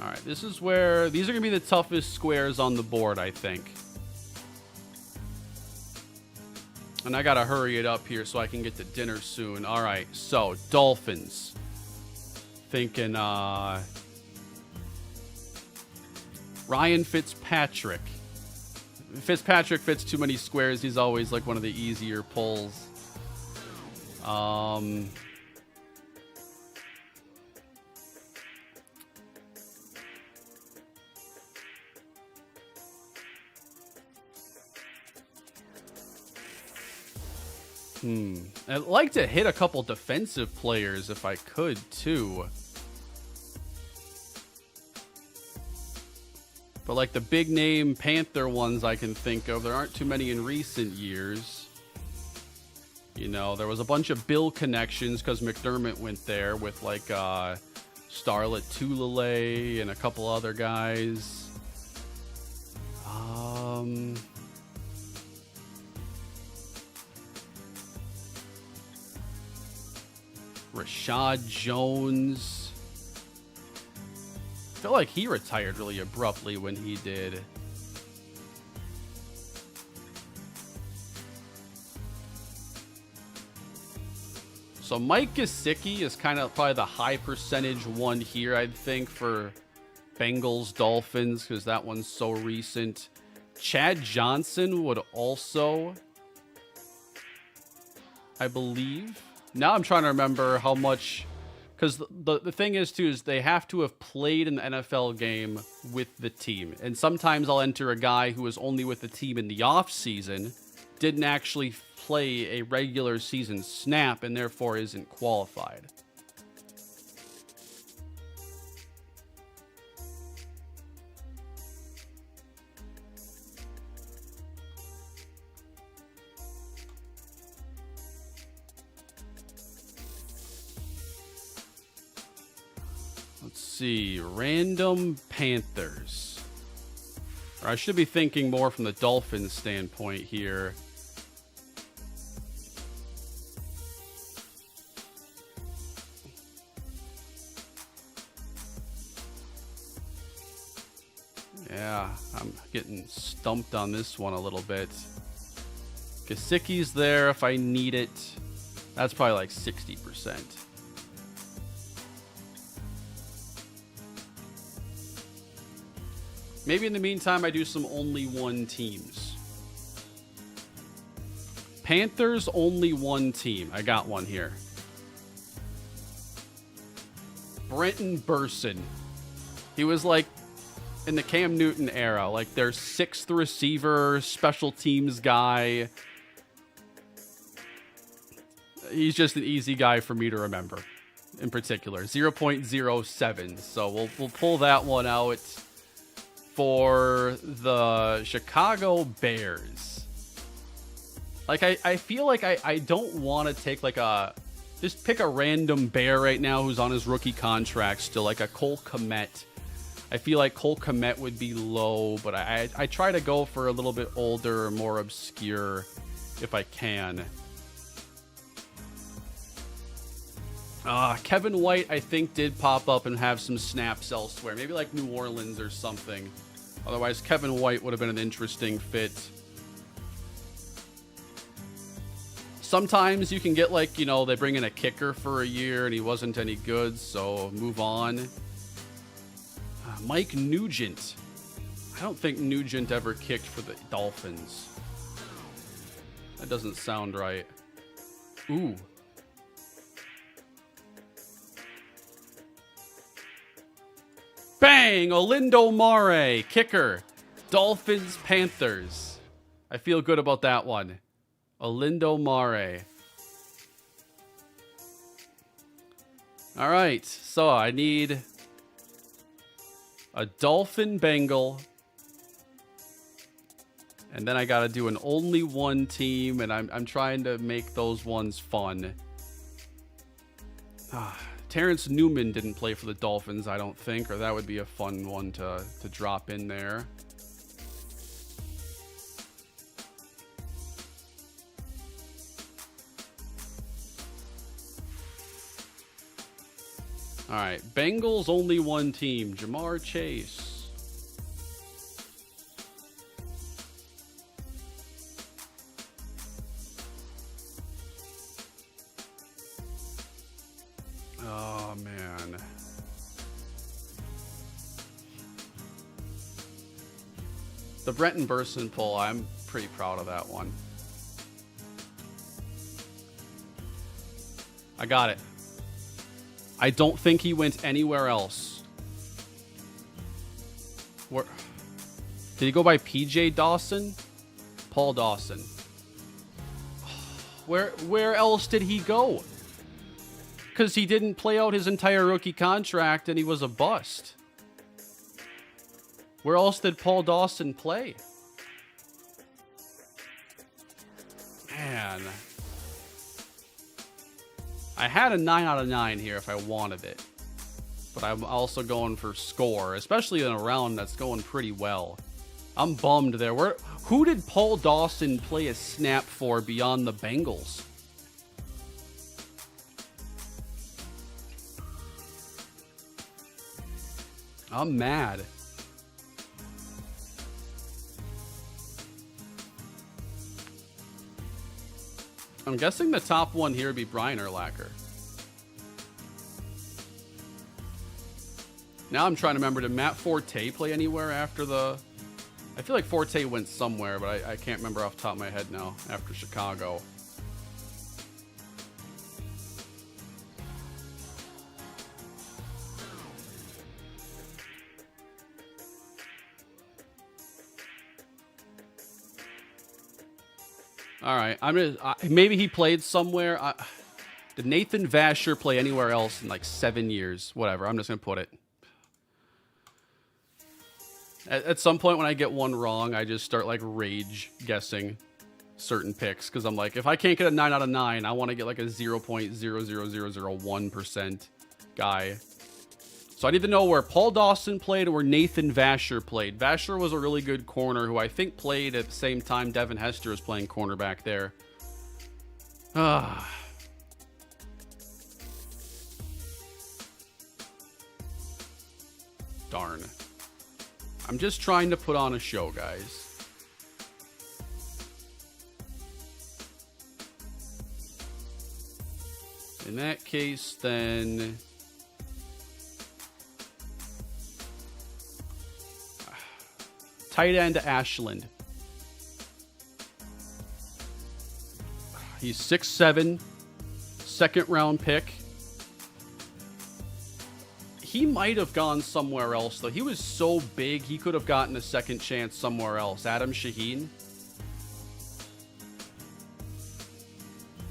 All right, this is where these are going to be the toughest squares on the board, I think. And I got to hurry it up here so I can get to dinner soon. All right, so Dolphins. Thinking Ryan Fitzpatrick. Fitzpatrick fits too many squares. He's always like one of the easier pulls. I'd like to hit a couple defensive players if I could, too. But like the big name Panther ones I can think of, there aren't too many in recent years. You know, there was a bunch of Bill connections because McDermott went there with like Starlet Tulele and a couple other guys. Rashad Jones. I feel like he retired really abruptly when he did. So Mike Gesicki is kind of probably the high percentage one here, I'd think, for Bengals, Dolphins, because that one's so recent. Chad Johnson would also, I believe. Now I'm trying to remember how much, because the thing is, too, is they have to have played an NFL game with the team. And sometimes I'll enter a guy who was only with the team in the offseason, didn't actually play a regular season snap, and therefore isn't qualified. Let's see, random Panthers. Or I should be thinking more from the Dolphins standpoint here. Yeah, I'm getting stumped on this one a little bit. Gesicki's there if I need it. That's probably like 60%. Maybe in the meantime, I do some only one teams. Panthers, only one team. I got one here. Brenton Burson. He was like in the Cam Newton era, like their sixth receiver, special teams guy. he's just an easy guy for me to remember. In particular, 0.07. So we'll pull that one out for the Chicago Bears. Like I feel like I don't want to take like just pick a random Bear right now who's on his rookie contract still, like a Cole Kmet. I feel like Cole Kmet would be low, but I try to go for a little bit older or more obscure if I can. Kevin White, I think, did pop up and have some snaps elsewhere. Maybe like New Orleans or something. Otherwise, Kevin White would have been an interesting fit. Sometimes you can get like, you know, they bring in a kicker for a year and he wasn't any good, so move on. Mike Nugent. I don't think Nugent ever kicked for the Dolphins. That doesn't sound right. Ooh. Bang! Olindo Mare, kicker. Dolphins, Panthers. I feel good about that one. Olindo Mare. All right, so I need a Dolphin Bengal. And then I got to do an only one team, and I'm trying to make those ones fun. Terrence Newman didn't play for the Dolphins, I don't think, or that would be a fun one to drop in there. All right, Bengals only one team, Jamar Chase. Oh, man. The Brenton Burson pull, I'm pretty proud of that one. I got it. I don't think he went anywhere else. Where did he go by PJ Dawson? Paul Dawson. Where else did he go? Because he didn't play out his entire rookie contract and he was a bust. Where else did Paul Dawson play? Man. I had a 9 out of 9 here if I wanted it. But I'm also going for score, especially in a round that's going pretty well. I'm bummed there. Who did Paul Dawson play a snap for beyond the Bengals? I'm mad. I'm guessing the top one here would be Brian Urlacher. Now I'm trying to remember, did Matt Forte play anywhere after the... I feel like Forte went somewhere, but I can't remember off the top of my head now after Chicago. All right, I'm gonna maybe he played somewhere. Did Nathan Vasher play anywhere else in like 7 years? Whatever. I'm just gonna put it. At some point when I get one wrong, I just start like rage guessing certain picks because I'm like, if I can't get a 9 out of 9, I want to get like a 0.00001% guy. So I need to know where Paul Dawson played or where Nathan Vasher played. Vasher was a really good corner who I think played at the same time Devin Hester was playing cornerback there. Darn. I'm just trying to put on a show, guys. In that case, then... tight end Ashland. He's 6'7", second round pick. He might have gone somewhere else, though. He was so big, he could have gotten a second chance somewhere else. Adam Shaheen.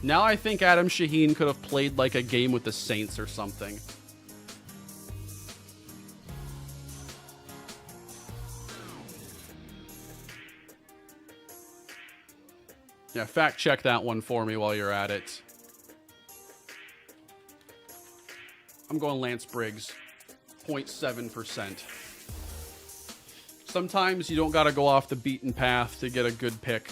Now I think Adam Shaheen could have played like a game with the Saints or something. Yeah, fact check that one for me while you're at it. I'm going Lance Briggs, 0.7%. Sometimes you don't got to go off the beaten path to get a good pick.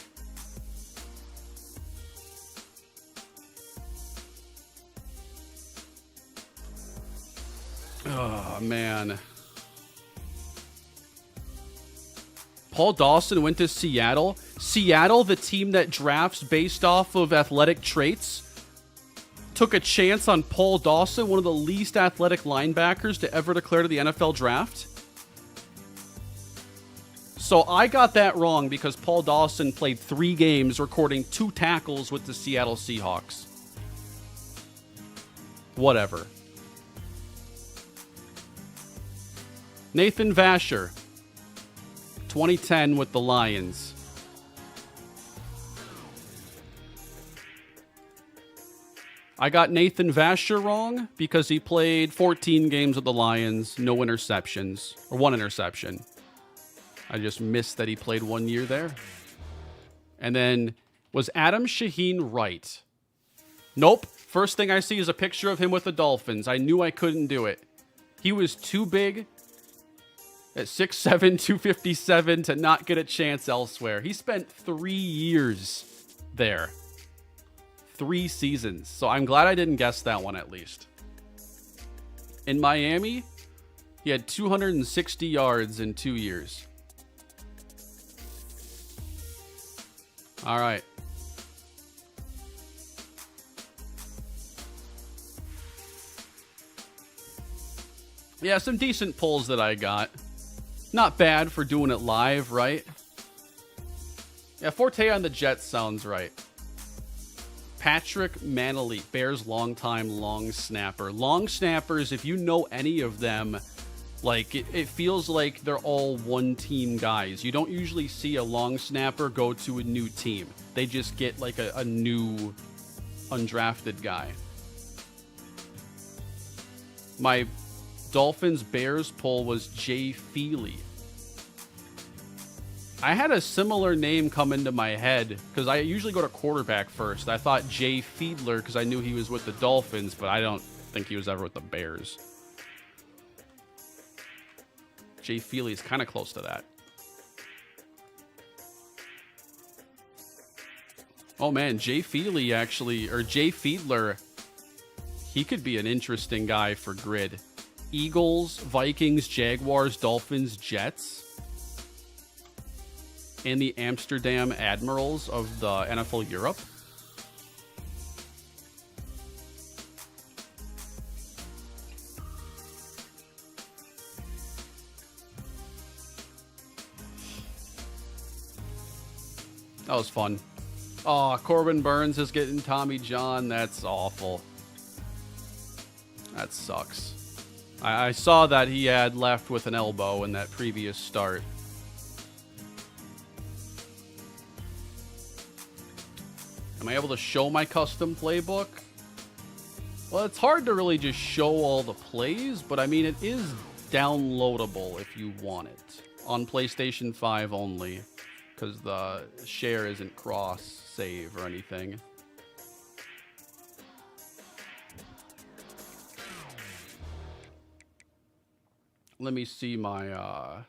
Oh, man. Paul Dawson went to Seattle. Seattle, the team that drafts based off of athletic traits, took a chance on Paul Dawson, one of the least athletic linebackers to ever declare to the NFL draft. So I got that wrong because Paul Dawson played 3 games, recording 2 tackles with the Seattle Seahawks. Whatever. Nathan Vasher, 2010 with the Lions. I got Nathan Vasher wrong because he played 14 games with the Lions, no interceptions, or 1 interception. I just missed that he played 1 year there. And then, was Adam Shaheen right? Nope. First thing I see is a picture of him with the Dolphins. I knew I couldn't do it. He was too big at 6'7", 257 to not get a chance elsewhere. He spent 3 years there. 3 seasons. So I'm glad I didn't guess that one at least. In Miami, he had 260 yards in 2 years. All right. Yeah, some decent pulls that I got. Not bad for doing it live, right? Yeah, Forte on the Jets sounds right. Patrick Manley, Bears longtime long snapper. Long snappers, if you know any of them, like it feels like they're all one-team guys. You don't usually see a long snapper go to a new team. They just get like a new undrafted guy. My Dolphins-Bears pull was Jay Feely. I had a similar name come into my head because I usually go to quarterback first. I thought Jay Fiedler because I knew he was with the Dolphins, but I don't think he was ever with the Bears. Jay Feely's kind of close to that. Oh man, Jay Feely actually, or Jay Fiedler, he could be an interesting guy for grid. Eagles, Vikings, Jaguars, Dolphins, Jets, and the Amsterdam Admirals of the NFL Europe. That was fun. Oh, Corbin Burns is getting Tommy John. That's awful. That sucks. I saw that he had left with an elbow in that previous start. Am I able to show my custom playbook? Well, it's hard to really just show all the plays, but I mean, it is downloadable if you want it. On PlayStation 5 only, because the share isn't cross-save or anything. Let me see my,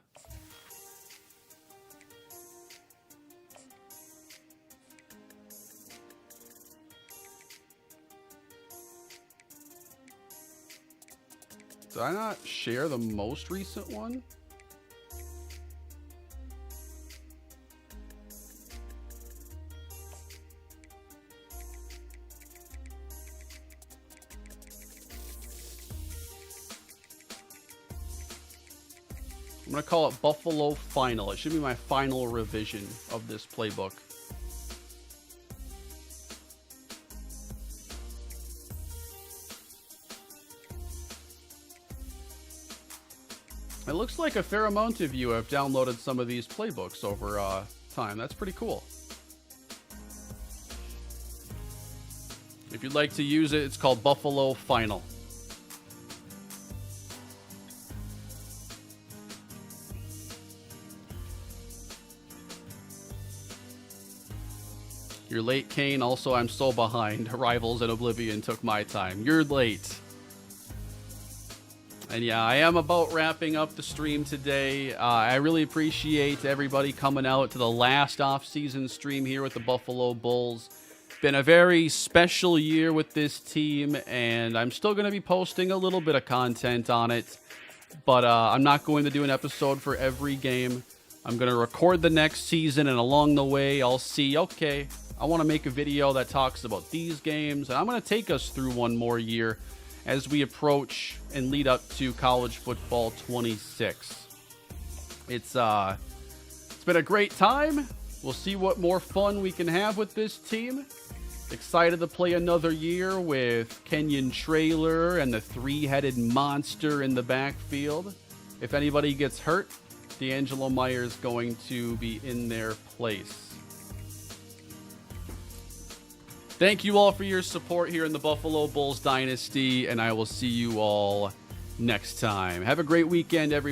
Did I not share the most recent one? I'm going to call it Buffalo Final. It should be my final revision of this playbook. It looks like a fair amount of you have downloaded some of these playbooks over time. That's pretty cool. If you'd like to use it, it's called Buffalo Final. You're late, Kane. Also, I'm so behind. Rivals and Oblivion took my time. You're late. And yeah, I am about wrapping up the stream today. I really appreciate everybody coming out to the last off-season stream here with the Buffalo Bulls. Been a very special year with this team, and I'm still going to be posting a little bit of content on it. But I'm not going to do an episode for every game. I'm going to record the next season, and along the way, I'll see, okay, I want to make a video that talks about these games, and I'm going to take us through one more year as we approach and lead up to college football 26. It's been a great time. We'll see what more fun we can have with this team. Excited to play another year with Kenyon Traylor and the three-headed monster in the backfield. If anybody gets hurt, D'Angelo Myers going to be in their place. Thank you all for your support here in the Buffalo Bulls Dynasty, and I will see you all next time. Have a great weekend, everybody.